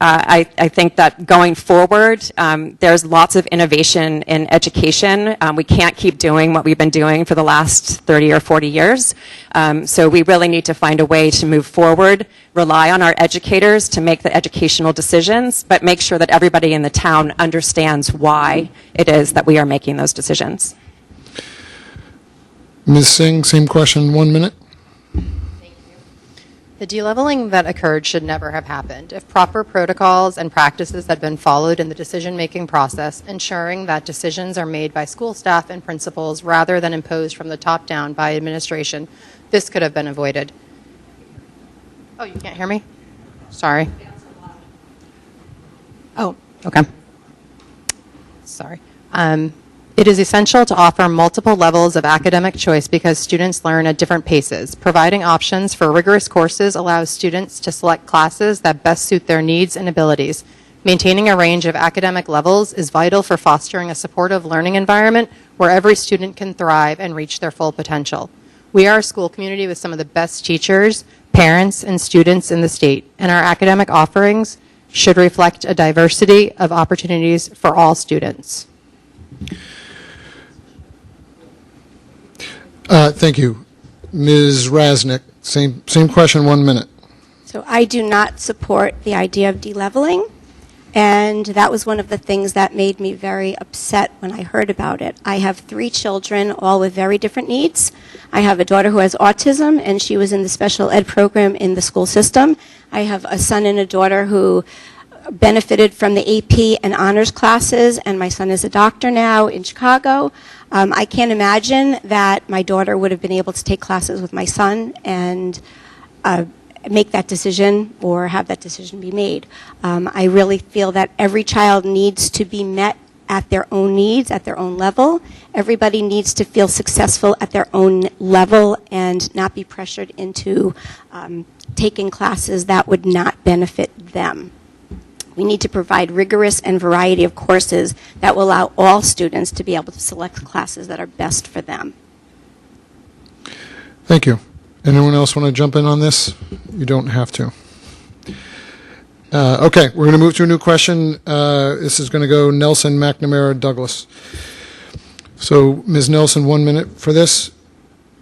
I think that going forward, there's lots of innovation in education. We can't keep doing what we've been doing for the last 30 or 40 years. So we really need to find a way to move forward, rely on our educators to make the educational decisions, but make sure that everybody in the town understands why it is that we are making those decisions. Ms. Singh, same question, 1 minute. The deleveling that occurred should never have happened. If proper protocols and practices had been followed in the decision-making process, ensuring that decisions are made by school staff and principals rather than imposed from the top down by administration, this could have been avoided. Oh, you can't hear me? Sorry. Oh, okay. Sorry. It is essential to offer multiple levels of academic choice because students learn at different paces. Providing options for rigorous courses allows students to select classes that best suit their needs and abilities. Maintaining a range of academic levels is vital for fostering a supportive learning environment where every student can thrive and reach their full potential. We are a school community with some of the best teachers, parents, and students in the state, and our academic offerings should reflect a diversity of opportunities for all students. Thank you. Ms. Rasnick, same question, 1 minute. So I do not support the idea of deleveling, and that was one of the things that made me very upset when I heard about it. I have 3 children, all with very different needs. I have a daughter who has autism, and she was in the special ed program in the school system. I have a son and a daughter who benefited from the AP and honors classes, and my son is a doctor now in Chicago. I can't imagine that my daughter would have been able to take classes with my son, and make that decision or have that decision be made. I really feel that every child needs to be met at their own needs, at their own level. Everybody needs to feel successful at their own level and not be pressured into taking classes that would not benefit them. We need to provide rigorous and variety of courses that will allow all students to be able to select classes that are best for them. Thank you. Anyone else want to jump in on this? You don't have to. Okay, we're going to move to a new question. This is going to go Nelson, McNamara, Douglas. So, Ms. Nelson, 1 minute for this.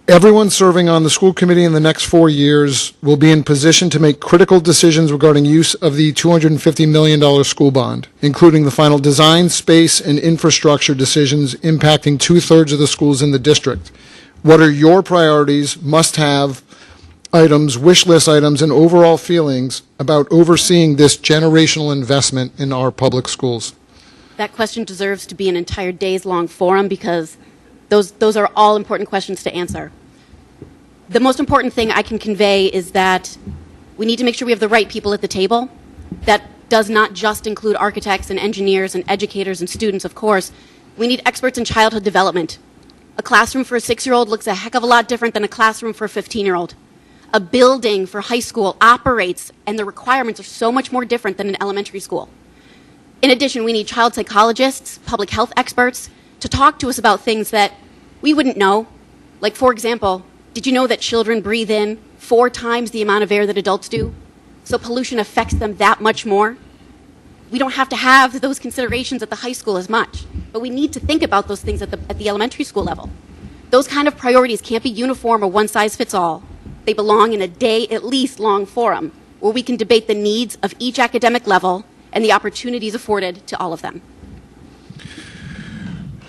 Everyone serving on the school committee in the next 4 years will be in position to make critical decisions regarding use of the $250 million school bond, including the final design, space, and infrastructure decisions impacting 2/3 of the schools in the district. What are your priorities, must-have items, wish list items, and overall feelings about overseeing this generational investment in our public schools? That question deserves to be an entire days-long forum because those are all important questions to answer. The most important thing I can convey is that we need to make sure we have the right people at the table. That does not just include architects and engineers and educators and students, of course. We need experts in childhood development. A classroom for a 6-year-old looks a heck of a lot different than a classroom for a 15-year-old. A building for high school operates, and the requirements are so much more different than an elementary school. In addition, we need child psychologists, public health experts, to talk to us about things that we wouldn't know. Like, for example, did you know that children breathe in 4 times the amount of air that adults do? So pollution affects them that much more. We don't have to have those considerations at the high school as much, but we need to think about those things at the elementary school level. Those kind of priorities can't be uniform or one-size-fits-all. They belong in a day-at-least-long forum where we can debate the needs of each academic level and the opportunities afforded to all of them.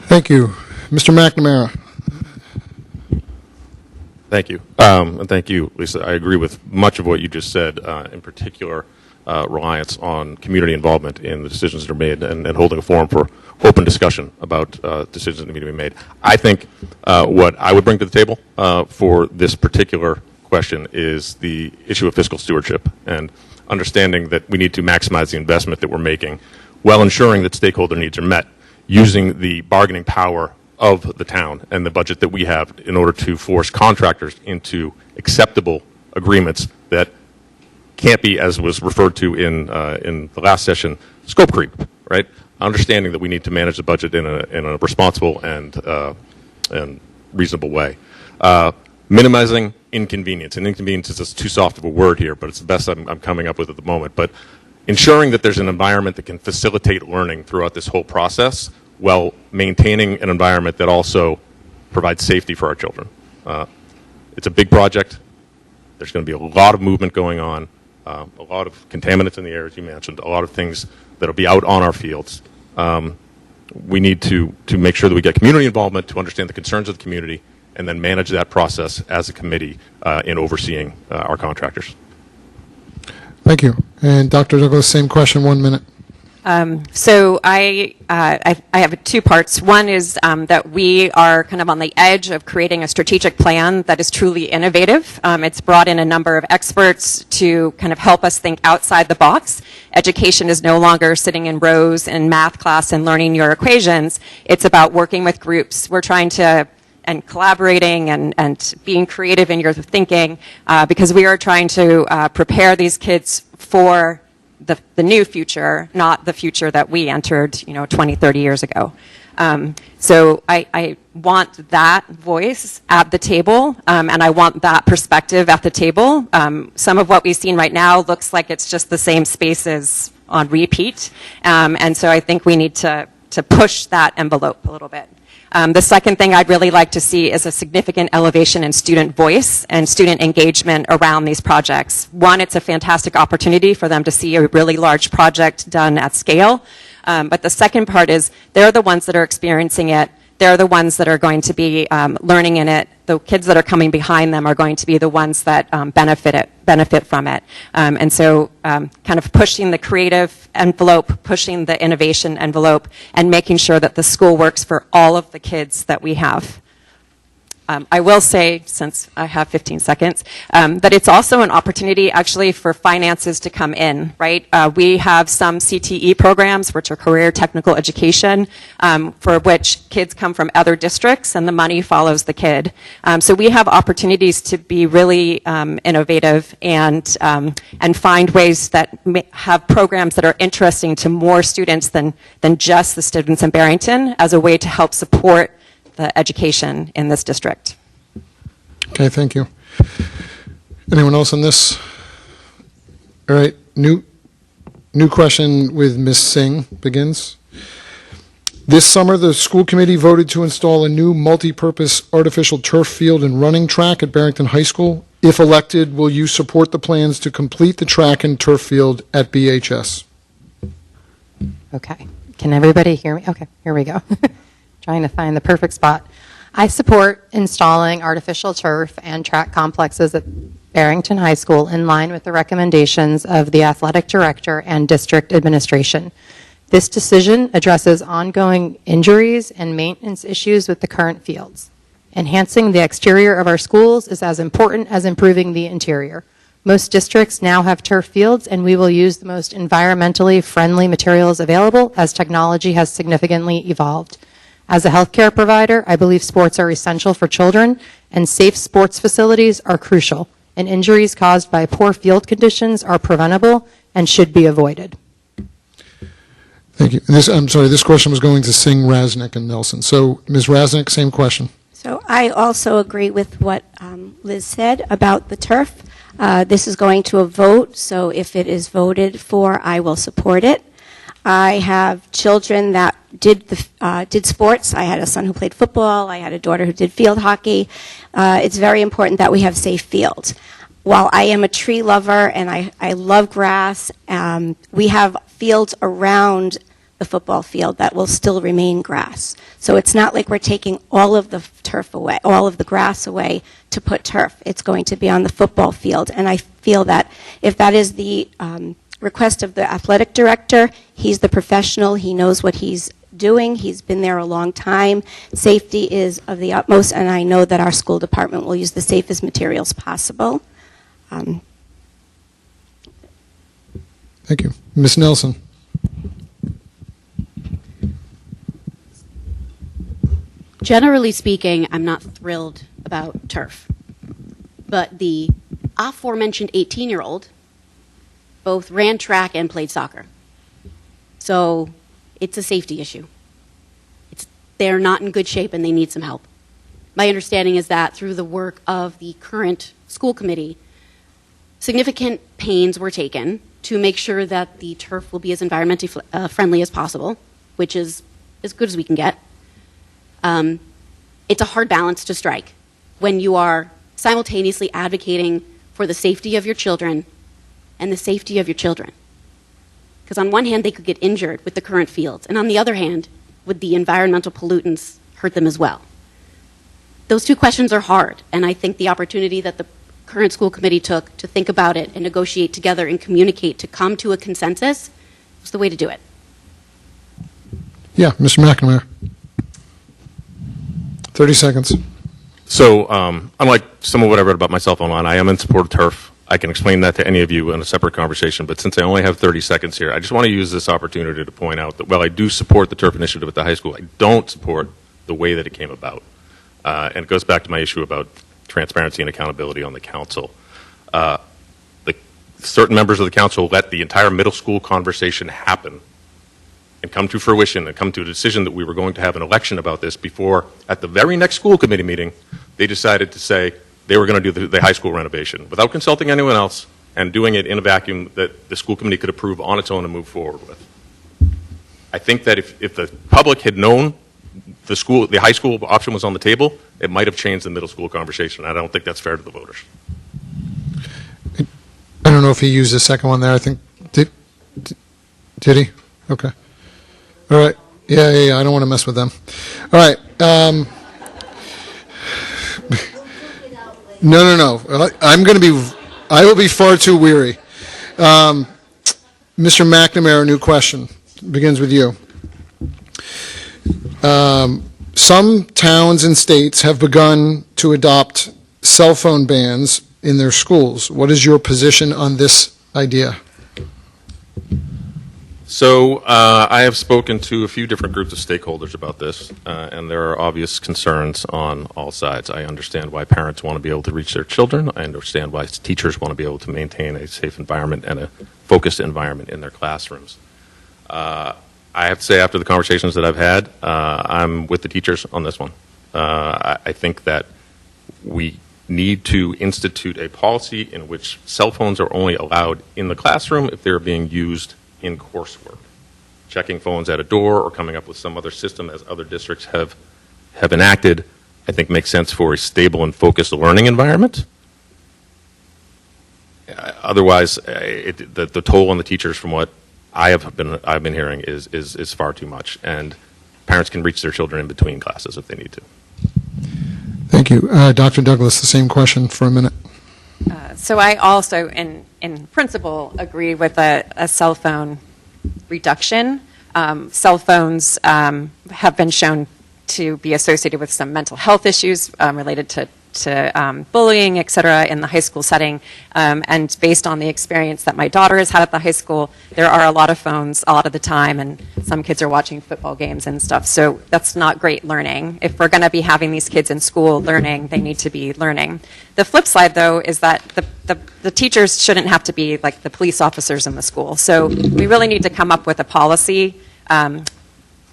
Thank you. Mr. McNamara. Thank you. And thank you, Lisa. I agree with much of what you just said, in particular, reliance on community involvement in the decisions that are made and holding a forum for open discussion about decisions that need to be made. I think what I would bring to the table for this particular question is the issue of fiscal stewardship and understanding that we need to maximize the investment that we're making while ensuring that stakeholder needs are met, using the bargaining power of the town and the budget that we have in order to force contractors into acceptable agreements that can't be, as was referred to in the last session, scope creep, right? Understanding that we need to manage the budget in a responsible and reasonable way. Minimizing inconvenience, and inconvenience is just too soft of a word here, but it's the best I'm coming up with at the moment. But ensuring that there's an environment that can facilitate learning throughout this whole process while maintaining an environment that also provides safety for our children. It's a big project. There's going to be a lot of movement going on, a lot of contaminants in the air, as you mentioned, a lot of things that will be out on our fields. We need to make sure that we get community involvement to understand the concerns of the community and then manage that process as a committee in overseeing our contractors. Thank you. And Dr. Douglas, same question, 1 minute. So I have 2 parts. One is that we are kind of on the edge of creating a strategic plan that is truly innovative. It's brought in a number of experts to kind of help us think outside the box. Education is no longer sitting in rows in math class and learning your equations. It's about working with groups. We're trying to and collaborating and being creative in your thinking because we are trying to prepare these kids for the new future, not the future that we entered, 20, 30 years ago. So I want that voice at the table, and I want that perspective at the table. Some of what we've seen right now looks like it's just the same spaces on repeat, and so I think we need to push that envelope a little bit. The second thing I'd really like to see is a significant elevation in student voice and student engagement around these projects. One, it's a fantastic opportunity for them to see a really large project done at scale. But the second part is they're the ones that are experiencing it. They're the ones that are going to be learning in it. The kids that are coming behind them are going to be the ones that benefit from it. And so kind of pushing the creative envelope, pushing the innovation envelope, and making sure that the school works for all of the kids that we have. I will say, since I have 15 seconds, that it's also an opportunity actually for finances to come in, right? We have some CTE programs, which are career technical education, for which kids come from other districts and the money follows the kid. So we have opportunities to be really innovative and find ways that have programs that are interesting to more students than just the students in Barrington as a way to help support the education in this district. Okay, thank you. Anyone else on this? All right, new question with Ms. Singh begins. This summer, the school committee voted to install a new multi-purpose artificial turf field and running track at Barrington High School. If elected, will you support the plans to complete the track and turf field at BHS? Okay. Can everybody hear me? Okay, here we go. Trying to find the perfect spot. I support installing artificial turf and track complexes at Barrington High School in line with the recommendations of the athletic director and district administration. This decision addresses ongoing injuries and maintenance issues with the current fields. Enhancing the exterior of our schools is as important as improving the interior. Most districts now have turf fields, and we will use the most environmentally friendly materials available as technology has significantly evolved. As a healthcare provider, I believe sports are essential for children, and safe sports facilities are crucial, and injuries caused by poor field conditions are preventable and should be avoided. Thank you. I'm sorry, this question was going to Singh, Rasnick, and Nelson. So, Ms. Rasnick, same question. So I also agree with what Liz said about the turf. This is going to a vote, so if it is voted for, I will support it. I have children that did sports. I had a son who played football. I had a daughter who did field hockey. It's very important that we have safe fields. While I am a tree lover and I love grass, we have fields around the football field that will still remain grass. So it's not like we're taking all of the turf away, all of the grass away to put turf. It's going to be on the football field. And I feel that if that is the request of the athletic director, he's the professional, he knows what he's doing, he's been there a long time. Safety is of the utmost, and I know that our school department will use the safest materials possible. Thank you. Ms. Nelson. Generally speaking, I'm not thrilled about turf. But the aforementioned 18-year-old both ran track and played soccer. So it's a safety issue. They're not in good shape and they need some help. My understanding is that through the work of the current school committee, significant pains were taken to make sure that the turf will be as environmentally friendly as possible, which is as good as we can get. It's a hard balance to strike when you are simultaneously advocating for the safety of your children and the safety of your children. Because on one hand, they could get injured with the current fields, and on the other hand, would the environmental pollutants hurt them as well? Those two questions are hard, and I think the opportunity that the current school committee took to think about it and negotiate together and communicate to come to a consensus was the way to do it. Yeah, Mr. McNamara. 30 seconds. So, unlike some of what I read about myself online, I am in support of turf. I can explain that to any of you in a separate conversation, but since I only have 30 seconds here, I just want to use this opportunity to point out that while I do support the turf initiative at the high school, I don't support the way that it came about. And it goes back to my issue about transparency and accountability on the council. Certain members of the council let the entire middle school conversation happen and come to fruition and come to a decision that we were going to have an election about this before, at the very next school committee meeting, they decided to say they were going to do the high school renovation without consulting anyone else and doing it in a vacuum that the school committee could approve on its own and move forward with. I think that if the public had known the high school option was on the table, it might have changed the middle school conversation. I don't think that's fair to the voters. I don't know if he used the second one there. I think, did he? Okay. All right. Yeah, I don't want to mess with them. All right. No. I will be far too weary. Mr. McNamara, new question. Begins with you. some towns and states have begun to adopt cell phone bans in their schools. What is your position on this idea? So I have spoken to a few different groups of stakeholders about this, and there are obvious concerns on all sides. I understand why parents want to be able to reach their children. I understand why teachers want to be able to maintain a safe environment and a focused environment in their classrooms. I have to say, after the conversations that I've had, I'm with the teachers on this one. I think that we need to institute a policy in which cell phones are only allowed in the classroom if they're being used in coursework. Checking phones at a door or coming up with some other system, as other districts have enacted, I think makes sense for a stable and focused learning environment. Otherwise, the toll on the teachers, from what I've been hearing, is far too much, and parents can reach their children in between classes if they need to. Thank you. Dr. Douglas, the same question for a minute. So I also, in principle, agree with a cell phone reduction. Cell phones have been shown to be associated with some mental health issues related to bullying, et cetera, in the high school setting. And based on the experience that my daughter has had at the high school, there are a lot of phones a lot of the time, and some kids are watching football games and stuff. So that's not great learning. If we're going to be having these kids in school learning, they need to be learning. The flip side, though, is that the teachers shouldn't have to be like the police officers in the school. So we really need to come up with a policy,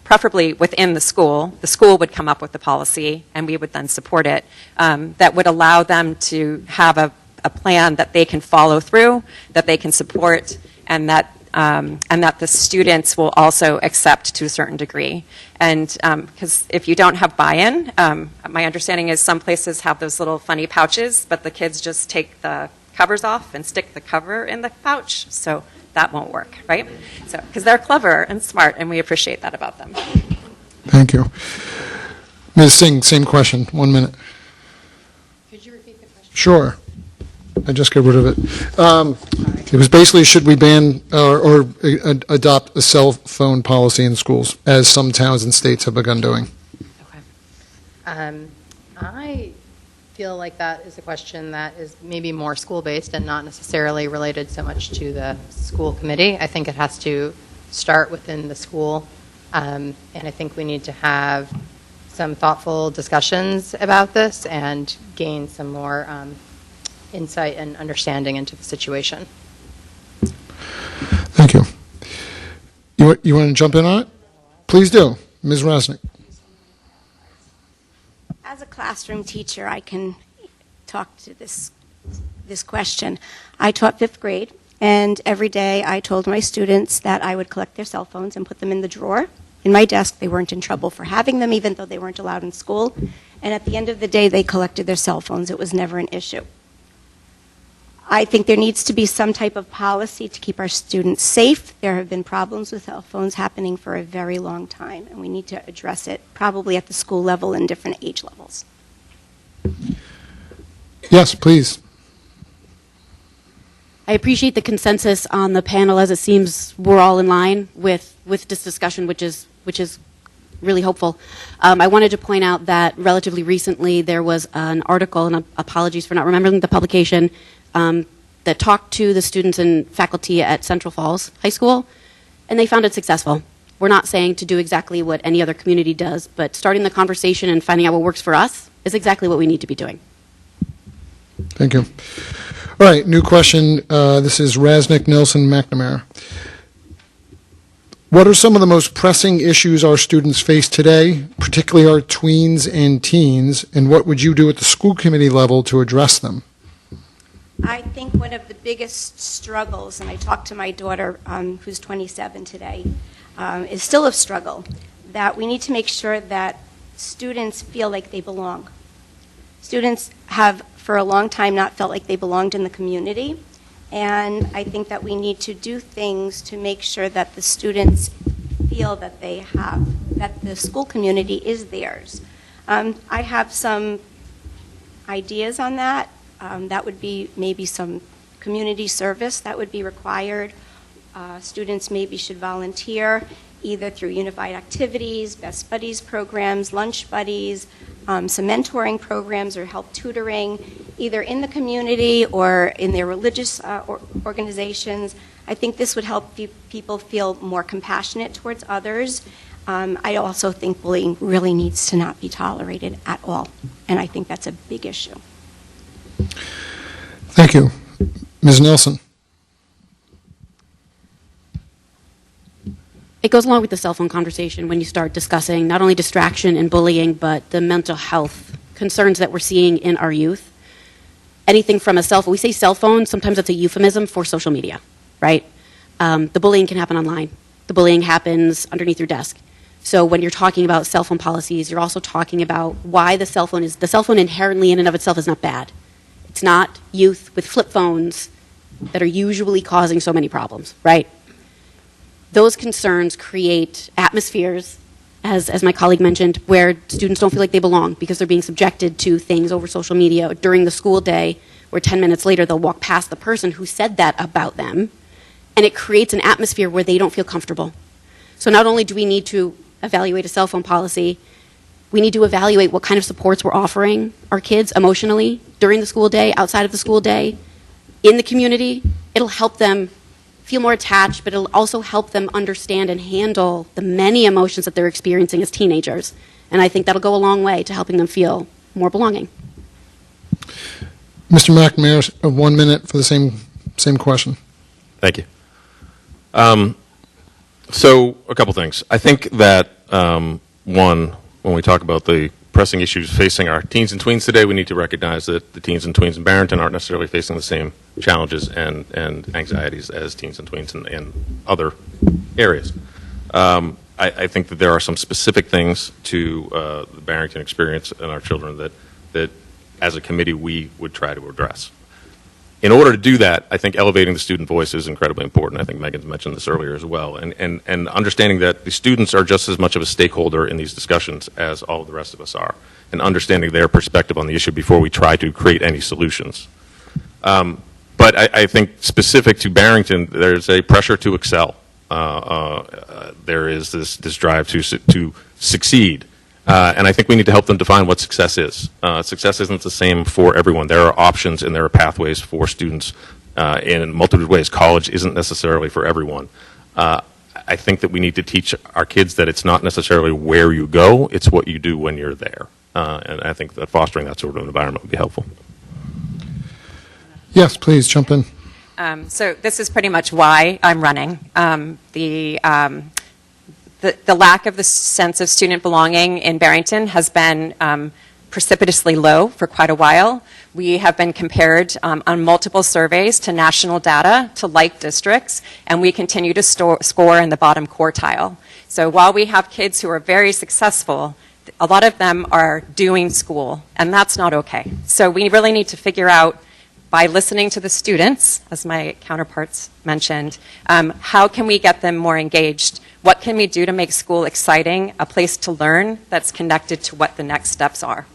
preferably within the school. The school would come up with the policy, and we would then support it, that would allow them to have a plan that they can follow through, that they can support, and that the students will also accept to a certain degree. And because if you don't have buy-in, my understanding is some places have those little funny pouches, but the kids just take the covers off and stick the cover in the pouch. So that won't work, right? So, because they're clever and smart, and we appreciate that about them. Thank you. Ms. Singh, same question. 1 minute. Could you repeat the question? Sure. I just got rid of it. It was basically, should we ban or adopt a cell phone policy in schools, as some towns and states have begun doing? I feel like that is a question that is maybe more school-based and not necessarily related so much to the school committee. I think it has to start within the school, and I think we need to have some thoughtful discussions about this and gain some more insight and understanding into the situation. Thank you. You want to jump in on it? Please do. Ms. Rasnick. As a classroom teacher, I can talk to this question. I taught 5th grade, and every day I told my students that I would collect their cell phones and put them in the drawer in my desk. They weren't in trouble for having them, even though they weren't allowed in school. And at the end of the day, they collected their cell phones. It was never an issue. I think there needs to be some type of policy to keep our students safe. There have been problems with cell phones happening for a very long time, and we need to address it probably at the school level and different age levels. Yes, please. I appreciate the consensus on the panel, as it seems we're all in line with this discussion, which is really hopeful. I wanted to point out that relatively recently there was an article, and apologies for not remembering the publication, that talked to the students and faculty at Central Falls High School, and they found it successful. We're not saying to do exactly what any other community does, but starting the conversation and finding out what works for us is exactly what we need to be doing. Thank you. All right, new question. This is Rasnick, Nelson, McNamara. What are some of the most pressing issues our students face today, particularly our tweens and teens, and what would you do at the school committee level to address them? I think one of the biggest struggles, and I talked to my daughter, who's 27 today, is still a struggle, that we need to make sure that students feel like they belong. Students have, for a long time, not felt like they belonged in the community, and I think that we need to do things to make sure that the students feel that that the school community is theirs. I have some ideas on that. That would be maybe some community service that would be required. Students maybe should volunteer either through unified activities, best buddies programs, lunch buddies, some mentoring programs or help tutoring, either in the community or in their religious organizations. I think this would help people feel more compassionate towards others. I also think bullying really needs to not be tolerated at all, and I think that's a big issue. Thank you. Ms. Nelson. It goes along with the cell phone conversation when you start discussing not only distraction and bullying, but the mental health concerns that we're seeing in our youth. Anything from a cell phone, we say cell phone, sometimes that's a euphemism for social media, right? The bullying can happen online. The bullying happens underneath your desk. So when you're talking about cell phone policies, you're also talking about why the cell phone inherently in and of itself is not bad. It's not youth with flip phones that are usually causing so many problems, right? Those concerns create atmospheres, as my colleague mentioned, where students don't feel like they belong because they're being subjected to things over social media during the school day, where 10 minutes later they'll walk past the person who said that about them, and it creates an atmosphere where they don't feel comfortable. So not only do we need to evaluate a cell phone policy, we need to evaluate what kind of supports we're offering our kids emotionally during the school day, outside of the school day, in the community. It'll help them feel more attached, but it'll also help them understand and handle the many emotions that they're experiencing as teenagers. And I think that'll go a long way to helping them feel more belonging. Mr. McNamara, 1 minute for the same question. Thank you. So a couple things. I think that, one, when we talk about the pressing issues facing our teens and tweens today, we need to recognize that the teens and tweens in Barrington aren't necessarily facing the same challenges and anxieties as teens and tweens in other areas. I think that there are some specific things to the Barrington experience and our children that as a committee we would try to address. In order to do that, I think elevating the student voice is incredibly important. I think Megan's mentioned this earlier as well. And understanding that the students are just as much of a stakeholder in these discussions as all of the rest of us are, and understanding their perspective on the issue before we try to create any solutions. But I think specific to Barrington, there's a pressure to excel. There is this drive to succeed. And I think we need to help them define what success is. Success isn't the same for everyone. There are options and there are pathways for students in multiple ways. College isn't necessarily for everyone. I think that we need to teach our kids that it's not necessarily where you go, it's what you do when you're there. And I think that fostering that sort of environment would be helpful. Yes, please jump in. So this is pretty much why I'm running. The lack of the sense of student belonging in Barrington has been precipitously low for quite a while. We have been compared on multiple surveys to national data to like districts, and we continue to score in the bottom quartile. So while we have kids who are very successful, a lot of them are doing school, and that's not okay. So we really need to figure out, by listening to the students, as my counterparts mentioned, how can we get them more engaged? What can we do to make school exciting, a place to learn that's connected to what the next steps are?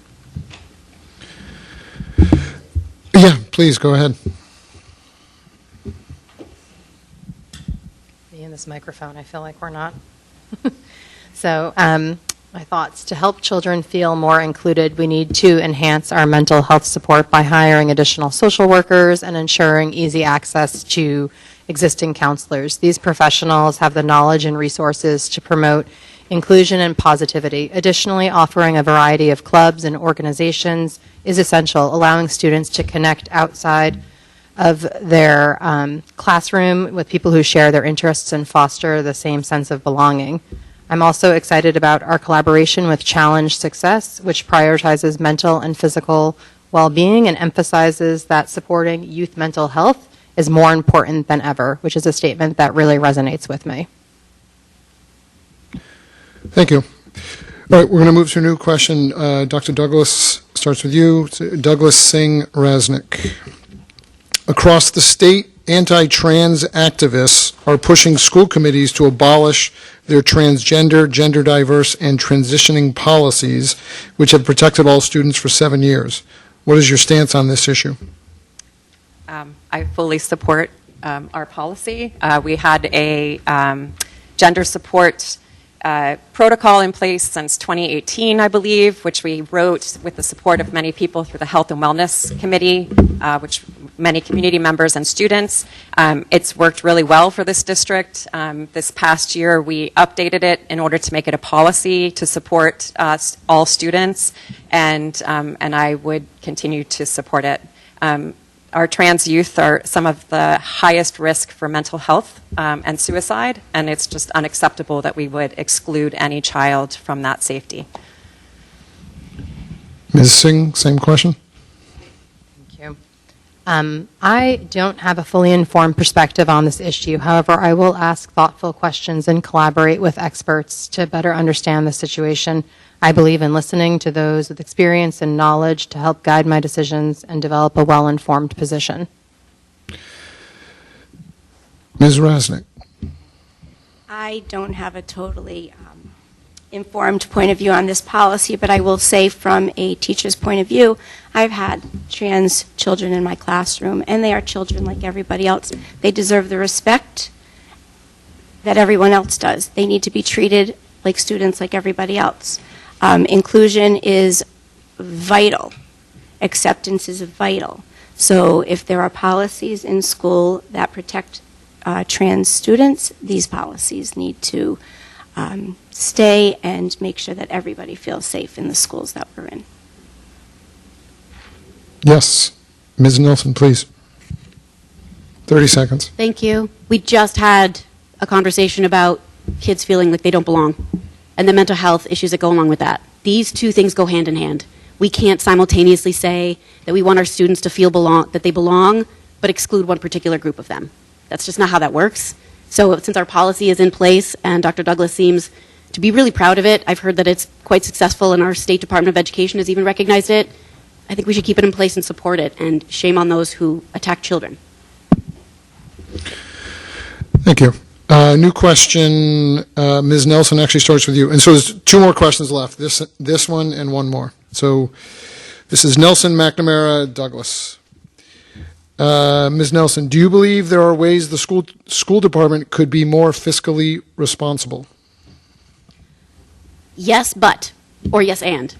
Yeah, please go ahead. Be in this microphone, I feel like we're not. So my thoughts: to help children feel more included, we need to enhance our mental health support by hiring additional social workers and ensuring easy access to existing counselors. These professionals have the knowledge and resources to promote inclusion and positivity. Additionally, offering a variety of clubs and organizations is essential, allowing students to connect outside of their classroom with people who share their interests and foster the same sense of belonging. I'm also excited about our collaboration with Challenge Success, which prioritizes mental and physical well-being and emphasizes that supporting youth mental health is more important than ever, which is a statement that really resonates with me. Thank you. All right, we're going to move to a new question. Dr. Douglas starts with you. Douglas Singh Rasnick. Across the state, anti-trans activists are pushing school committees to abolish their transgender, gender diverse, and transitioning policies, which have protected all students for 7 years. What is your stance on this issue? I fully support our policy. We had a gender support protocol in place since 2018, I believe, which we wrote with the support of many people through the Health and Wellness Committee, which many community members and students. It's worked really well for this district. This past year, we updated it in order to make it a policy to support all students, and I would continue to support it. Our trans youth are some of the highest risk for mental health and suicide, and it's just unacceptable that we would exclude any child from that safety. Ms. Singh, same question. Thank you. I don't have a fully informed perspective on this issue. However, I will ask thoughtful questions and collaborate with experts to better understand the situation. I believe in listening to those with experience and knowledge to help guide my decisions and develop a well-informed position. Ms. Rasnick. I don't have a totally informed point of view on this policy, but I will say from a teacher's point of view, I've had trans children in my classroom, and they are children like everybody else. They deserve the respect that everyone else does. They need to be treated like students like everybody else. Inclusion is vital. Acceptance is vital. So if there are policies in school that protect trans students, these policies need to stay and make sure that everybody feels safe in the schools that we're in. Yes. Ms. Nelson, please. 30 seconds. Thank you. We just had a conversation about kids feeling like they don't belong and the mental health issues that go along with that. These two things go hand in hand. We can't simultaneously say that we want our students to feel that they belong, but exclude one particular group of them. That's just not how that works. So since our policy is in place and Dr. Douglas seems to be really proud of it, I've heard that it's quite successful and our State Department of Education has even recognized it, I think we should keep it in place and support it, and shame on those who attack children. Thank you. New question. Ms. Nelson actually starts with you. And so there's two more questions left, this one and one more. So this is Nelson, McNamara, Douglas. Ms. Nelson, do you believe there are ways the school department could be more fiscally responsible? Yes, but, or yes, and.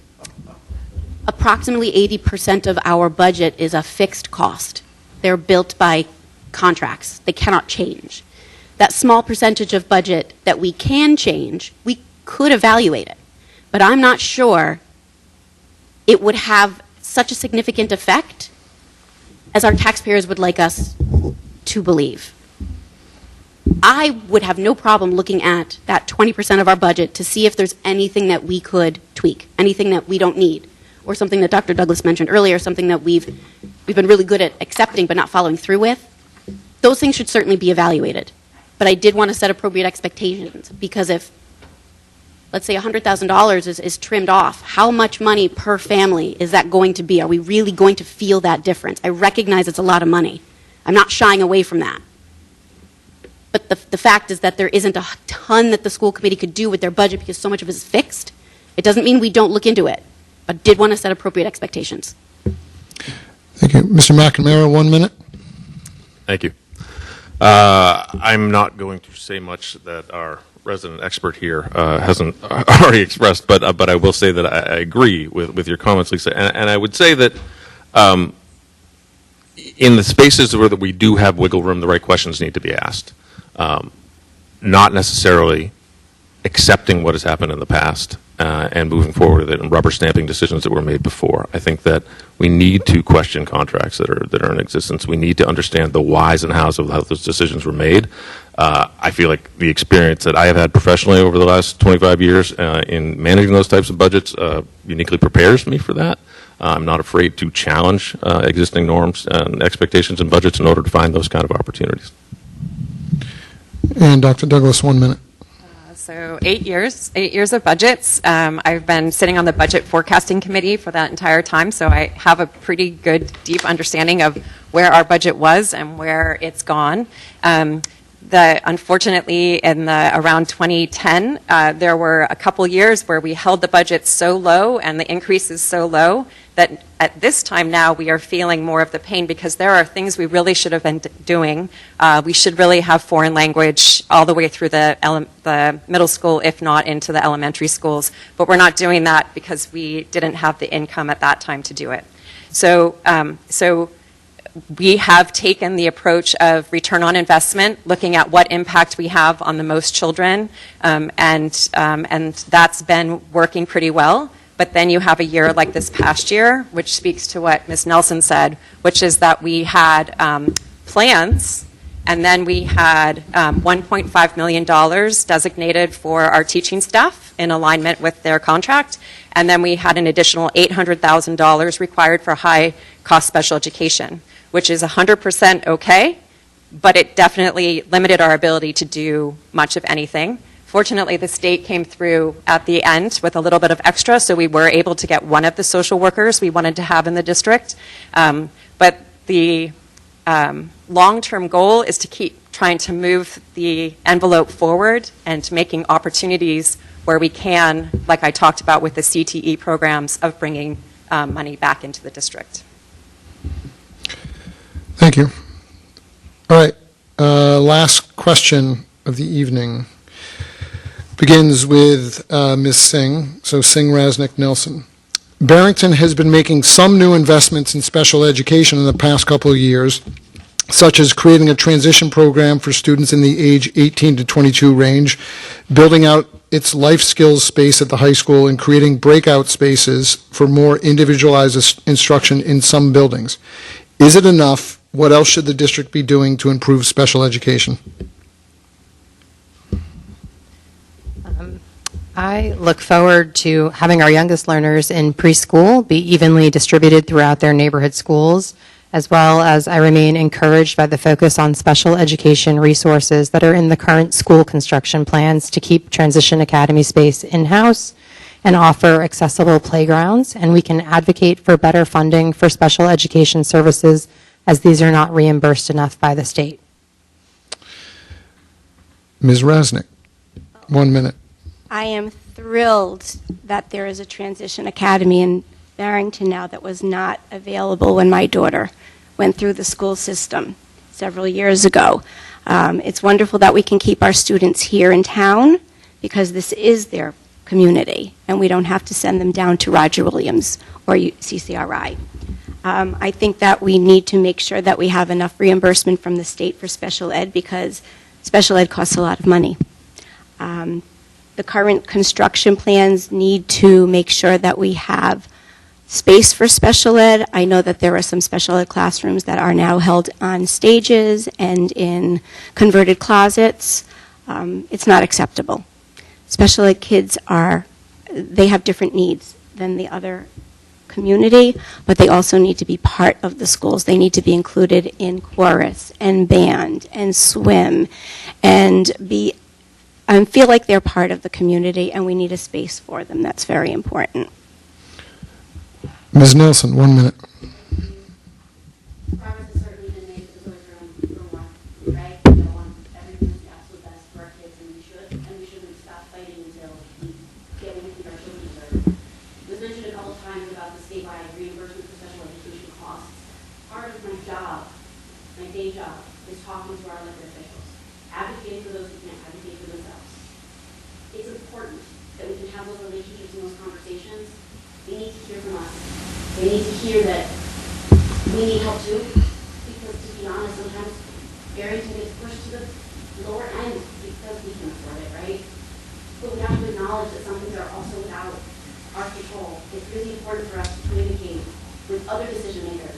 Approximately 80% of our budget is a fixed cost. They're built by contracts. They cannot change. That small percentage of budget that we can change, we could evaluate it. But I'm not sure it would have such a significant effect as our taxpayers would like us to believe. I would have no problem looking at that 20% of our budget to see if there's anything that we could tweak, anything that we don't need, or something that Dr. Douglas mentioned earlier, something that we've been really good at accepting but not following through with. Those things should certainly be evaluated. But I did want to set appropriate expectations, because if, let's say, $100,000 is trimmed off, how much money per family is that going to be? Are we really going to feel that difference? I recognize it's a lot of money. I'm not shying away from that. But the fact is that there isn't a ton that the school committee could do with their budget because so much of it is fixed. It doesn't mean we don't look into it, but did want to set appropriate expectations. Thank you. Mr. McNamara, 1 minute. Thank you. I'm not going to say much that our resident expert here hasn't already expressed, but I will say that I agree with your comments, Lisa. And I would say that in the spaces where that we do have wiggle room, the right questions need to be asked. Not necessarily accepting what has happened in the past and moving forward with it and rubber stamping decisions that were made before. I think that we need to question contracts that are in existence. We need to understand the whys and hows of how those decisions were made. I feel like the experience that I have had professionally over the last 25 years in managing those types of budgets uniquely prepares me for that. I'm not afraid to challenge existing norms and expectations and budgets in order to find those kind of opportunities. And Dr. Douglas, 1 minute. So 8 years of budgets. I've been sitting on the budget forecasting committee for that entire time, so I have a pretty good, deep understanding of where our budget was and where it's gone. Unfortunately, in around 2010, there were a couple years where we held the budget so low and the increases so low that at this time now we are feeling more of the pain because there are things we really should have been doing. We should really have foreign language all the way through the middle school, if not into the elementary schools, but we're not doing that because we didn't have the income at that time to do it. So we have taken the approach of return on investment, looking at what impact we have on the most children, and that's been working pretty well. But then you have a year like this past year, which speaks to what Ms. Nelson said, which is that we had plans, and then we had $1.5 million designated for our teaching staff in alignment with their contract, and then we had an additional $800,000 required for high-cost special education, which is 100% okay, but it definitely limited our ability to do much of anything. Fortunately, the state came through at the end with a little bit of extra, so we were able to get one of the social workers we wanted to have in the district. But the long-term goal is to keep trying to move the envelope forward and making opportunities where we can, like I talked about with the CTE programs, of bringing money back into the district. Thank you. All right. Last question of the evening begins with Ms. Singh. So Singh, Rasnick, Nelson. Barrington has been making some new investments in special education in the past couple of years, such as creating a transition program for students in the age 18 to 22 range, building out its life skills space at the high school, and creating breakout spaces for more individualized instruction in some buildings. Is it enough? What else should the district be doing to improve special education? I look forward to having our youngest learners in preschool be evenly distributed throughout their neighborhood schools, as well as I remain encouraged by the focus on special education resources that are in the current school construction plans to keep Transition Academy space in-house and offer accessible playgrounds, and we can advocate for better funding for special education services as these are not reimbursed enough by the state. Ms. Rasnick, 1 minute. I am thrilled that there is a transition academy in Barrington now that was not available when my daughter went through the school system several years ago. It's wonderful that we can keep our students here in town because this is their community and we don't have to send them down to Roger Williams or CCRI. I think that we need to make sure that we have enough reimbursement from the state for special ed because special ed costs a lot of money. The current construction plans need to make sure that we have space for special ed. I know that there are some special ed classrooms that are now held on stages and in converted closets. It's not acceptable. Special ed kids they have different needs than the other community, but they also need to be part of the schools. They need to be included in chorus and band and swim and feel like they're part of the community, and we need a space for them. That's very important. Ms. Nelson, 1 minute. Progress has certainly been made, but there's always room for more, right? We don't want everything to be absolute best for our kids, and we shouldn't stop fighting until we get what we think our children deserve. It was mentioned a couple times about the statewide reimbursement for special education costs. Part of my job, my day job, is talking to our elected officials, advocating for those who can't advocate for themselves. It's important that we can have those relationships and those conversations. They need to hear from us. They need to hear that we need help too, because to be honest, sometimes Barrington gets pushed to the lower end because we can afford it, right? But we have to acknowledge that some things are also without our control. It's really important for us to communicate with other decision makers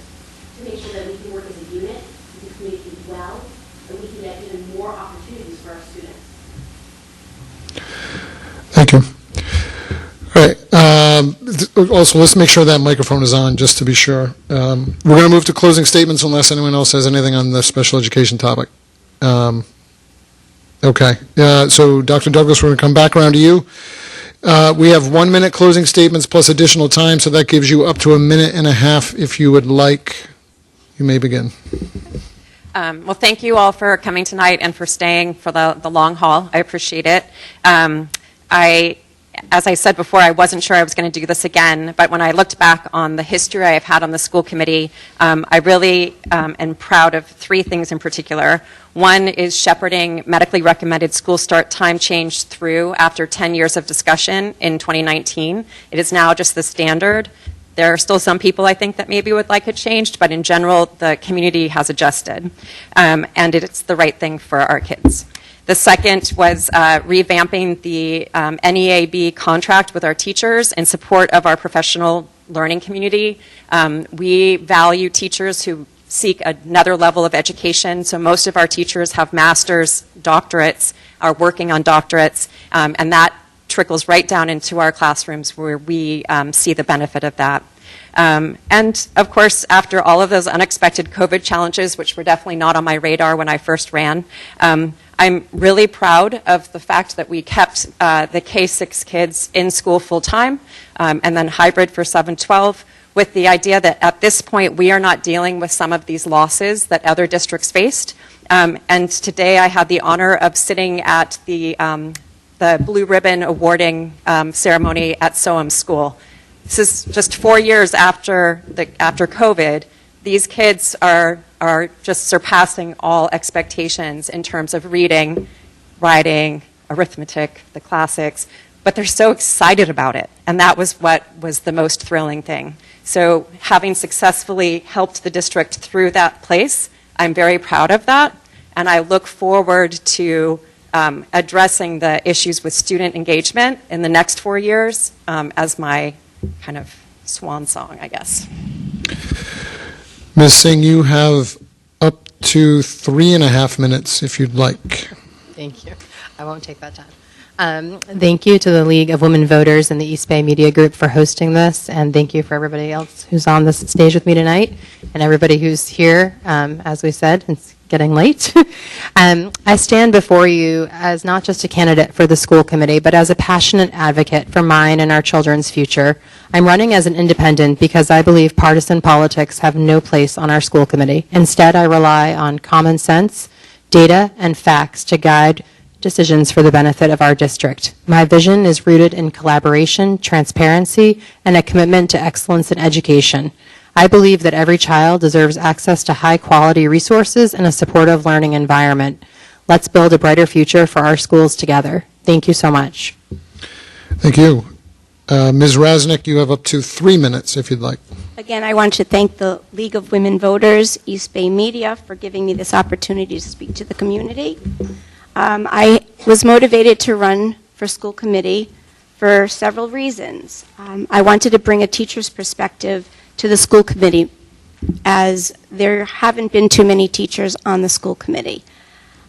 to make sure that we can work as a unit, we can communicate well, and we can get even more opportunities for our students. Thank you. All right. Also, let's make sure that microphone is on, just to be sure. We're going to move to closing statements unless anyone else has anything on the special education topic. Okay. So, Dr. Douglas, we're going to come back around to you. We have 1 minute closing statements plus additional time, so that gives you up to 1.5 minutes if you would like. You may begin. Well, thank you all for coming tonight and for staying for the long haul. I appreciate it. I as I said before, I wasn't sure I was going to do this again, but when I looked back on the history I've had on the school committee, I really am proud of three things in particular. One is shepherding medically recommended school start time change through after 10 years of discussion in 2019. It is now just the standard. There are still some people, I think, that maybe would like it changed, but in general, the community has adjusted, and it's the right thing for our kids. The second was revamping the NEAB contract with our teachers in support of our professional learning community. We value teachers who seek another level of education, so most of our teachers have masters, doctorates, are working on doctorates, and that trickles right down into our classrooms where we see the benefit of that. And of course, after all of those unexpected COVID challenges, which were definitely not on my radar when I first ran, I'm really proud of the fact that we kept the K-6 kids in school full-time and then hybrid for 7-12, with the idea that at this point we are not dealing with some of these losses that other districts faced. And today I had the honor of sitting at the Blue Ribbon awarding ceremony at Soham School. This is just 4 years after COVID. These kids are just surpassing all expectations in terms of reading, writing, arithmetic, the classics, but they're so excited about it, and that was what was the most thrilling thing. So having successfully helped the district through that place, I'm very proud of that, and I look forward to addressing the issues with student engagement in the next 4 years as my kind of swan song, I guess. Ms. Singh, you have up to 3.5 minutes if you'd like. Thank you. I won't take that time. Thank you to the League of Women Voters and the East Bay Media Group for hosting this, and thank you for everybody else who's on this stage with me tonight, and everybody who's here. As we said, it's getting late. I stand before you as not just a candidate for the school committee, but as a passionate advocate for mine and our children's future. I'm running as an independent because I believe partisan politics have no place on our school committee. Instead, I rely on common sense, data, and facts to guide decisions for the benefit of our district. My vision is rooted in collaboration, transparency, and a commitment to excellence in education. I believe that every child deserves access to high-quality resources and a supportive learning environment. Let's build a brighter future for our schools together. Thank you so much. Thank you. Ms. Rasnick, you have up to 3 minutes if you'd like. Again, I want to thank the League of Women Voters, East Bay Media, for giving me this opportunity to speak to the community. I was motivated to run for school committee for several reasons. I wanted to bring a teacher's perspective to the school committee, as there haven't been too many teachers on the school committee.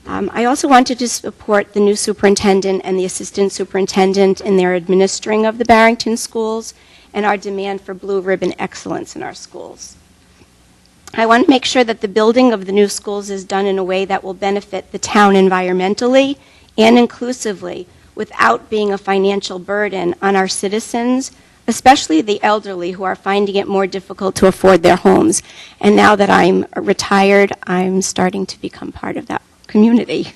I also wanted to support the new superintendent and the assistant superintendent in their administering of the Barrington schools and our demand for blue ribbon excellence in our schools. I want to make sure that the building of the new schools is done in a way that will benefit the town environmentally and inclusively without being a financial burden on our citizens, especially the elderly who are finding it more difficult to afford their homes. And now that I'm retired, I'm starting to become part of that community.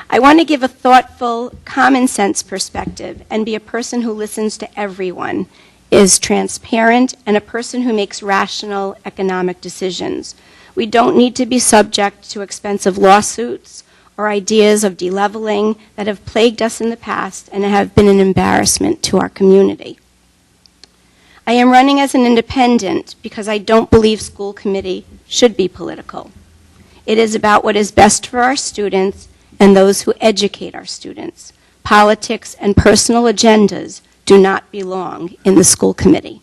I want to give a thoughtful, common sense perspective and be a person who listens to everyone, is transparent, and a person who makes rational economic decisions. We don't need to be subject to expensive lawsuits or ideas of deleveling that have plagued us in the past and have been an embarrassment to our community. I am running as an independent because I don't believe school committee should be political. It is about what is best for our students and those who educate our students. Politics and personal agendas do not belong in the school committee.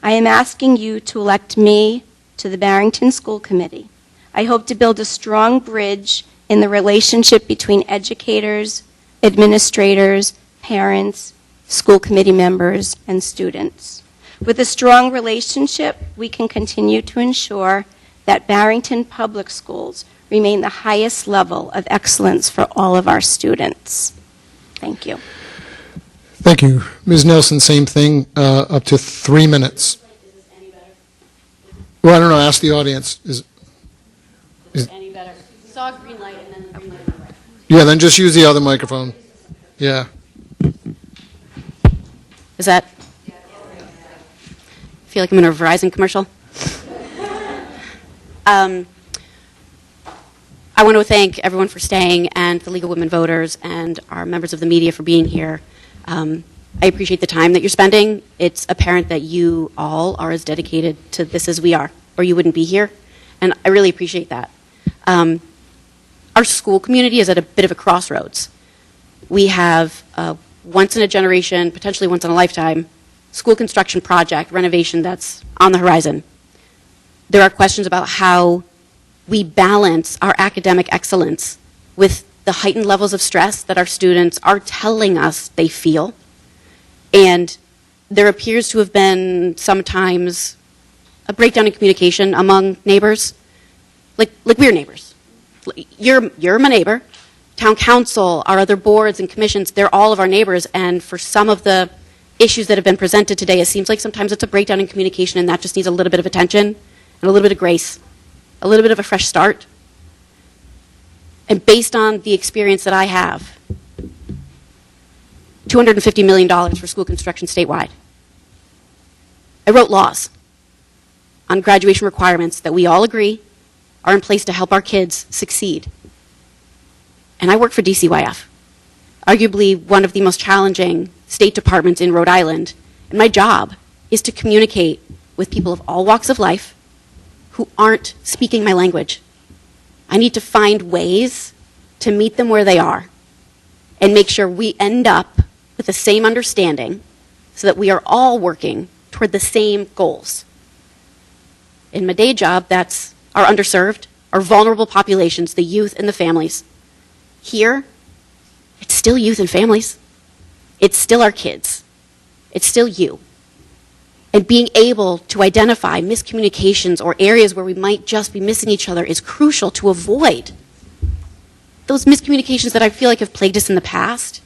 I am asking you to elect me to the Barrington School Committee. I hope to build a strong bridge in the relationship between educators, administrators, parents, school committee members, and students. With a strong relationship, we can continue to ensure that Barrington Public Schools remain the highest level of excellence for all of our students. Thank you. Thank you. Ms. Nelson, same thing, up to 3 minutes. Well, I don't know, ask the audience. Is any better? Saw a green light and then the green light went red. Yeah, then just use the other microphone. Yeah. Is that? I feel like I'm in a Verizon commercial. I want to thank everyone for staying and the League of Women Voters and our members of the media for being here. I appreciate the time that you're spending. It's apparent that you all are as dedicated to this as we are, or you wouldn't be here, and I really appreciate that. Our school community is at a bit of a crossroads. We have a once-in-a-generation, potentially once-in-a-lifetime, school construction project, renovation that's on the horizon. There are questions about how we balance our academic excellence with the heightened levels of stress that our students are telling us they feel. And there appears to have been sometimes a breakdown in communication among neighbors. Like we're neighbors. You're my neighbor. Town council, our other boards and commissions, they're all of our neighbors. And for some of the issues that have been presented today, it seems like sometimes it's a breakdown in communication, and that just needs a little bit of attention and a little bit of grace, a little bit of a fresh start. And based on the experience that I have, $250 million for school construction statewide. I wrote laws on graduation requirements that we all agree are in place to help our kids succeed. And I work for DCYF, arguably one of the most challenging state departments in Rhode Island. And my job is to communicate with people of all walks of life who aren't speaking my language. I need to find ways to meet them where they are and make sure we end up with the same understanding so that we are all working toward the same goals. In my day job, that's our underserved, our vulnerable populations, the youth and the families. Here, it's still youth and families. It's still our kids. It's still you. And being able to identify miscommunications or areas where we might just be missing each other is crucial to avoid those miscommunications that I feel like have plagued us in the past.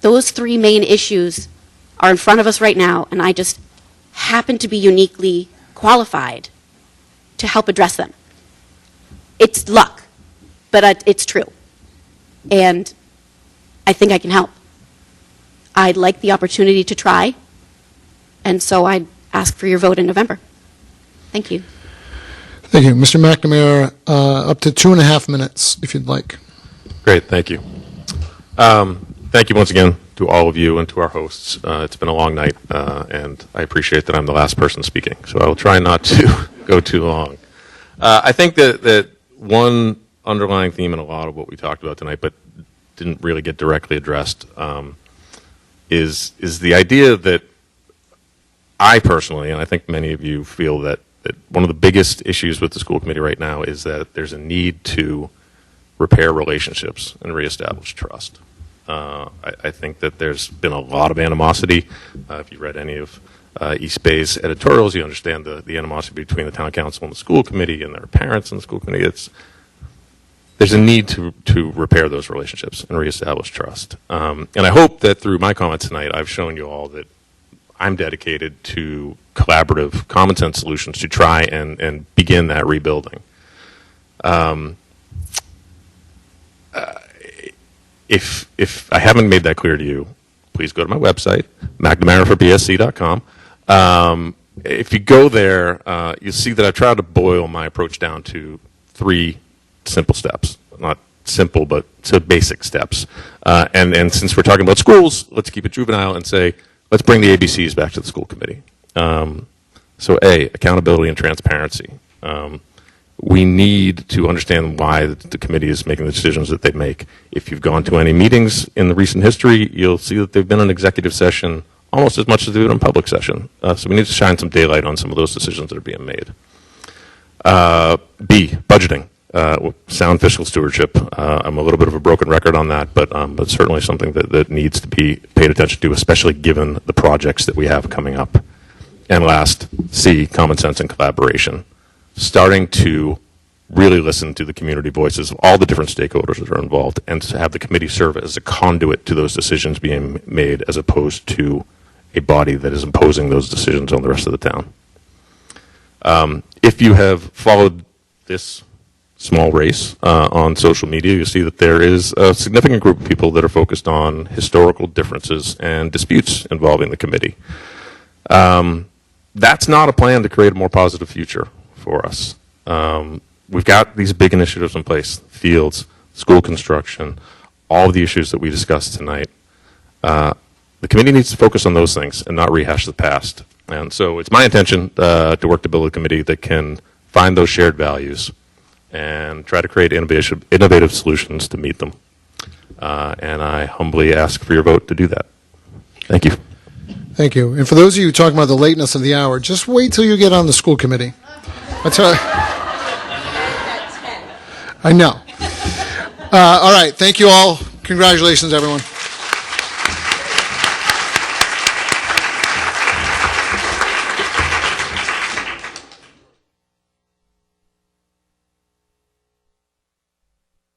Those three main issues are in front of us right now, and I just happen to be uniquely qualified to help address them. It's luck, but it's true. And I think I can help. I'd like the opportunity to try, and so I'd ask for your vote in November. Thank you. Thank you. Mr. McNamara, up to 2.5 minutes, if you'd like. Great, thank you. Thank you once again to all of you and to our hosts. It's been a long night, and I appreciate that I'm the last person speaking, so I will try not to go too long. I think that one underlying theme in a lot of what we talked about tonight, but didn't really get directly addressed, is the idea that I personally, and I think many of you feel that one of the biggest issues with the school committee right now is that there's a need to repair relationships and reestablish trust. I think that there's been a lot of animosity. If you read any of East Bay's editorials, you understand the animosity between the town council and the school committee and their parents and the school committee. There's a need to repair those relationships and reestablish trust. And I hope that through my comments tonight, I've shown you all that I'm dedicated to collaborative, common sense solutions to try and begin that rebuilding. If I haven't made that clear to you, please go to my website, McNamaraforbsc.com. If you go there, you'll see that I've tried to boil my approach down to 3 simple steps. Not simple, but to basic steps. And since we're talking about schools, let's keep it juvenile and say, let's bring the ABCs back to the school committee. So A, accountability and transparency. We need to understand why the committee is making the decisions that they make. If you've gone to any meetings in the recent history, you'll see that they've been in executive session almost as much as they've been in public session. So we need to shine some daylight on some of those decisions that are being made. B, budgeting. Sound fiscal stewardship. I'm a little bit of a broken record on that, but certainly something that needs to be paid attention to, especially given the projects that we have coming up. And last, C, common sense and collaboration. Starting to really listen to the community voices of all the different stakeholders that are involved and to have the committee serve as a conduit to those decisions being made as opposed to a body that is imposing those decisions on the rest of the town. If you have followed this small race on social media, you'll see that there is a significant group of people that are focused on historical differences and disputes involving the committee. That's not a plan to create a more positive future for us. We've got these big initiatives in place, fields, school construction, all of the issues that we discussed tonight. The committee needs to focus on those things and not rehash the past. And so it's my intention to work to build a committee that can find those shared values and try to create innovative solutions to meet them. And I humbly ask for your vote to do that. Thank you. Thank you. And for those of you talking about the lateness of the hour, just wait till you get on the school committee. That's how I know. All right. Thank you all. Congratulations, everyone.